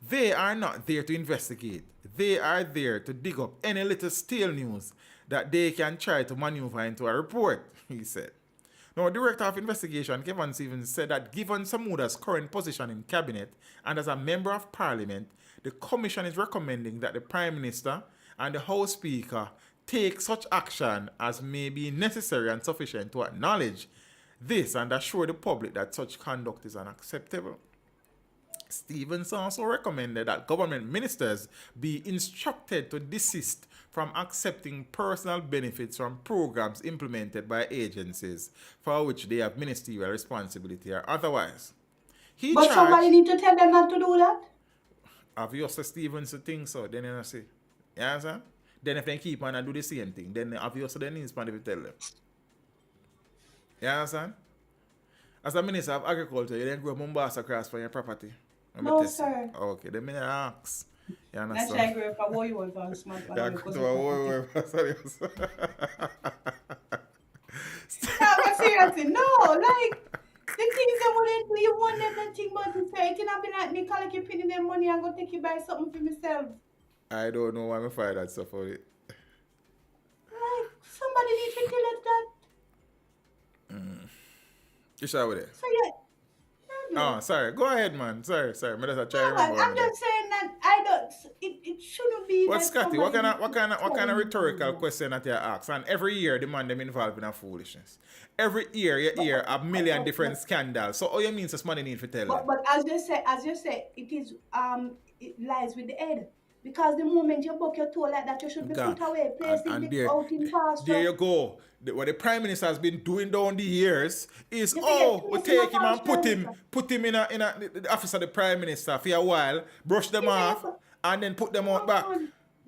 They are not there to investigate. They are there to dig up any little stale news that they can try to maneuver into a report, he said. Now, Director of Investigation Kevin Stevens said that given Samuda's current position in Cabinet and as a Member of Parliament, the Commission is recommending that the Prime Minister and the House Speaker take such action as may be necessary and sufficient to acknowledge this and assure the public that such conduct is unacceptable. Stevens also recommended that government ministers be instructed to desist from accepting personal benefits from programs implemented by agencies for which they have ministerial responsibility or otherwise. But somebody need to tell them not to do that? Obviously, Stevens think so. Then you see. You understand? Then if they keep on and do the same thing, then obviously they need to tell them. You understand? As a Minister of Agriculture, you didn't grow Mombasa grass for your property. No, sir. Okay, then me ask. You understand? That's why I grew up a war you want to smart man. No, seriously, no, like the things they wouldn't do, you want them to think about it. It cannot be like me collect you pin in their money and go take you buy something for myself. I don't know why I find that stuff for it. Like somebody needs to tell us that. You sure with it? So yeah. Oh, sorry. Go ahead, man. Sorry. I'm just trying to remember. I'm just saying that I don't. It shouldn't be. What, Scotty? What kind of rhetorical question that you ask? And every year, the man them involved in a foolishness. Every year, you hear a million different scandals. So, all you mean is money need to tell them. But as you say, it is it lies with the head. Because the moment you buck your toe like that, you should be put away, placed out in pasture. There you go. What the Prime Minister has been doing down the years is, we take him and put him in the office of the Prime Minister for a while, brush them off, and then put them out back.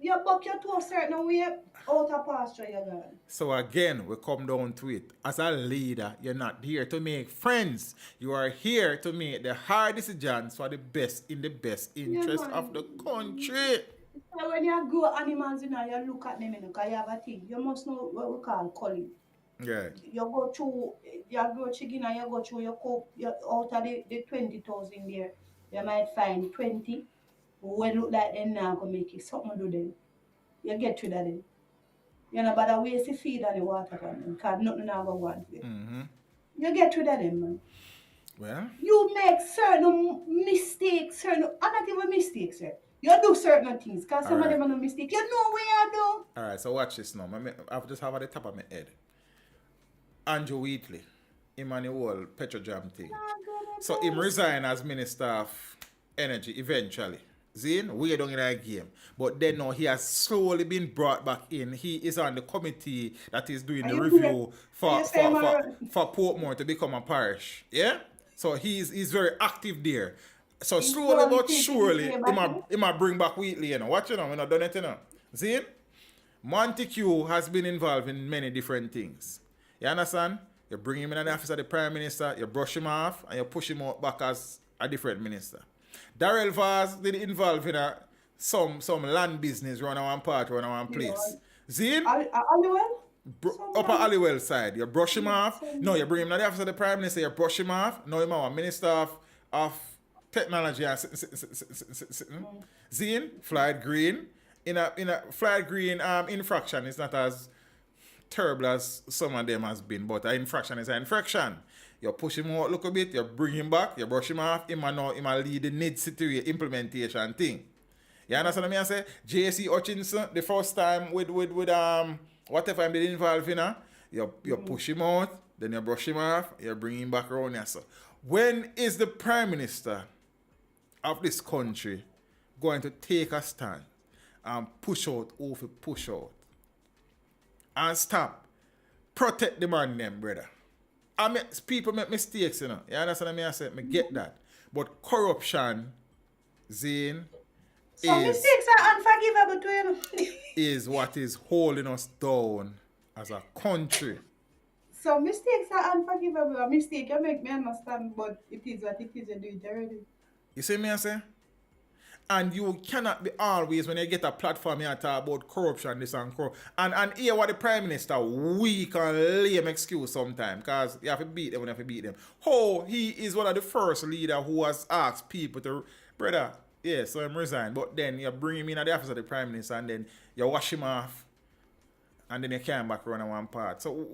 You buck your toe a certain way, out of pasture you're going. So again, we come down to it. As a leader, you're not here to make friends. You are here to make the hard decisions for the best in the best interest of the country. So when you grow animals, you look at them, because you have a thing. You must know what we call culling. Yeah. You grow chicken and you go through your coop, out of the 20,000 there, you might find 20 who look like them now go make it something to them. You get rid of them. You know, but the waste the feed and the water for them, because nothing now go want it. You get rid of them, man. Well, you make certain mistakes, not even mistakes, sir. You do certain things, because some of them are no mistake. You know where you do. Alright, so watch this now. I just have at the top of my head. Andrew Wheatley, Emmanuel Petrojam thing. So him resign as Minister of Energy eventually. Zane, we don't in a game. But then now he has slowly been brought back in. He is on the committee that is doing the review for Portmore to become a parish. Yeah? So he's very active there. So slowly but surely, he might bring back Wheatley, you know. Watch it now, we're not done it, you know. Zane, Montague has been involved in many different things. You understand? You bring him in the office of the Prime Minister, you brush him off, and you push him out back as a different minister. Darrell Vaz did involve in some land business around one part, around one place. Zane? Halliwell? Upper Halliwell side. You brush him off. No, you bring him to the office of the Prime Minister, you brush him off. Now you're a Minister of Technology and Zane, Floyd Green. In a Floyd Green infraction is not as terrible as some of them has been, but an infraction is an infraction. You push him out a little bit, you bring him back, you brush him off, him lead the need situation implementation thing. You understand what I say? J.C. Hutchinson, the first time with whatever I'm involved in, you push him out, then you brush him off, you bring him back around here. So when is the Prime Minister of this country going to take a stand and push out over push out. And stop. Protect the man them, brother. I mean, people make mistakes, you know. You understand what I say? I get that. But corruption, Zane, Some mistakes are unforgivable to you. is what is holding us down as a country. Some mistakes are unforgivable. A mistake you make me understand, but it is what it is. You do it already. You see me, I say? And you cannot be always, when you get a platform, you talk about corruption, this and corruption. And hear what the Prime Minister weak and lame excuse sometimes, because you have to beat them when you have to beat them. How he is one of the first leader who has asked people to, brother, yeah, so I'm resign. But then you bring him in at the office of the Prime Minister and then you wash him off and then you came back around one part. So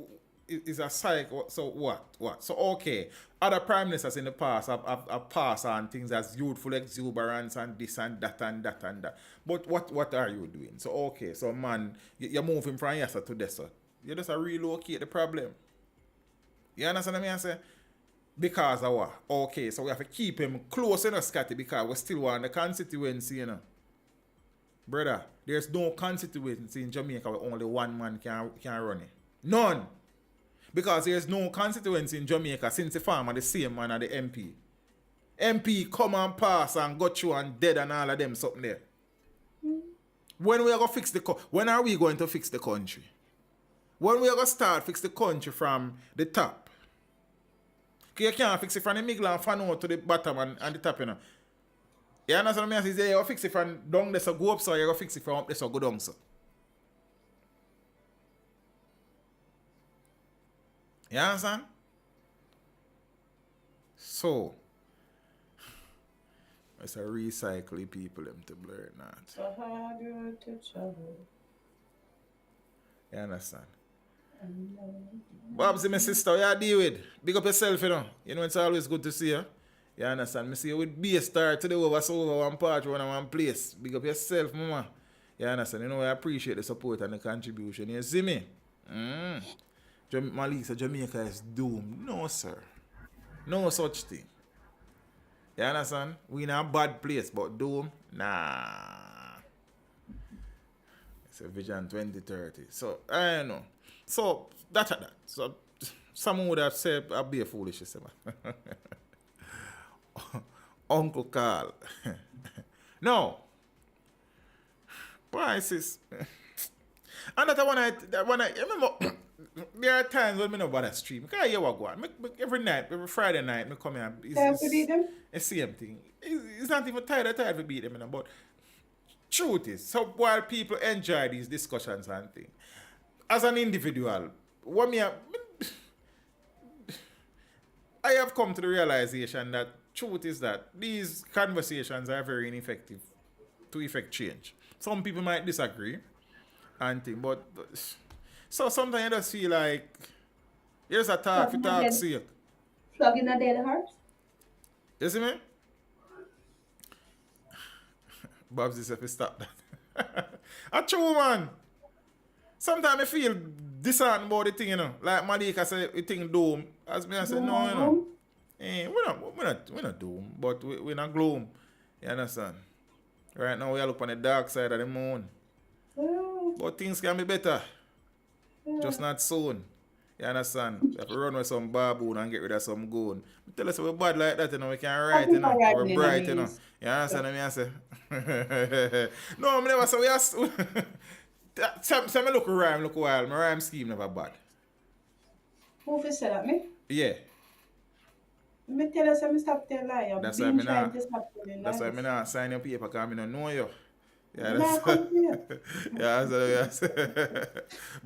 it's a cycle. So what? So okay, other prime ministers in the past have passed on things as youthful exuberance and this and that and that and that. But what are you doing? So okay, so man, you're moving from yes to this. You just relocate the problem. You understand what I say? Because of what? Okay, so we have to keep him close enough, Scotty, because we still want the constituency, you know. Brother, there's no constituency in Jamaica where only one man can run it. None. Because there's no constituency in Jamaica since the farmer, the same man and the MP. MP come and pass and got you and dead and all of them something there. When we are going to fix when are we going to fix the country? When we are going to start fix the country from the top? You can't fix it from the middle and fan out to the bottom and the top, you know. You understand what I mean? You're going to fix it from down there so go up, so you're going to fix it from up there so go down, so. You understand? So, it's a recycle people them to blur it not. So hard to travel. You understand? Bobsy, my sister, what you deal with? Big up yourself, you know. You know, it's always good to see you. You understand? Me see you with B-Star today over one part, one place. Big up yourself, mama. You understand? You know, I appreciate the support and the contribution. You see me? Malik said Jamaica is doomed. No, sir. No such thing. You understand? We in a bad place, but doomed? Nah. It's a Vision 2030. So, I don't know. So, that. So, someone would have said, I'll be a foolish, man. Uncle Carl. No. Why is this? And that when I remember, there are times when I know about that stream. Because I hear what go on. Every night, every Friday night, I come here. Time to beat them? It's the same thing. It's not even tired to beat them, you know, but truth is, so while people enjoy these discussions and things, as an individual, I have come to the realization that truth is that these conversations are very ineffective to effect change. Some people might disagree and think, but so sometimes I just feel like here's a talk for talk's sake. Flogging a dead horse? You see me? Bobs is if you stop that. A true man. Sometimes I feel disheartened about the thing, you know. Like Malika said, you think doom. As me I said, no, you know. We're not doom, but we're not gloom. You understand? Right now we are looking on the dark side of the moon. But things can be better. Just not soon. You understand? We have to run with some baboon and get rid of some goon. Tell us we're bad like that, you know, we can write, you know. We're bright, you know. You understand what I say? No, I never say we are... Say me look rhyme, look wild. My rhyme scheme never bad. Who for said that, me? Yeah. Me tell you, say me stop telling lie. That's why I not sign your paper because I don't know you. Yeah, that's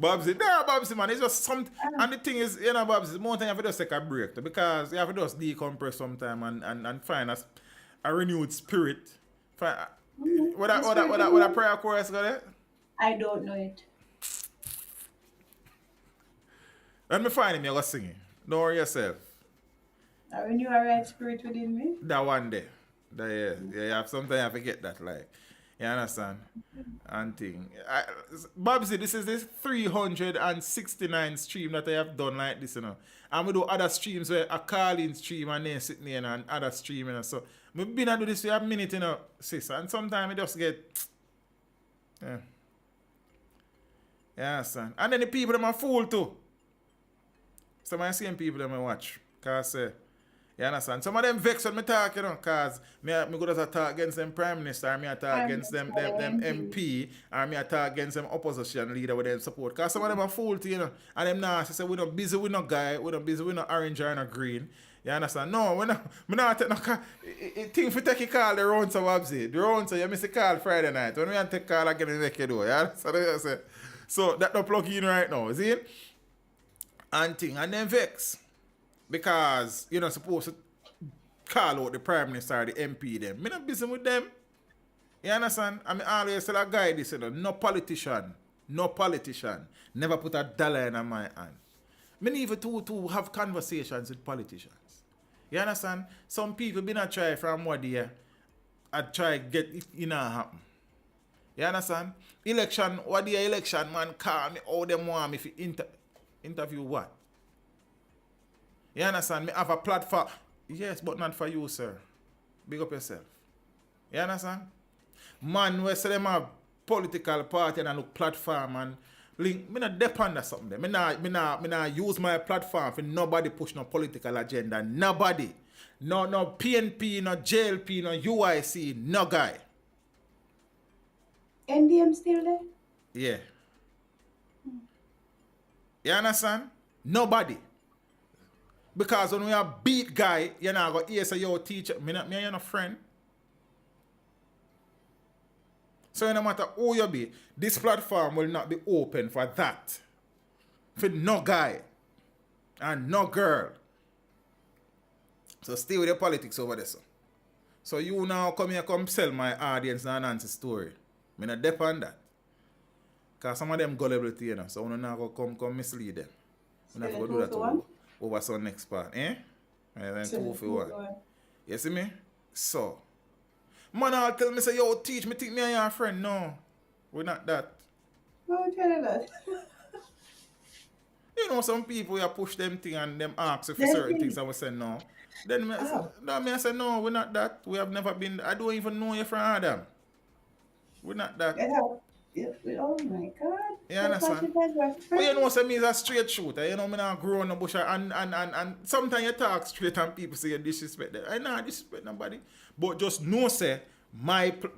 Bobsy, Bobsy, man, it's just some, and the thing is, you know, Bobsy, more time you have to just take a break, because you have to just decompress sometime and find a renewed spirit. What a prayer chorus got it? I don't know it. When me find him, you're going to sing it. Don't worry yourself. I renew a right spirit within me. That one day. Yeah, you have sometimes you have to get that, like. You understand? And thing. Babsy, this is the 369 stream that I have done like this, you know. And we do other streams where a call-in stream and then sitting there and other stream, you know. So, we've been to do this for a minute, you know, sis. And sometimes it just get... Yeah. You understand? And then the people, them are fool too. Some of the same people that I watch. Because, you understand? Some of them vex when I talk, you know, because me go to talk against them prime minister, or me talk against them MP, or me talk against them opposition leader with them support. Because some of them are fool too, you know. And them now say, we're not busy with no guy, we're not busy with no orange or no green. You understand? No, we're not take no call. Thing for take a call the round so Babsy. The round so you miss a call Friday night. When we want to take call again, make it do. You understand? So that don't plug in right now, see? And thing, and then vex. Because you're not supposed to call out the Prime Minister or the MP them. I'm not busy with them. You understand? I mean, always tell a guy this, you know, no politician never put a dollar in my hand. Me need to have conversations with politicians. You understand? Some people been a try from what year, I try get it, you know, happen. You understand? Election, what the election man call me, all them want me if you interview what? You understand? Me have a platform. Yes, but not for you, sir. Big up yourself. You understand? Man, we say them have political party and look platform and link. Me not depend on something. Me not use my platform for nobody push no political agenda. Nobody. No PNP, no JLP, no UIC, no guy. NDM still there? Yeah. You understand? Nobody. Because when we are beat guy, you're not going to hear say, yo, teacher, me you're not friend. So no matter who you be, this platform will not be open for that. For no guy and no girl. So stay with your politics over there, sir. So you now come here, come sell my audience and Nancy story. Me not depend on that. Because some of them gullible to you know. So we not go come mislead them. We not go do that over some next part. Eh? And then 2 for 1. You see me? So. Man, I'll tell me, say, yo, teach me, think me and your friend. No. We're not that. No, tell you that. You know, some people you push them thing and them ask you for certain things and we say no. Then I say, no, we're not that. We have never been. I don't even know you from Adam. We're not that. Yeah. Oh my God. You understand? But you know, say me is a straight shooter. You know, me not grow in the bush and sometimes you talk straight and people say you disrespect them. I not disrespect nobody. But just know, say,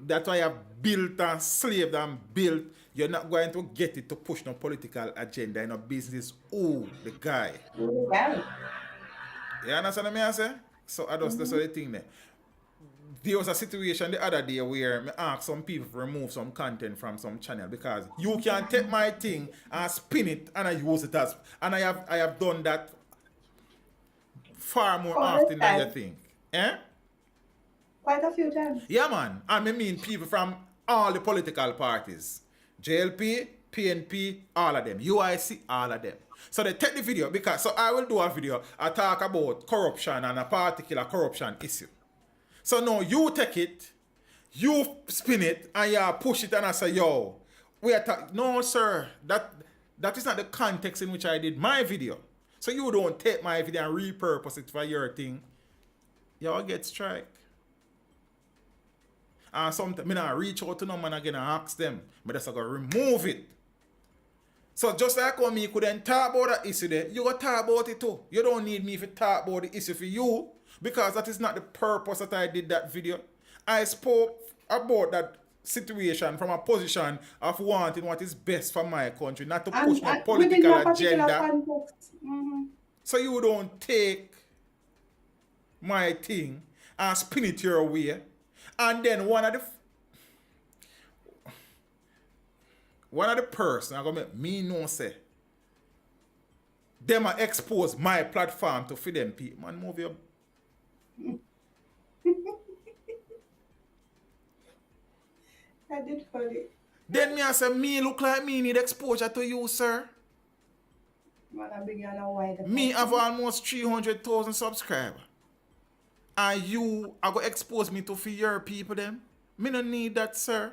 that's why I have built and slaved and built. You're not going to get it to push no political agenda in a business. Oh, the guy. Wow. You understand what I say? So that's the thing there. There was a situation the other day where I asked some people to remove some content from some channel because you can take my thing and spin it and I use it as, and I have done that far more often than you think. Eh? Quite a few times. Yeah, man. And I mean people from all the political parties. JLP, PNP, all of them. UIC, all of them. So they take the video because, so I will do a video, I talk about corruption and a particular corruption issue. So now you take it, you spin it, and you push it and I say, yo, no sir, that is not the context in which I did my video. So you don't take my video and repurpose it for your thing. Y'all get strike. And sometimes I reach out to them and again and ask them, but that's going to remove it. So just like how me couldn't talk about that issue there, you got to talk about it too. You don't need me to talk about the issue for you because that is not the purpose that I did that video. I spoke about that situation from a position of wanting what is best for my country, not to push my political agenda. So you don't take my thing and spin it your way. And then one of the person I'm gonna make me know say them expose my platform to feed them people. Man, move your I did for it. Then I say me look like me need exposure to you, sir. Man, I began a wider. Me have almost 300,000 subscribers. And you are going to expose me to for your people them? Me don't need that, sir.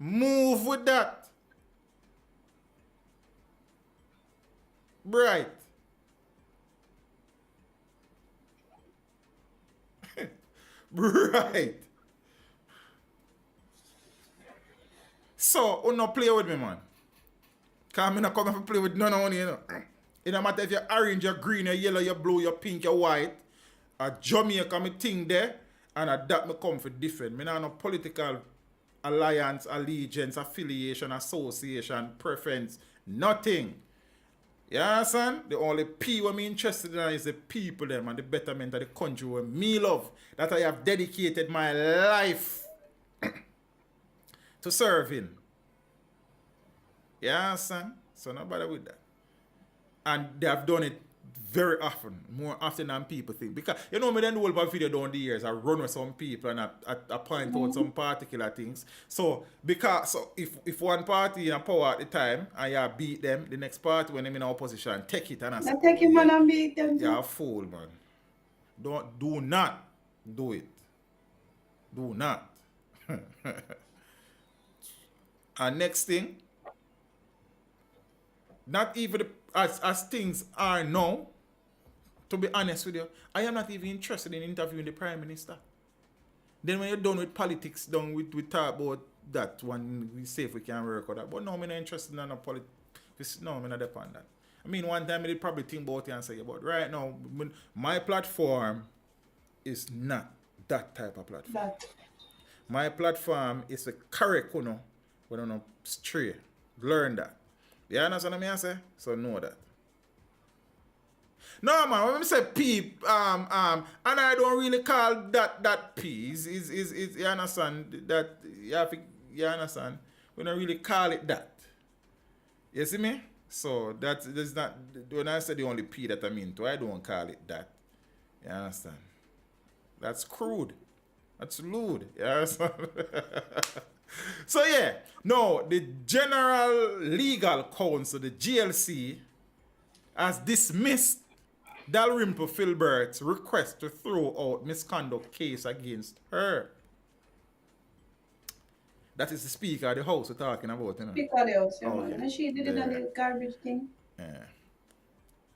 Move with that. Right. Right. So, you no play with me, man. Because I'm not coming to play with none of you, know. It don't matter if you're orange, you're green, you're yellow, you're blue, you're pink, you're white. A Jamaica, me thing there. And that me come for different. Me not no political alliance, allegiance, affiliation, association, preference. Nothing. You understand? The only P what me interested in is the people them and the betterment of the country where me love. That I have dedicated my life to serving. You understand? So nobody with that. And they have done it very often, more often than people think. Because you know me then do all video down the years. I run with some people and I point out some particular things. So if one party in a power at the time and you beat them, the next party when them in opposition, take it and I say, take him and beat them. you're a fool, man. Do not do it. Do not. And next thing, not even as things are now, to be honest with you, I am not even interested in interviewing the Prime Minister. Then when you're done with politics, done with talk about that one, we see if we can work on that. But no, I'm not interested in politics. No, I'm not depend that. I mean, one time I did probably think about it and say, but right now, my platform is not that type of platform. My platform is a correct, you know, but I'm not straight. Learn that. You understand what I say? So know that. No man, when I say P, and I don't really call that P. Is you understand that you understand? We don't really call it that. You see me? So that's not when I say the only P that I mean to, I don't call it that. You understand? That's crude. That's lewd. You understand? So yeah, no, the General Legal Counsel, the GLC, has dismissed Dalrymple Filbert's request to throw out misconduct case against her. That is the Speaker of the House we're talking about, you know. Speaker of the House, yeah, man. And she did it on the garbage thing. Yeah.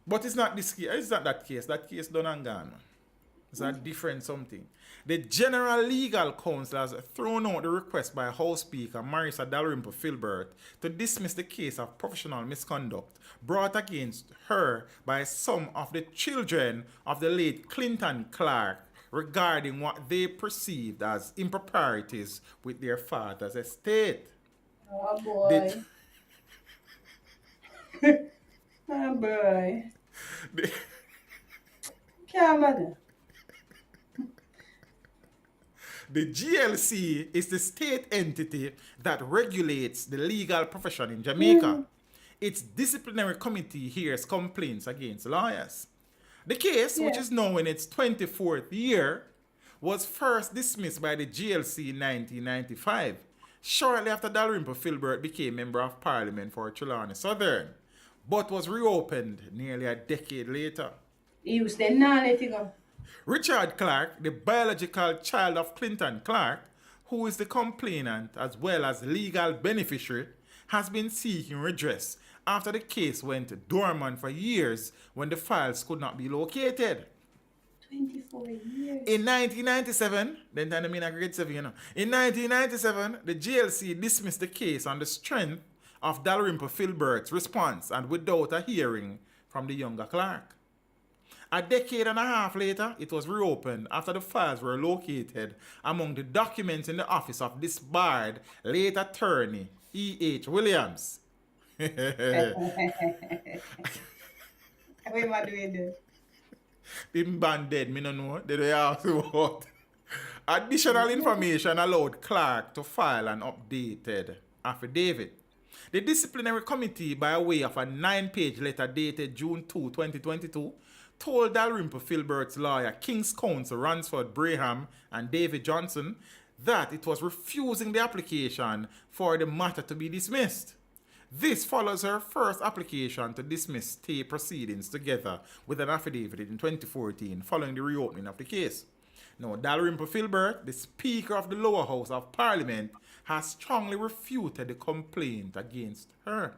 But it's not this case. It's not that case. That case done and gone, man. It's a different something. The General Legal Counsel has thrown out the request by House Speaker Marissa Dalrymple Filbert to dismiss the case of professional misconduct brought against her by some of the children of the late Clinton Clark regarding what they perceived as improprieties with their father's estate. Oh boy. Oh boy. Can't imagine. The GLC is the state entity that regulates the legal profession in Jamaica. Its disciplinary committee hears complaints against lawyers. The case, which is now in its 24th year, was first dismissed by the GLC in 1995, shortly after Dalrymple Filbert became Member of Parliament for Trelawney Southern, but was reopened nearly a decade later. You stay now, let it go. Richard Clark, the biological child of Clinton Clark, who is the complainant as well as legal beneficiary, has been seeking redress after the case went dormant for years when the files could not be located. 24 years. In 1997, then I mean grade 7, you know. In 1997, the GLC dismissed the case on the strength of Dalrymple Filbert's response and without a hearing from the younger Clark. A decade and a half later, it was reopened after the files were located among the documents in the office of disbarred late attorney E.H. Williams. What am I doing this? The man dead, me no know. They don't ask what. Additional information allowed Clark to file an updated affidavit. The disciplinary committee, by way of a 9-page letter dated June 2, 2022, told Dalrymple Filbert's lawyer, King's Counsel Ransford Braham and David Johnson, that it was refusing the application for the matter to be dismissed. This follows her first application to dismiss stay proceedings together with an affidavit in 2014 following the reopening of the case. Now, Dalrymple Filbert, the Speaker of the lower house of Parliament, has strongly refuted the complaint against her.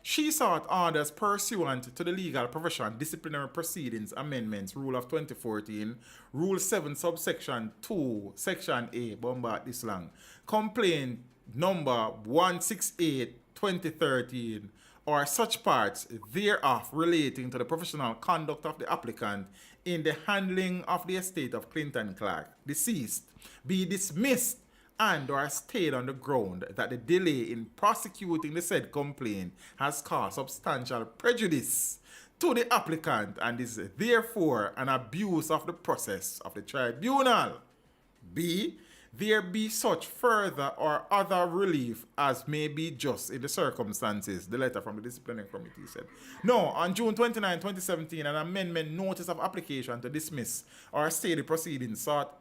She sought orders pursuant to the Legal Profession Disciplinary Proceedings Amendments Rule of 2014, Rule 7, subsection 2, Section A, bombard this long, complaint number 168/2013, or such parts thereof relating to the professional conduct of the applicant in the handling of the estate of Clinton Clark, deceased, be dismissed and or stayed on the ground that the delay in prosecuting the said complaint has caused substantial prejudice to the applicant and is therefore an abuse of the process of the tribunal. B. There be such further or other relief as may be just in the circumstances, the letter from the disciplinary committee said. No, on June 29, 2017, an amendment notice of application to dismiss or stay the proceedings sought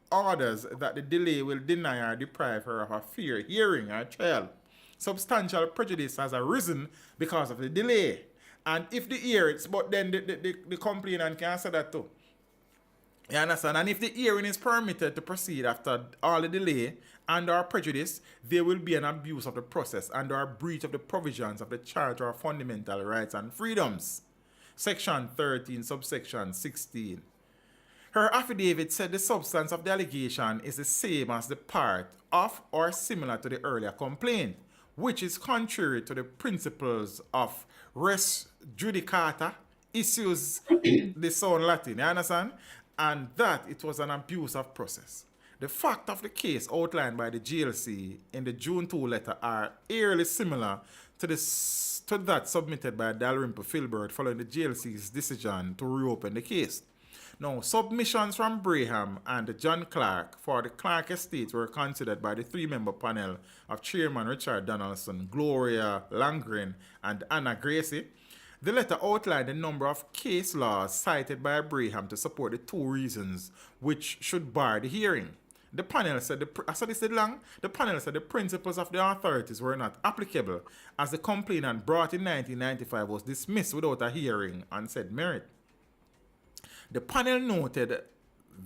orders that the delay will deny or deprive her of a fair hearing or trial. Substantial prejudice has arisen because of the delay. And if the hearings, but then the complainant can say that too. You understand? And if the hearing is permitted to proceed after all the delay and or prejudice, there will be an abuse of the process and or breach of the provisions of the Charter of Fundamental Rights and Freedoms. Section 13, subsection 16. Her affidavit said the substance of the allegation is the same as the part of or similar to the earlier complaint, which is contrary to the principles of res judicata, issues the sound Latin, you understand? And that it was an abuse of process. The fact of the case outlined by the GLC in the June 2 letter are eerily similar to that submitted by Dalrymple Filbert following the GLC's decision to reopen the case. Now, submissions from Braham and John Clark for the Clark estate were considered by the three-member panel of Chairman Richard Donaldson, Gloria Langren, and Anna Gracie. The letter outlined a number of case laws cited by Braham to support the two reasons which should bar the hearing. The panel said the principles of the authorities were not applicable as the complainant brought in 1995 was dismissed without a hearing on said merit. The panel noted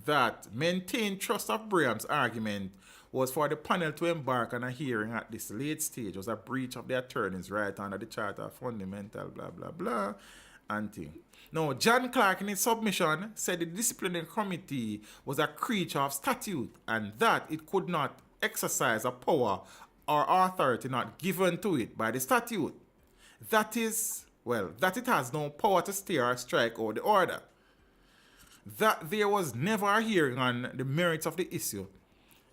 that maintained trust of Braham's argument was for the panel to embark on a hearing at this late stage was a breach of the attorney's right under the Charter of Fundamental blah blah blah and thing. Now, John Clark in his submission said the disciplinary committee was a creature of statute and that it could not exercise a power or authority not given to it by the statute. That it has no power to stay or strike out the order. That there was never a hearing on the merits of the issue.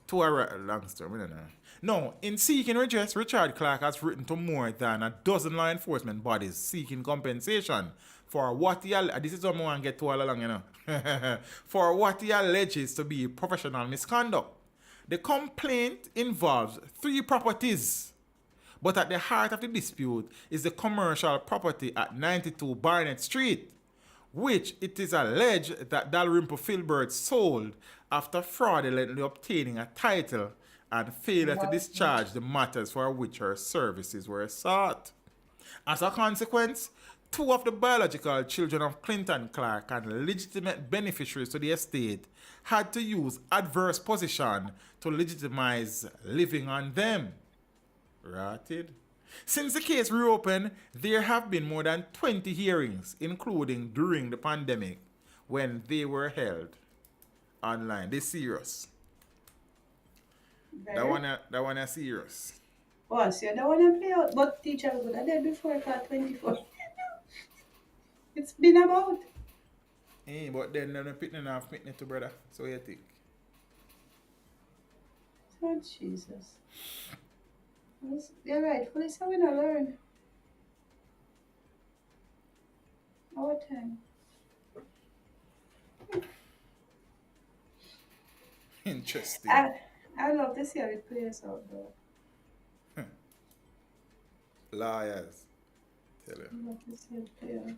To a long story, I don't know. No, in seeking redress, Richard Clark has written to more than a dozen law enforcement bodies seeking compensation for what he this is what I want to get to all along, you know. For what he alleges to be professional misconduct. The complaint involves 3 properties, but at the heart of the dispute is the commercial property at 92 Barnett Street, which it is alleged that Dalrymple Filbert sold after fraudulently obtaining a title and failure to discharge the matters for which her services were sought. As a consequence, 2 of the biological children of Clinton Clark and legitimate beneficiaries to the estate had to use adverse possession to legitimize living on them. Rotted. Since the case reopened, there have been more than 20 hearings, including during the pandemic, when they were held online. They're serious. That one is serious. Oh, so that one I play out, but teacher would have done before got 24. It's been about. Hey, but then they're picking off me to brother. So you think? Oh, Jesus. You're right. Police are going to learn. Our time. Interesting. I love to see how it plays out though. Liars. Tell you. I love to see it play out.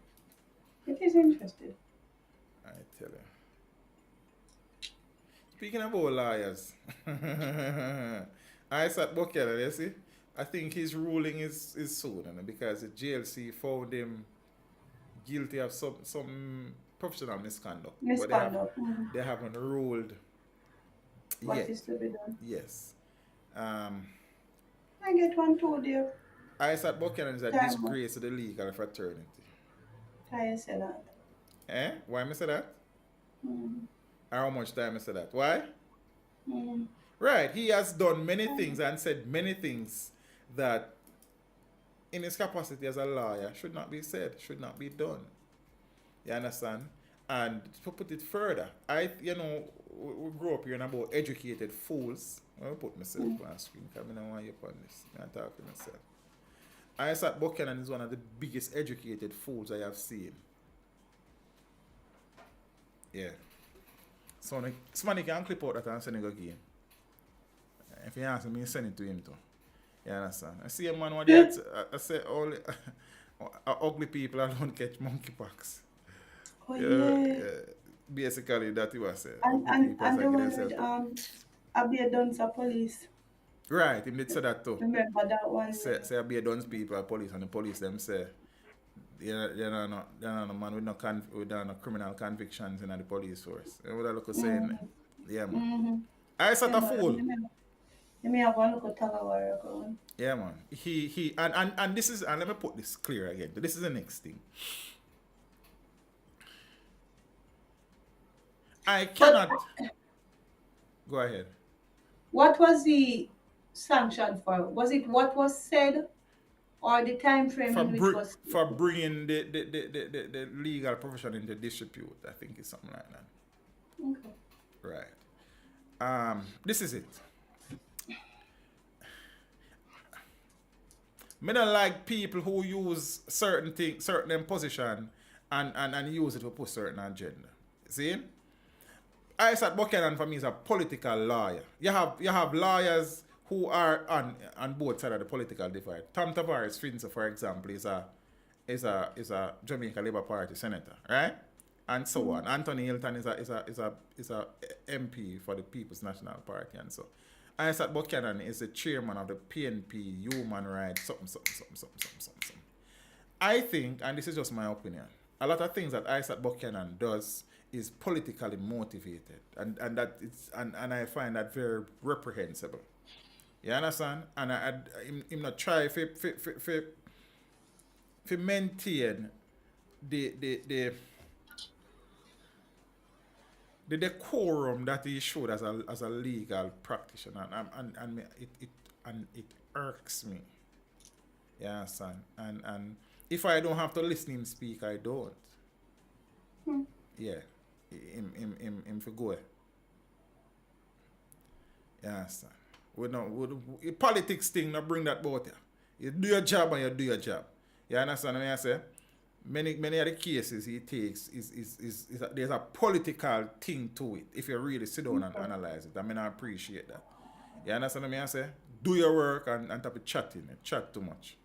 It is interesting. I tell you. Speaking about liars, I sat Bukele, you see? I think his ruling is soon, because the GLC found him guilty of some professional misconduct. Misconduct. But they haven't ruled What yet. is to be done? Yes. I get one too, dear. I said Buchanan is a disgrace to the legal fraternity. I say that. Eh? Why I say that? How much time I say that? Why? Right. He has done many things and said many things that in his capacity as a lawyer should not be said, should not be done. You understand? And to put it further, we grew up hearing about educated fools. Let me put myself on screen because I don't want you upon this. I talk to myself. I said Buchanan is one of the biggest educated fools I have seen. Yeah. So somebody can clip out that and send it again. If he asks me, send it to him too. You understand? I see a man one day, I say only ugly people don't catch monkeypox. Oh, yeah. Basically, that he was saying. And the one with Abia Dunsa police. Right, he did say that too. Remember that one? Say Abia Dunsa people are police, and the police them say they're not man with no criminal convictions in the police force. You know what I look saying? Yeah, man. I said a fool. Let me have one look at Tagawara going. Yeah, man. He and this is, and let me put this clear again. This is the next thing. I cannot. Go ahead. What was the sanction for? Was it what was said, or the time frame in which was for bringing the legal profession into disrepute? I think it's something like that. Okay. Right. This is it. I don't like people who use certain position and use it to push certain agenda. See? I said Buchanan for me is a political lawyer. You have lawyers who are on both sides of the political divide. Tom Tavares, for example, is a Jamaica Labour Party senator, right? And so on. Anthony Hilton is a MP for the People's National Party and so. I said Buchanan is the chairman of the PNP Human Rights something. I think, and this is just my opinion, a lot of things that Isaac Buchanan does is politically motivated, and that it's and I find that very reprehensible. You understand? And I'm not try to maintain the decorum that he showed as a legal practitioner, and it irks me. You understand? And if I don't have to listen to him speak, I don't. Yeah. Him for go. You understand? Politics thing not bring that about you. You do your job and you do your job. You understand what I say? Many of the cases he takes is there's a political thing to it if you really sit down and analyze it. I mean, I appreciate that. You understand what I say? Do your work and stop chatting. Chat too much.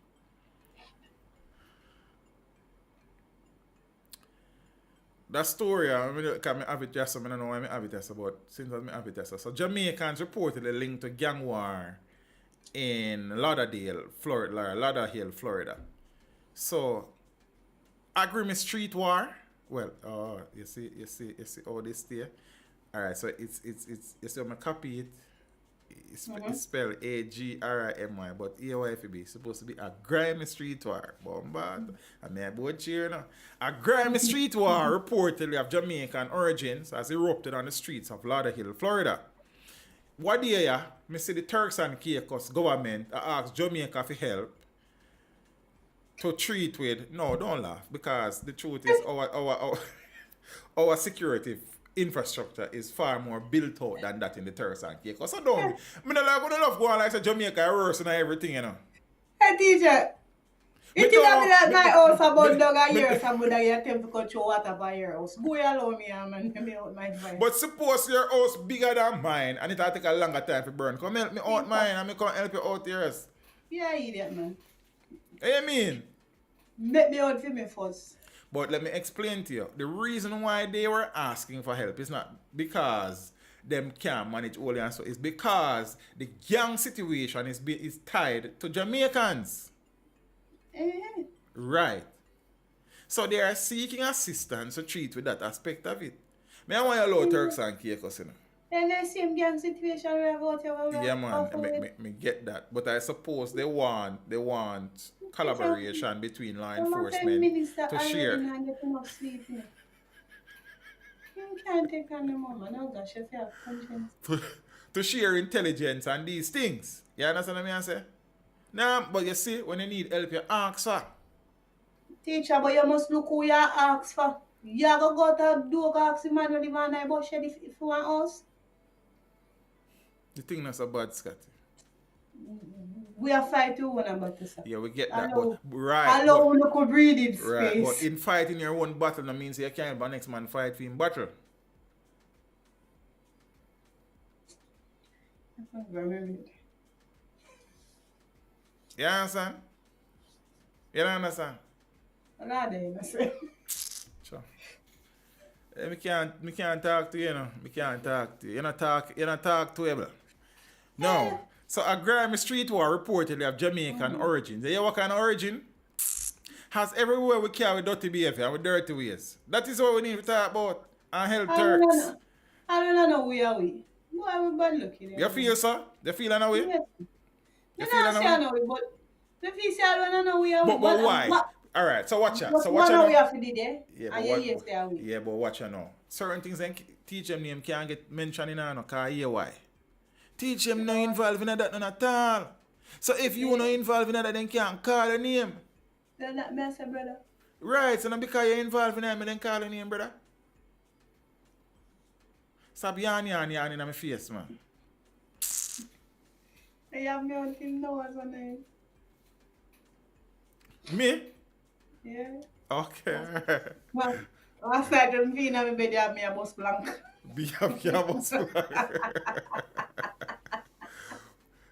That story, I have it just, I don't know why I have it just about, since I have it just. So Jamaicans reportedly linked to gang war in Lauderdale, Florida. So, agreement street war. Well, you see all this there. All right, so it's you see, I'm gonna copy it. It's spelled AGRIMY, but AYFB supposed to be a grimy street war. Bombard. I mean, about cheer now. A grimy street war reportedly of Jamaican origins has erupted on the streets of Lauderdale, Florida. What day, me see the Turks and Caicos government asked Jamaica for help to treat with. No, don't laugh, because the truth is our security infrastructure is far more built out than that in the Turks and Caicos. So don't. I don't love going like say Jamaica is worse than everything, you know. Hey, teacher. You think I'm at my house about dog a year, somebody you attempt to control water by your house. Go allow me, man. Let me out my advice. But suppose your house bigger than mine and it'll take a longer time to burn. Come help me out mine and me come help you out yours. Yeah, idiot, man. What you mean? Make me out for me first. But let me explain to you. The reason why they were asking for help is not because them can't manage all and so. It's because the gang situation is tied to Jamaicans. Right. So they are seeking assistance to treat with that aspect of it. Me I want your low Turks and Caicos, you know. Then the same gang situation we have out here. Yeah, man, me get that. But I suppose they want collaboration between law enforcement to share. And get enough sleep, you know. You can't take on the mama. No, gosh, if you have conscience. To share intelligence and these things. You understand what I say? Nah, but you see, when you need help, you ask for. Teacher, but you must look who you ask for. You go to do ask the man who live on the bush if you want us. The thing not so bad, Scotty. We are fighting one about this. Yeah, we get that. Hello. But right. Hello, look who breathe space. Right. But in fighting your own battle, that means you can't have the next man fight for him battle. You understand? You don't understand? Sure. Me can't talk to you, you know. Me can't talk to you. You not talk to you. No. So a grimy street war reportedly of Jamaican origins. You know what kind of origin? Has everywhere we carry dirty behavior and with dirty ways. That is what we need to talk about. And help Turks. I don't know where we. No, I'm bad looking. You feel so? You feel that way? Yes. You You feel don't that say I way? know it, but the feel say I don't know where we. But why? Alright, so watch out. So what watch out. we have to do there? Yeah, And you say I will. yeah, but watch out now. Certain things then teach them name can't get mentioned in no cause hear why. Teach them no involved in that none at all. So if you no involved in that, then can't call the name. Then that me say, brother. Right, so now because you're involved in that, then call the name, brother. Stop yarn in my face, man. I have me on him now as a name. Me? Yeah. Okay. Well, I said I'm being a bed have me a bus blank.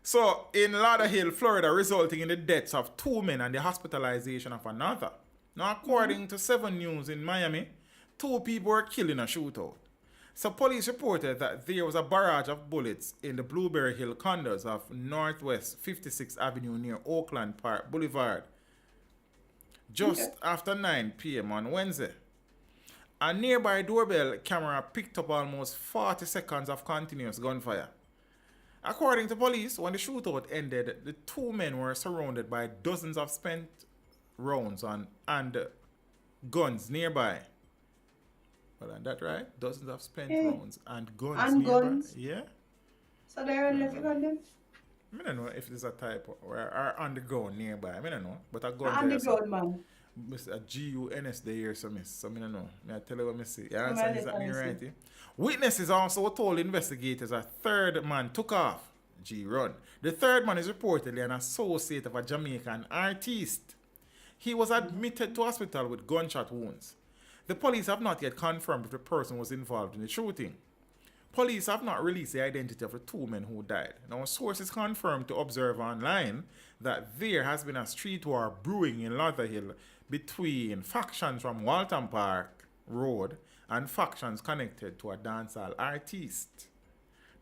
So, in Lauderhill, Florida, resulting in the deaths of 2 men and the hospitalization of another. Now, according to 7 News in Miami, 2 people were killed in a shootout. So, police reported that there was a barrage of bullets in the Blueberry Hill condos of Northwest 56th Avenue near Oakland Park Boulevard, just after 9 p.m. on Wednesday. A nearby doorbell camera picked up almost 40 seconds of continuous gunfire. According to police, when the shootout ended, the 2 men were surrounded by dozens of spent rounds and guns nearby. Well, and that right? Dozens of spent rounds and guns And nearby. guns. Yeah? So they're left on them? I don't know if there's a type or on the ground nearby. I don't know. But a gun On the there, so- ground, man. A GUNS there here, so miss. So I don't know. I tell you what I see. You I understand? Is let that me me see. right? Witnesses also told investigators a third man took off. Run. The third man is reportedly an associate of a Jamaican artist. He was admitted to hospital with gunshot wounds. The police have not yet confirmed if the person was involved in the shooting. Police have not released the identity of the 2 men who died. Now, sources confirmed to Observe Online that there has been a street war brewing in Lauderhill between factions from Walton Park Road and factions connected to a dancehall artist.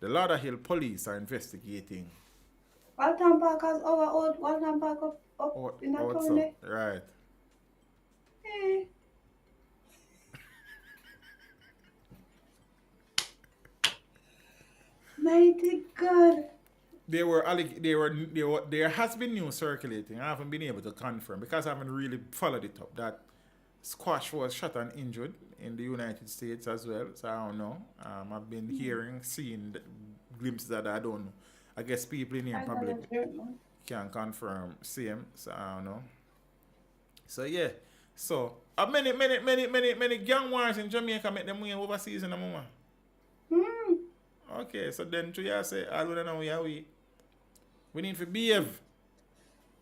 The Lauderhill police are investigating. Walton Park has our old Walton Park up in that What's town up? Right. there. Mighty God. There has been news circulating. I haven't been able to confirm because I haven't really followed it up. That Squash was shot and injured in the United States as well. So I don't know. I've been hearing, seeing glimpses that I don't know. I guess people in here probably can confirm same. So I don't know. So yeah. So many gang wars in Jamaica make them way overseas in the moment. Okay, so then to you say, I don't know where we need to behave.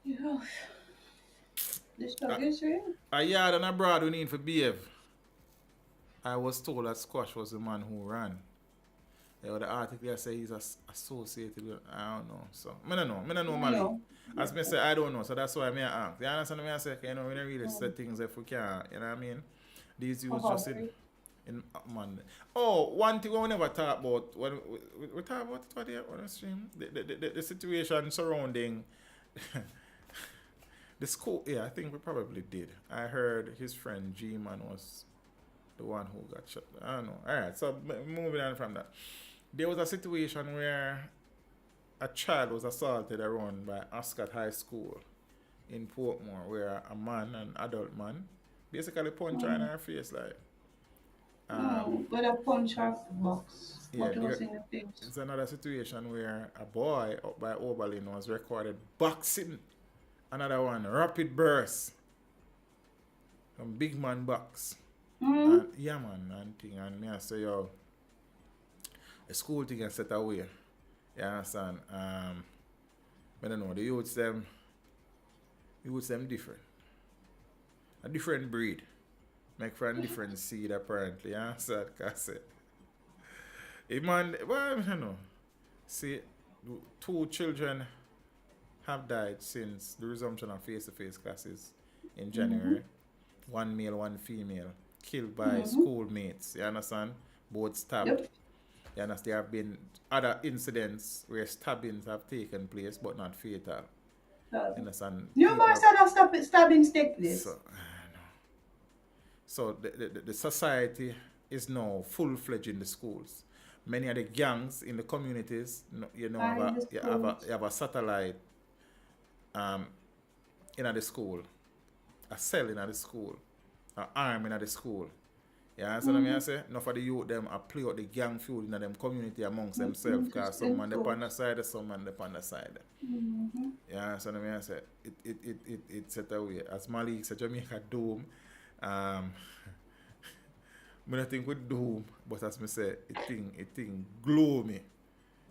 Yeah. The struggle is real. A yard and abroad we need to behave. I was told that Squash was the man who ran. The article here say he's associated with, I don't know. So, I don't know, Mali. No. As me say, I don't know. So that's why I ask. You understand what I say? We don't really say things if we can't, you know what I mean? These use just in man. Oh, one thing we never talk about when we talk about it what on the stream. The situation surrounding The school, yeah, I think we probably did. I heard his friend G-Man was the one who got shot. I don't know. All right, so moving on from that. There was a situation where a child was assaulted around by Ascot High School in Portmore, where a man, an adult man, basically punched her in her face, like. But a punch her box. Yeah, What was in the face? it's another situation where a boy up by Oberlin was recorded boxing. Another one, rapid burst. Some big man box. And, yeah, man, and thing. And me I say, yo, the school thing is set away. You understand? I don't know, the youths them different. A different breed. Make for a different seed apparently. You understand? Cause man, well, I don't know. See, 2 children have died since the resumption of face-to-face classes in January. 1 male, 1 female, killed by schoolmates. You understand? Both stabbed. Yep. You understand? There have been other incidents where stabbings have taken place, but not fatal. You understand? Numerous other stabbings take place. So the society is now full-fledged in the schools. Many of the gangs in the communities, you have a satellite in the school, a cell in the school, an arm in the school. You understand what I say? Enough of the youth them play out the gang feud in them community amongst themselves, because some man on the side, some man on the side. You understand what I say? It set away. As Malik said, Jamaica doom. I don't think we doom, but as me say, it thing gloomy.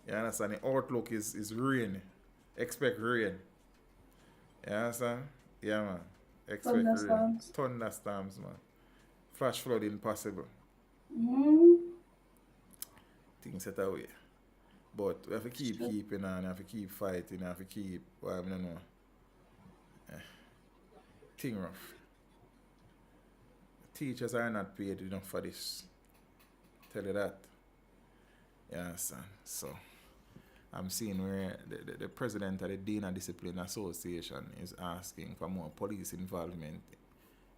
You understand? The outlook is rain. Expect rain. You understand? Yeah, man. Expect rain. Thunderstorms, man. Flash flooding possible. Things set away. But we have to keep keeping on, we have to keep fighting, we have to keep, well, I don't know. Thing rough. Teachers are not paid enough for this. Tell you that. You understand? So, I'm seeing where the president of the Dean of Discipline Association is asking for more police involvement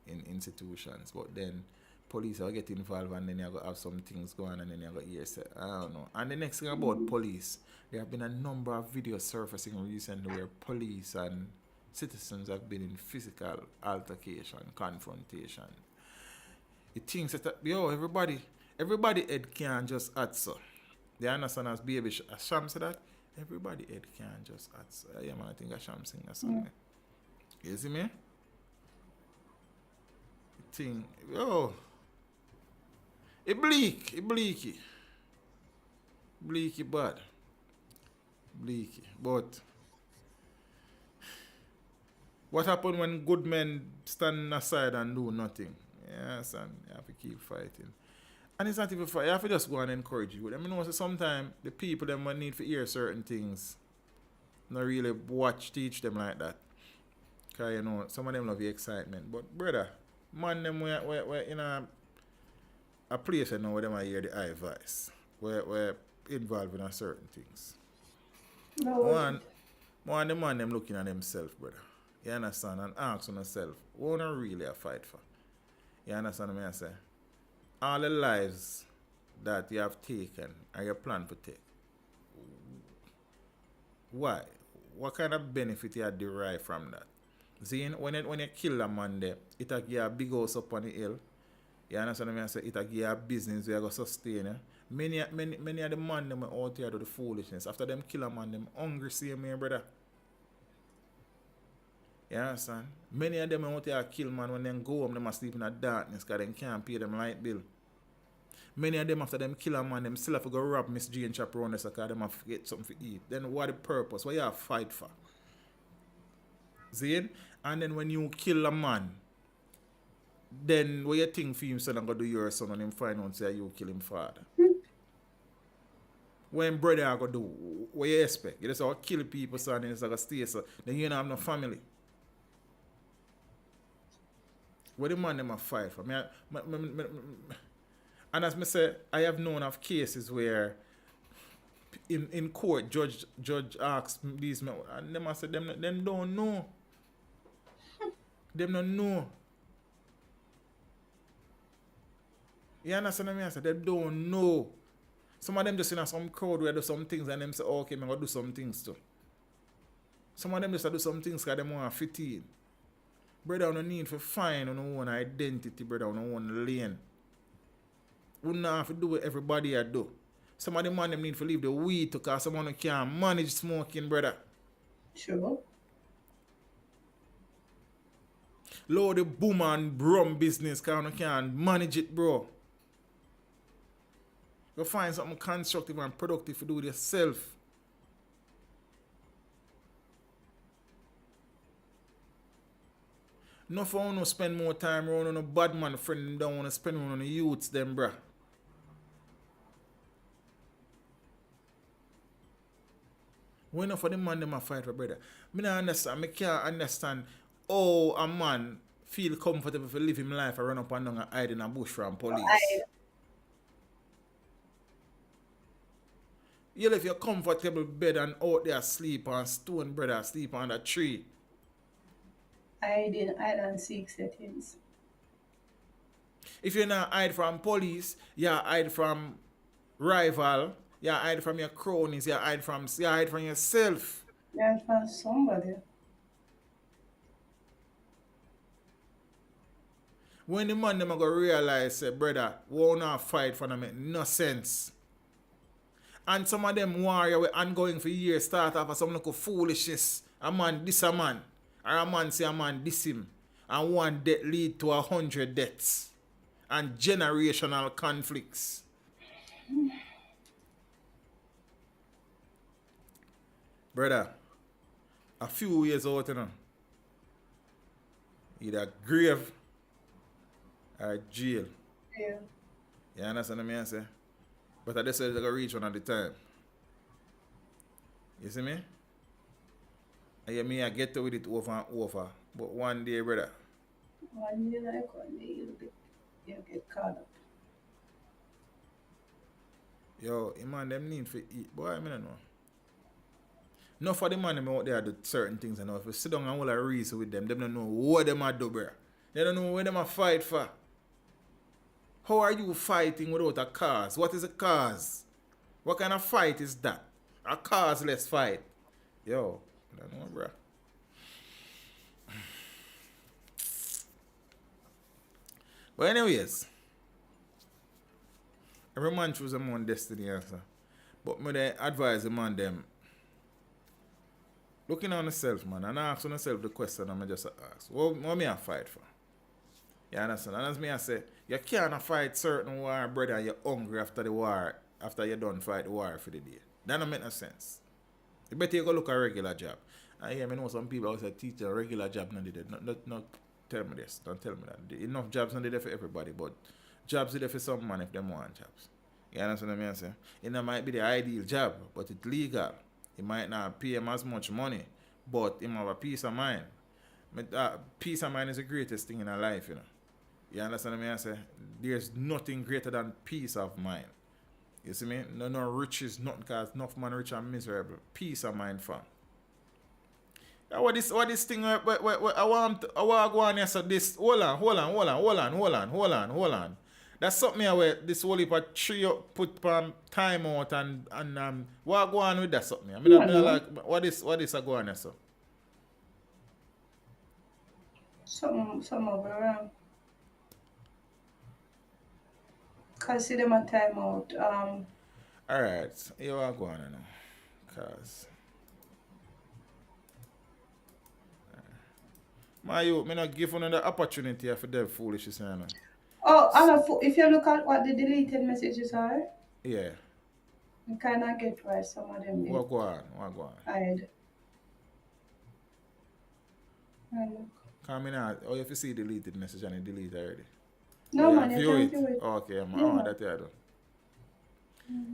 in institutions. But then, police will get involved and then you're going to have some things going and then you're going to hear, say, I don't know. And the next thing about police, there have been a number of videos surfacing recently where police and citizens have been in physical altercation, confrontation. It thinks that, yo, everybody head can't just add so. They understand as baby Sham said that? Everybody head can't just add so. Yeah, man, I think I Sham sing that song. You see me? It thing, yo. It bleaky bad. Bleaky. But what happened when good men stand aside and do nothing? Yes, and you have to keep fighting. And it's not even fight, you have to just go and encourage you. I mean, also sometimes the people them will need to hear certain things. Not really teach them like that. Because, you know, some of them love the excitement. But, brother, man, them we're in a place you know where them I hear the high voice. We're involved in certain things. One the man them looking at themselves, brother. You understand? And asking themselves, what are really a fight for? You understand what I say? All the lives that you have taken and you plan to take. Why? What kind of benefit you derive from that? See, when you kill a man there, it will give you a big house up on the hill. You understand what I say? It will give you a business where you go sustain. Many of the man them out here do the foolishness. After them kill a man, them hungry, see me, brother. You understand? Many of them out here kill man when they go home, they must sleep in the darkness because they can't pay them light bill. Many of them after them kill a man, them still have to go rob Miss G and chaperones because they have to get something to eat. Then what the purpose? What you have to fight for? See? And then when you kill a man, then what you think for him son and go do your son and him find out say you kill him father? When brother are going to do, what you expect? You just have to kill people son and you just have to stay so. Then you don't have no family. What the man them a fight for? And as I say, I have known of cases where in court judge asks these men and them I say them don't know. Them don't know. You understand what I say? They don't know. Some of them just in some crowd where do some things and them say, oh, okay, I'm going to do some things too. Some of them just do some things because they want to fit in. Brother, you don't need to find your own identity, brother, your own lane. You don't have to do what everybody do. Some of them man them need to leave the weed because someone can't manage smoking, brother. Sure. Load the boom and brum business because you can't manage it, bro. You find something constructive and productive to do it yourself. No for no spend more time around on a bad man friend, don't want to spend on the youths them, bruh. When enough for the man them a fight for, brother. Me not understand, me can't understand how a man feel comfortable to live his life and run up and down and hide in a bush from police. You live your comfortable bed and out there sleep on stone, brother, sleep on a tree. I didn't hide and seek settings. If you not hide from police, you hide from rival, you hide from your cronies, you hide from yourself. You hide from somebody. When the man them go realize, say, brother, we will not fight for them, make no sense. And some of them warrior we ongoing for years start off as some little foolishness. A man diss a man. Or a man say a man diss him. And one death lead to 100 deaths. And generational conflicts. Brother, a few years out, you know. Either grave or jail. Yeah. You understand what I say? But I just said I got reach one at the time. You see me? And you mean I get to with it over and over. But one day, brother. One day you'll get caught up. Yo, man, them need to eat. Boy, I don't know. No for the man them out there do certain things and all. If you sit down and hold a reason with them, they don't know what them are do, bro. They don't know what them are fight for. How are you fighting without a cause? What is a cause? What kind of fight is that? A causeless fight. Yo, I don't know, bro. But anyways, every man choose a own destiny answer. But me they advise the man them looking on yourself, man, and ask yourself the question and I just ask, what me I fight for? You understand? And as me I say, you can't fight certain war, brother, and you're hungry after the war, after you done fight the war for the day. That don't make no sense. You better you go look at a regular job. And yeah, I know some people always say teach a regular job not did it. Not tell me this. Don't tell me that. Enough jobs not there for everybody, but jobs are there for some man if them want jobs. You understand what I say? It might be the ideal job, but it's legal. It might not pay him as much money, but him have a peace of mind. Peace of mind is the greatest thing in our life, you know. You understand what I say? There's nothing greater than peace of mind. You see me? No riches, nothing, because enough man rich and miserable. Peace of mind, fam. What this thing? I want to go on here. So this. Hold on. That's something where this whole heap of tree put time out and what go on with that something? I mean, like what is a go on here, so? Some over around. Consider my time out. Alright, you are going on now. Cause my you, me not give another opportunity for them foolishness, you know. Oh, if you look at what the deleted messages are, Yeah. you kind of get why some of them What go on? hide. And look. Come in out. Oh, if you see deleted message and it delete already. No, Yeah, man, you can't view it. Okay, man. No, Oh, man. that you do.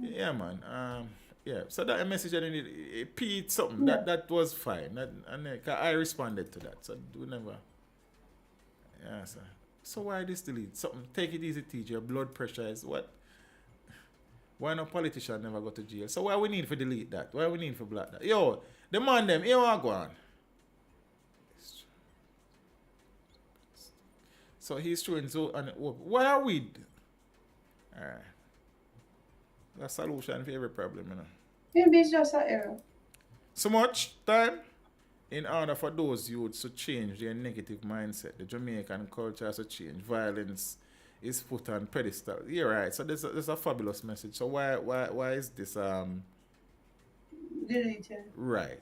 Yeah, man. Yeah. So that message and it peed something. Yeah. That was fine. I responded to that. So do never. Yeah, sir. So why this delete? Something. Take it easy, teacher. Your blood pressure is what? Why no politician never go to jail? So why we need for delete that? Why we need for block that? Yo, the man them. Here I go on. So he's showing so and what are we? Alright. The solution for every problem, you know. Maybe it's just an error. So much time in order for those youths to change their negative mindset. The Jamaican culture has to change. Violence is put on pedestal. You're right. So there's a fabulous message. So why is this Deleted. right?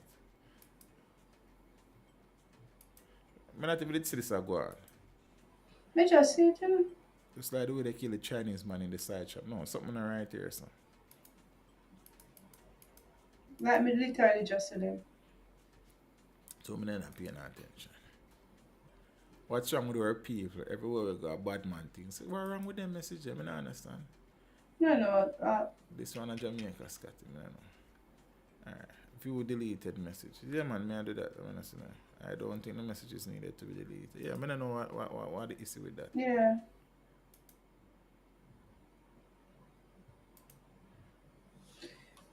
I not even did see this go on. Me just see it, you know. Just like the way they kill the Chinese man in the side shop. No, something not right here, son. Like me literally just see them. So I'm not paying attention. What's wrong with our people? Everywhere we go, a bad man things. What's wrong with them message? I don't understand. No. This one a Jamaica Scotty, I know. Alright. View deleted message. Yeah man, may I do that? I don't think the message is needed to be deleted. Yeah, I don't know what the issue with that. Yeah.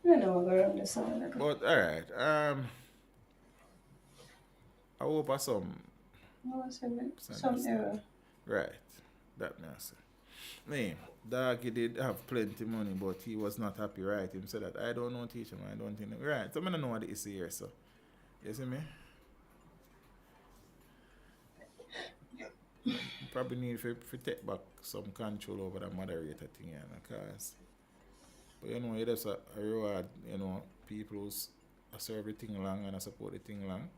I don't know what going on this one. But alright. I hope I some Some error. right. That may I say. Me, Doggy did have plenty money, but he was not happy, right? Him said that I don't know teach him, I don't think right. So I don't know what the issue here, so you see me? Probably need to take back some control over the moderator thing, because but you know, it is a reward, you know, people who serve the thing long and I support the thing long.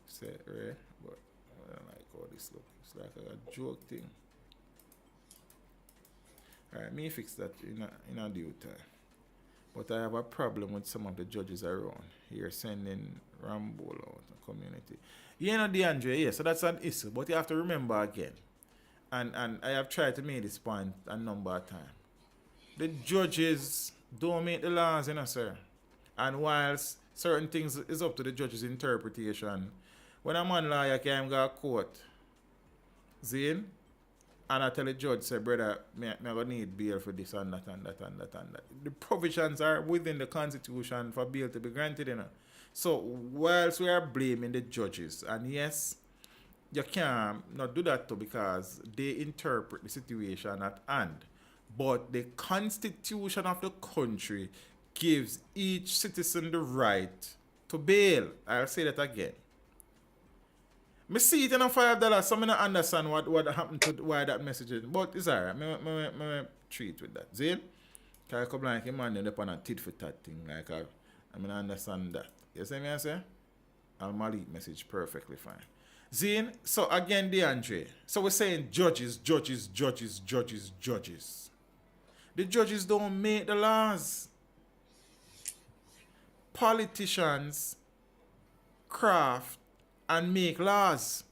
Say right, but I don't like how this look. It's like a joke thing. Alright, me fix that in a due time. But I have a problem with some of the judges around here sending Rambo out the community. You know, DeAndre, yeah, so that's an issue. But you have to remember again. And I have tried to make this point a number of times. The judges don't make the laws, you know, sir. And whilst certain things is up to the judge's interpretation, when a man lawyer can go to court, Zane, and I tell the judge, say, brother, I'm going to need bail for this and that and that and that and that. The provisions are within the Constitution for bail to be granted, you know. So, whilst we are blaming the judges, and yes, you can not do that too because they interpret the situation at hand. But the Constitution of the country gives each citizen the right to bail. I'll say that again. Me see it in a $5, so I don't understand what happened to why that message is. But it's alright. Me treat with that. See? Because a couple like a man up on a tit for tat thing. Like I mean I understand that. You see me I say? I'll Malik message perfectly fine. Zine, so again DeAndre. So we're saying judges. The judges don't make the laws. Politicians craft and make laws.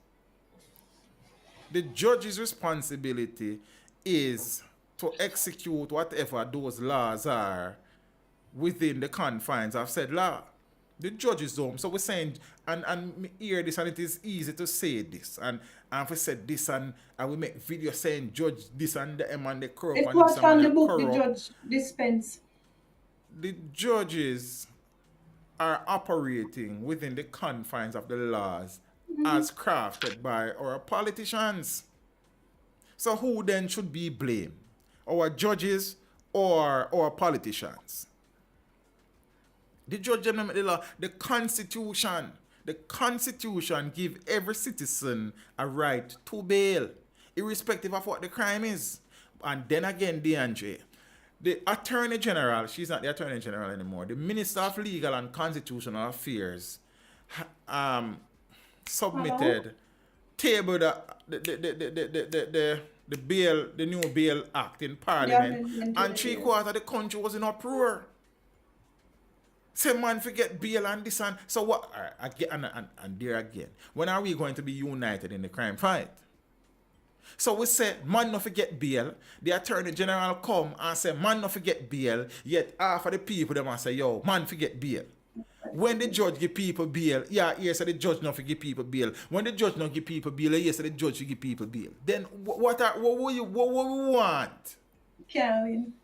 The judge's responsibility is to execute whatever those laws are within the confines of said law. The judges don't. So we're saying, and me hear this, and it is easy to say this, and we said this, and we make videos saying judge this and the M and the corrupt. It and was this from and the book corrupt. the judge dispense. The judges are operating within the confines of the laws as crafted by our politicians. So who then should be blamed? Our judges or our politicians? The judge and the law, the Constitution give every citizen a right to bail, irrespective of what the crime is. And then again, DeAndre, the Attorney General, she's not the Attorney General anymore, the Minister of Legal and Constitutional Affairs submitted, tabled the bail, the new bail act in Parliament, and 3/4 of the country was in uproar. Say man forget bail and this and so what? Again and there again. When are we going to be united in the crime fight? So we say man no forget bail. The Attorney General come and say man no forget bail. Yet half of the people them and say yo man forget bail. When the judge give people bail, yeah, yes, the judge not give people bail. When the judge not give people bail, yes, the judge give people bail. Then what we want? Can't win.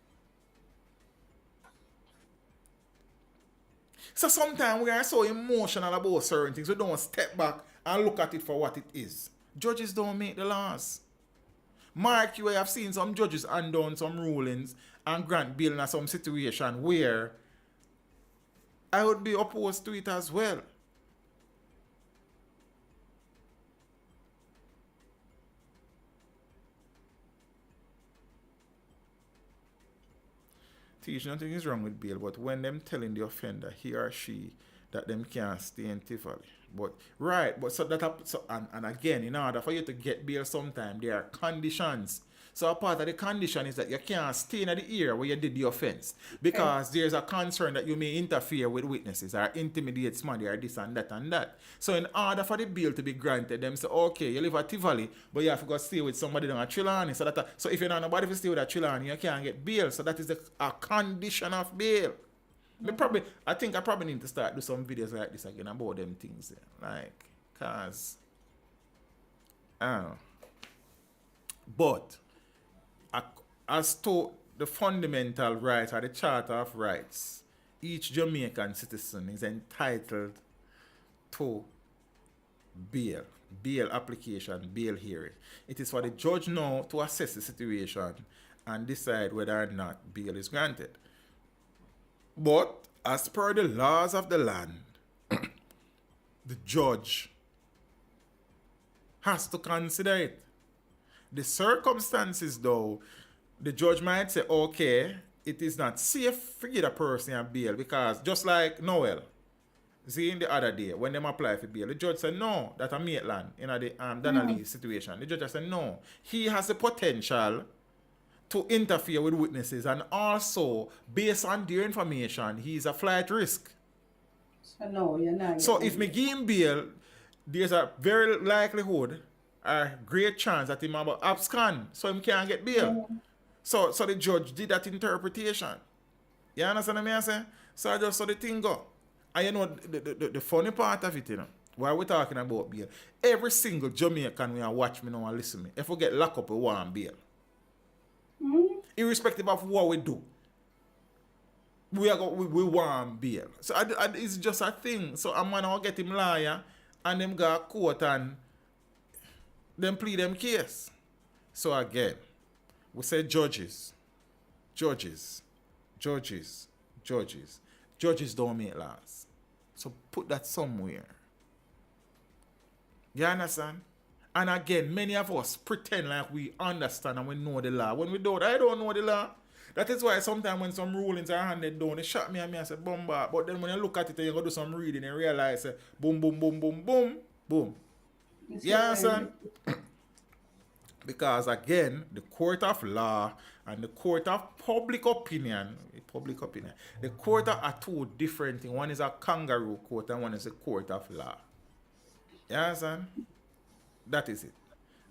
So sometimes we are so emotional about certain things, we don't step back and look at it for what it is. Judges don't make the laws. Mark, you have seen some judges undo some rulings and grant bail in some situation where I would be opposed to it as well. Teach, nothing is wrong with bail, but when them telling the offender, he or she, that them can't stay in Tivoli. But right, but so that and again, in order for you to get bail sometime, there are conditions. So a part of the condition is that you can't stay in the area where you did the offense. Because there's a concern that you may interfere with witnesses or intimidate somebody or this and that and that. So in order for the bail to be granted, them say, okay, you live at Tivoli, but you have to go stay with somebody down at Trelawney. So if you're not nobody to stay with at Trelawney, you can't get bail. So that is a condition of bail. I think I probably need to start do some videos like this again about them things. Like, cause I don't know. But as to the fundamental rights or the Charter of Rights, each Jamaican citizen is entitled to bail application, bail hearing. It is for the judge now to assess the situation and decide whether or not bail is granted. But as per the laws of the land, the judge has to consider it. The circumstances, though, the judge might say, okay, it is not safe to give a person a bail because just like Noel, see in the other day, when them apply for bail, the judge said no, that a Maitland in the Donnelly situation. The judge said no, he has the potential to interfere with witnesses and also, based on their information, he is a flight risk. So no, you're not. So if me give him bail, there's a very likelihood, a great chance that he might abscond, so he can't get bail. So the judge did that interpretation. You understand what I'm saying? So I just saw the thing go. And you know, the funny part of it, you know, while we're talking about bail, every single Jamaican will watch me now and listen to me. If we get locked up, we want bail. Irrespective of what we do, we want bail. So it's just a thing. So I'm gonna get him lawyer and them go to court and them plead them case. So again, we say judges don't make laws. So put that somewhere. You understand? And again, many of us pretend like we understand and we know the law. When we don't, I don't know the law. That is why sometimes when some rulings are handed down, they shot me and I say, bomba. But then when you look at it and you go do some reading and realize, boom, boom, boom, boom, boom, boom. You understand? Because again, the court of law and the court of public opinion, the court are two different things. One is a kangaroo court and one is a court of law. You understand? That is it.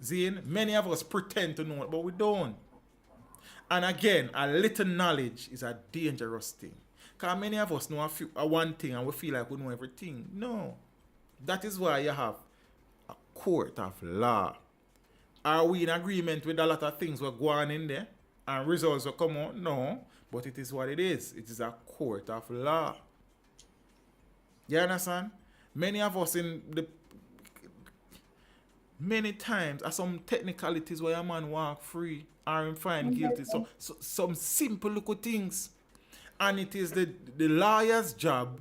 Zine, many of us pretend to know it, but we don't. And again, a little knowledge is a dangerous thing. Because many of us know one thing and we feel like we know everything. No. That is why you have a court of law. Are we in agreement with a lot of things we're going in there and results will come out? No. But it is what it is. It is a court of law. You understand? Many of us many times are some technicalities where a man walk free or him find guilty. So some simple little things. And it is the lawyer's job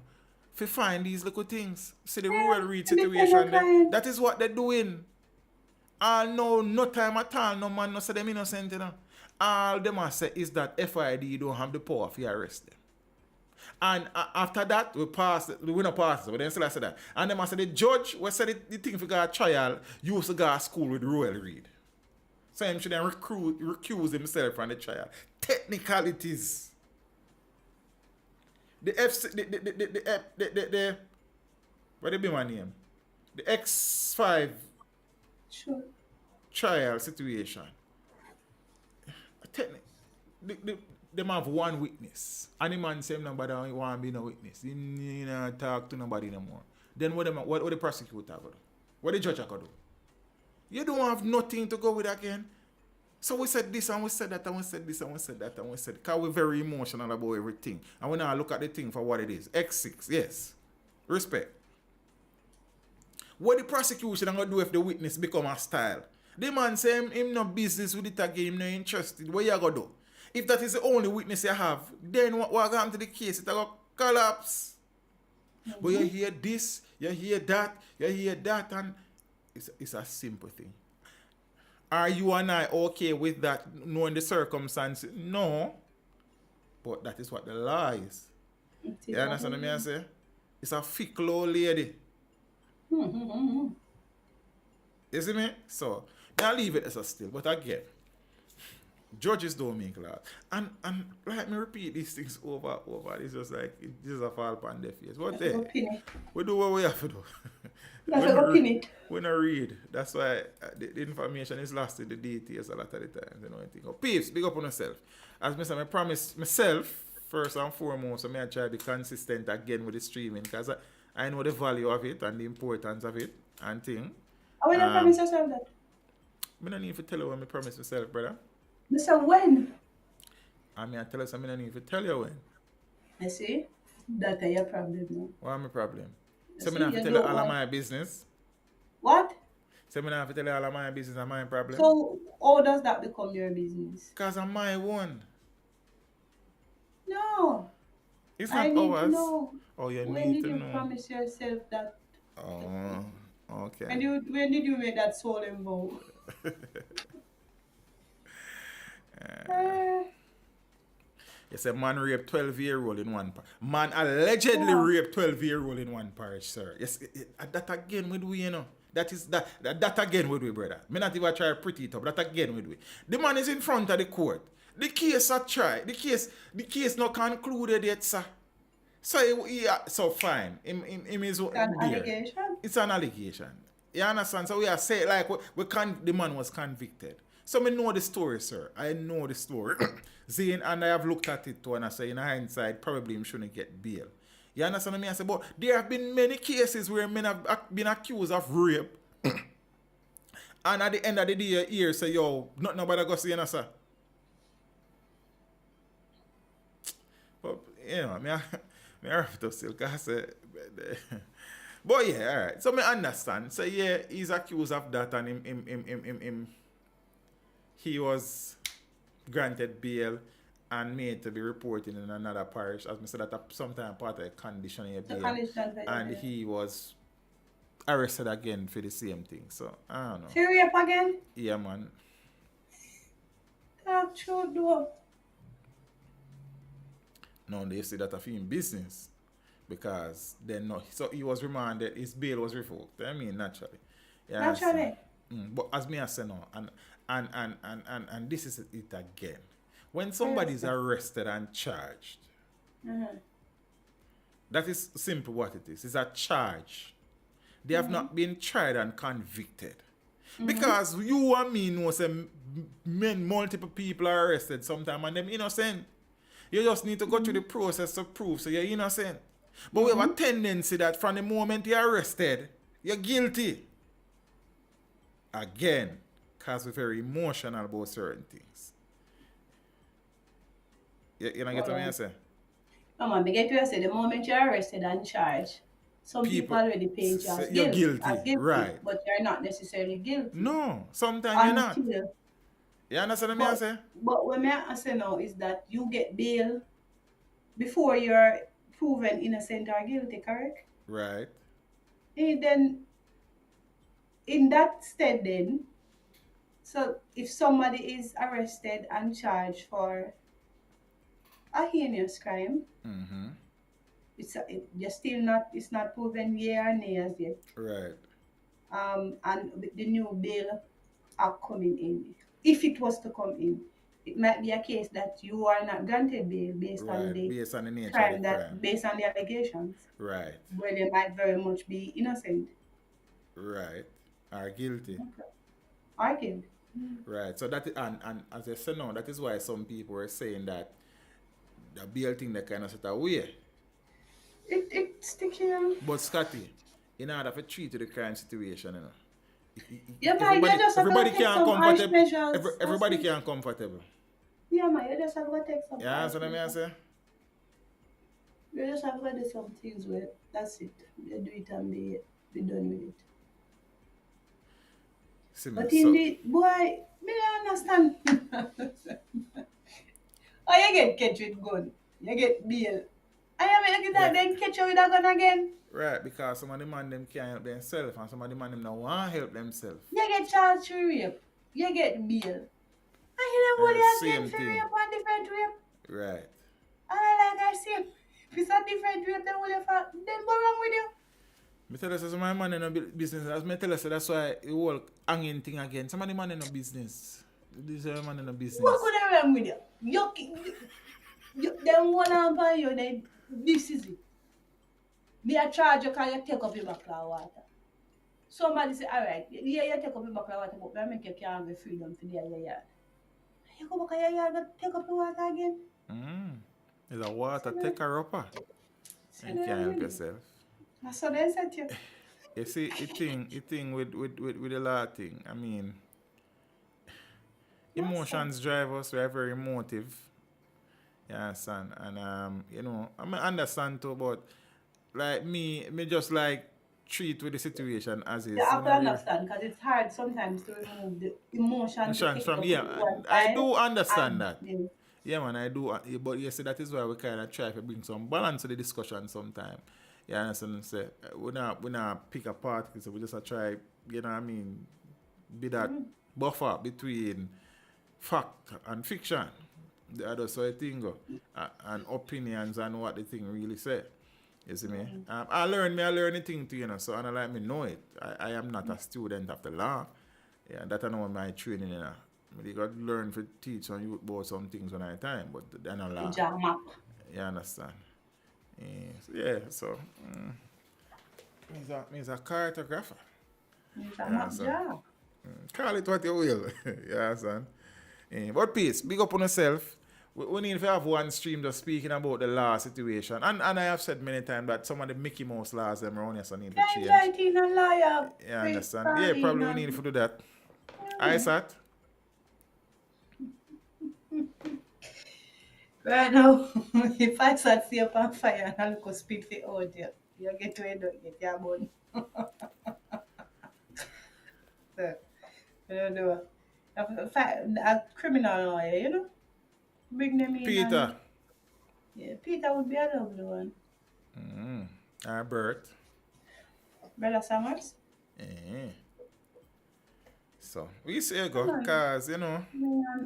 to find these little things. See the rural read situation there. That is what they're doing. No time at all, no man no say them innocent, you know. All them I say is that FID don't have the power to arrest them. And after that, we not pass it, but then still I said that. And then I said the judge was said the thing for a trial used to go to school with Royal Reed. So him should then recuse himself from the trial. Technicalities. What did be my name? The X5 trial situation. Them have one witness. And the man say nobody want to be no witness. He not talk to nobody no more. Then what the prosecutor go do? What the judge go do? You don't have nothing to go with again. So we said this and we said that and we said this and we said that and we said, because we're very emotional about everything. And we now look at the thing for what it is. X6, yes. Respect. What the prosecution going to do if the witness become hostile? The man say him no business with it again, him no interested. What you going to do? If that is the only witness you have, then what going to happen to the case? It going to collapse. Mm-hmm. But you hear this, you hear that, and it's a simple thing. Are you and I okay with that, knowing the circumstances? No. But that is what the law is. You understand what I say? It's a fickle old lady. You see me? So, I'll leave it as a still. But again, judges don't make laws. And let me repeat these things over. It's just like, it just a fall upon their face. But we do what we have to do. We don't read. That's why the information is lost in the details a lot of the times. You know, I think, oh, peeps, big up on yourself. As I promise myself, first and foremost, I try to be consistent again with the streaming because I know the value of it and the importance of it and thing. I will promise yourself that. I don't need to tell you when I promise myself, brother. Mr. When? I tell you something I don't need to tell you when. I see. That's your problem now. What's my problem? So I have to tell you all of my business. What? So I have to tell you all of my business and my problem. So how does that become your business? Because I'm my one. No. It's not I need ours. to know. Oh, you when need to know. When did you promise yourself that? Oh, okay. And when did you make that solemn vow? Yes, a man raped 12-year-old in one parish. Man allegedly raped 12-year-old in one parish, sir. Yes, that again with we, you know. That again with we, brother. Me not even try to pretty it up. That again with we. The man is in front of the court. The case are tried. The case not concluded yet, sir. So fine. Him is an allegation? It's an allegation. You understand? So we are saying like the man was convicted. So I know the story, sir. I know the story. Zane, and I have looked at it too, and I say in hindsight, probably him shouldn't get bail. You understand what I mean? I say, but there have been many cases where men have been accused of rape. And at the end of the day, you hear say, yo, not nobody go see you, sir. But, you know, I have to still, because but yeah, all right. So I understand. So yeah, he's accused of that, and he was granted bail and made to be reported in another parish. As I said, that sometimes part of the condition of bail. And he was arrested again for the same thing. So I don't know. For rape again? Yeah, man. That should do. No, they say that of him business. Because then no, so he was remanded, his bail was revoked. I mean, naturally. Yeah, naturally. But as me I say no, and this is it again. When somebody is arrested and charged, that is simple what it is. It's a charge. They have not been tried and convicted. Because you and me know some multiple people are arrested sometimes and them innocent. You just need to go through the process of proof so you're innocent. But we have a tendency that from the moment you're arrested, you're guilty. Again, because we're very emotional about certain things. You know get what I say? No man, get you say the moment you're arrested and charged, some people already paint you as you're guilty, right? But you're not necessarily guilty. No, sometimes you're not. You understand what I say? But what I say now is that you get bail before you're proven innocent or guilty, correct? Right. And then, in that state then, so if somebody is arrested and charged for a heinous crime, it's not proven yea or nay as yet. Right. And with the new bail act coming in, if it was to come in, it might be a case that you are not granted bail based on the nature crime of the crime. based on the allegations. Right. Where they might very much be innocent. Right. Or guilty. Okay. Or guilty. Right. So that and as I said now, that is why some people are saying that the bail thing that kind of set away. It's sticky. But Scotty, in order to treat the crime situation, you know. Everybody can't comfortable. Everybody can't comfortable. Yeah, man, you just have to take some. Yeah, that's what I say. You just have to do some things where that's it. You do it and be done with it. See me, But so indeed, boy, me don't understand. Oh, you get catch with gun. You get bail. I mean, look at that, yeah. then catch you with a gun again. Right, because some of the man them can't help themselves and some of the man them don't want to help themselves. You get charged for rape. You get bail. And you know what you Same again for thing. rape and different rape. Right. And I like I say, if it's a different rape, then what you for? Then what wrong with you? Me tell you, so some of the man in no business. As me tell you, so that's why the whole hanging thing again. Some of the man in no business. This is a man in no business. What could have wrong with you? Them one on by you, then this is it. Me a charge you because you take up your bucket of water. Somebody say, alright, yeah, you take up your bucket of water, but I make you can't have freedom for your yard. You go back to your yard and take up your water again. There's a water taker upper. And you can't help yourself. That's what they said to you. You see, the thing with the law thing, I mean, emotions drive us. We are very emotive. You understand? And, you know, I mean, understand too, but like me just like treat with the situation as is. You have to really. understand because it's hard sometimes to remove the emotions From I do understand that. Yeah. Yeah, man, I do. But you see, that is why we kind of try to bring some balance to the discussion sometime. You understand? Say, we not pick apart, so we just try, you know what I mean, be that buffer between fact and fiction. The other side of thing go. And opinions and what the thing really say. You see me? I learn the thing too, you know, so and I like me know it. I am not a student of the law. Yeah, that I know my training, you know. I got to learn to teach on you about some things when I time, but then I law. Jam up. You understand? Yeah, so he's a cartographer. It's a map job. Call it what you will. You understand? But peace, big up on yourself. We need to have one stream just speaking about the law situation. And I have said many times that some of the Mickey Mouse laws them around here so need to change. Writing a lawyer. Yeah, I understand. Yeah, probably we need to do that. I sat. Right now, if I start see up on fire and I look speed for audio, you get to end up get your money. So, I don't know. A criminal lawyer, you know? Bring them in. Peter. Yeah, Peter would be a lovely one. Bert. Brother Summers? So, we say go, because, you know,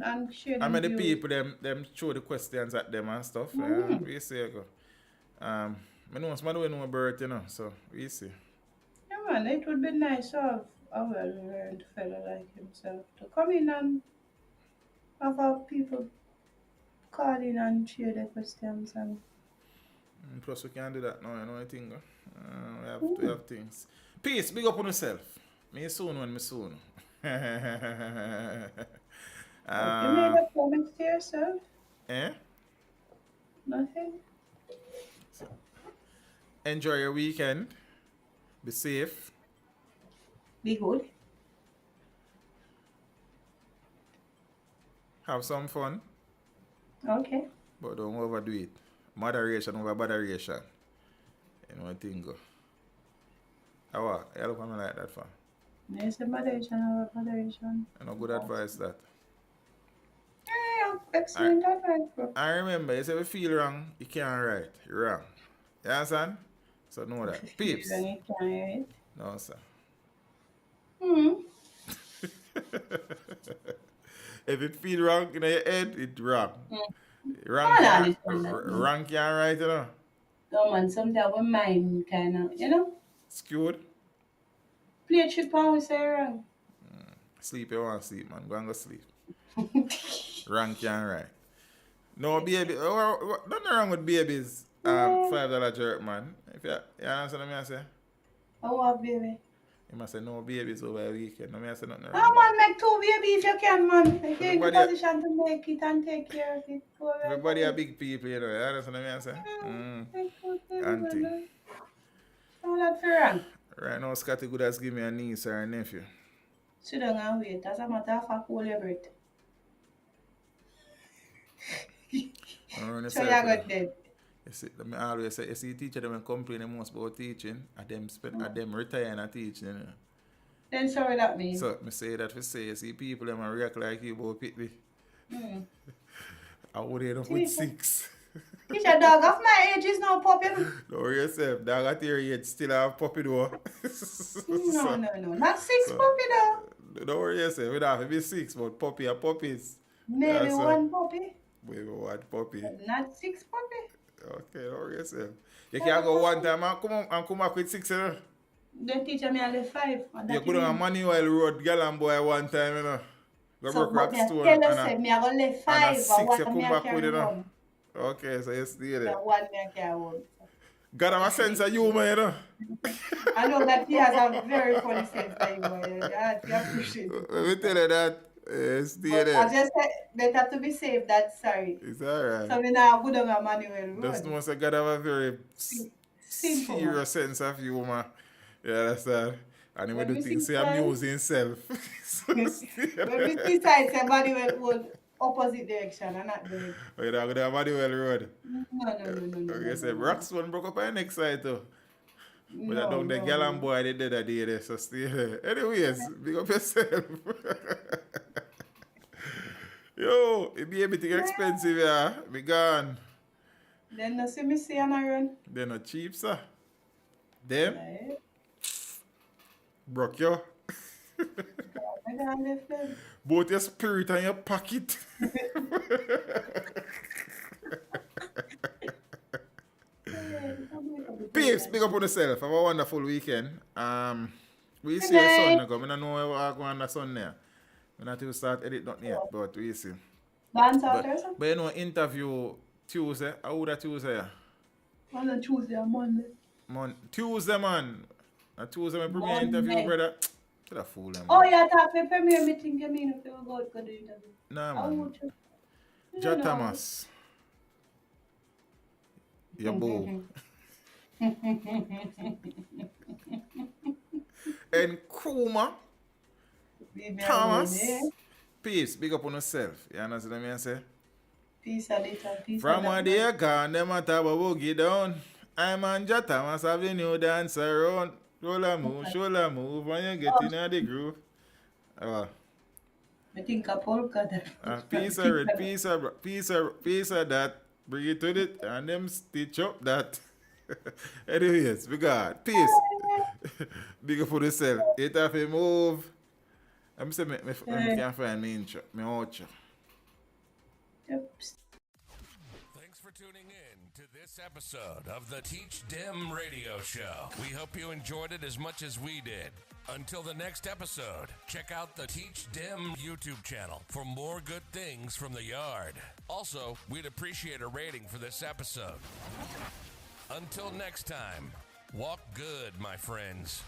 And share I mean, the views. people, them throw the questions at them and stuff. We say go. I know somebody know Bert, you know, so we see. Yeah, man, it would be nice to have a well-learned fellow like himself to come in and have our people call in and share their questions. And Plus, we can't do that now, you know, I think. We have things. Peace, big up on yourself. Me soon when me soon. you made a promise to yourself? Nothing? So, enjoy your weekend. Be safe. Be good. Have some fun. Okay. But don't overdo it. Moderation over botheration. You know what I think go. How you look at me like that for? There's a moderation over moderation. You know, good advice that. Yeah, excellent advice, bro. I remember, you say we feel wrong, you can't write. You're wrong. You understand? So know that. Peeps. Then you can hear it. No, sir. If it feel wrong in your head, it's wrong. Wrong can't write, you know. No, man, sometimes we mind kind of, you know, Skewed. play a trick and we say wrong. Sleep, you want to sleep, man. Go and go sleep. Wrong can't write. No, baby. Nothing wrong with babies. $5 jerk, man. If you understand what I say? Oh, what, baby? You must say no babies over a weekend. No, I say nothing wrong. Oh, man, make 2 babies if you can, man. If you're in Everybody- position to make it and take care of it. Go ahead. Everybody are big people, you know. You understand what I say? Auntie. All that for wrong. Right now, Scotty good as give me a niece or a nephew. Sit down and wait. As a matter of fact, hold your breath. So you got dead. You see, I always say, you see, teacher them complain the most about teaching, and them retire and teaching, you know. Then sorry that means. So, me say that for say, you see people them a react like you about Pitney. I would end up with 6. Teacher, dog of my age is now popping. Don't worry yourself, dog at your age still have puppy though. No. Not 6 puppy though. Don't worry yourself, it have to be 6, but puppy are puppies. Maybe so, 1 puppy. Maybe 1 puppy. Not 6 puppy. Okay, don't worry yourself. You can't go one time and come back with 6, you know. The teacher me only 5. You go down a Manuel Road, girl and boy one time, you know. Go So, broke rock but stone. tell us, me I go left 5 and a 6 and you 1 come me I back with, carry you know. home. Okay, so you stay there. The 1 me I carry home. God have a sense of humor, you know. I know that he has a very funny sense of humor. I appreciate it. Let me tell you that. Stay But there. I just said better to be safe than sorry. It's alright. So we now go down a Manuel Road. Just know say God have a very Simple. serious sense of humor. You understand? And he will do we things see to amuse himself. So stay When there. we see sides say Manuel Road opposite direction and not the Oh, you don't go down Manuel Road. no. Okay, say Rocks one broke up on the next side too. But I No, don't the no, girl no. and boy they did that day there, so stay there. Anyways, big up yourself. Yo, it be everything expensive, yeah. Be gone. Then no see me see and I run. They're not cheap, sir. Them Right? broke you. I got left them. Both your spirit and your pocket. Peeps, big up on yourself. Have a wonderful weekend. We see your son now. I don't know what going on the Sunday. We not even start edit nothing yet, but we see. Dance out or something? But you know, interview Tuesday. How would that Tuesday? On a Tuesday or Monday. Tuesday, man. A Tuesday, my premiere interview, Monday. brother. Should have fool them. Oh, yeah, talk for premiere meeting. You mean if you go to the interview? Nah, How man. would you? Ja Thomas. Your boo. And Kuma. Thomas. Peace, big up on yourself. You understand what I say? Peace a little, peace From a where they gone, them a talk about boogie down. I'm on Ja Thomas, have the new dance around. Shoulder move, when you get in the groove. I think a polka that. Piece of red, piece of that. Bring it to it, and them stitch up that. Anyways, we got peace. Big up for yourself. It have a move. I'm saying, me can't find me intro, me outro. Oops. Thanks for tuning in to this episode of the Teach Dem Radio Show. We hope you enjoyed it as much as we did. Until the next episode, check out the Teach Dem YouTube channel for more good things from the yard. Also, we'd appreciate a rating for this episode. Until next time, walk good, my friends.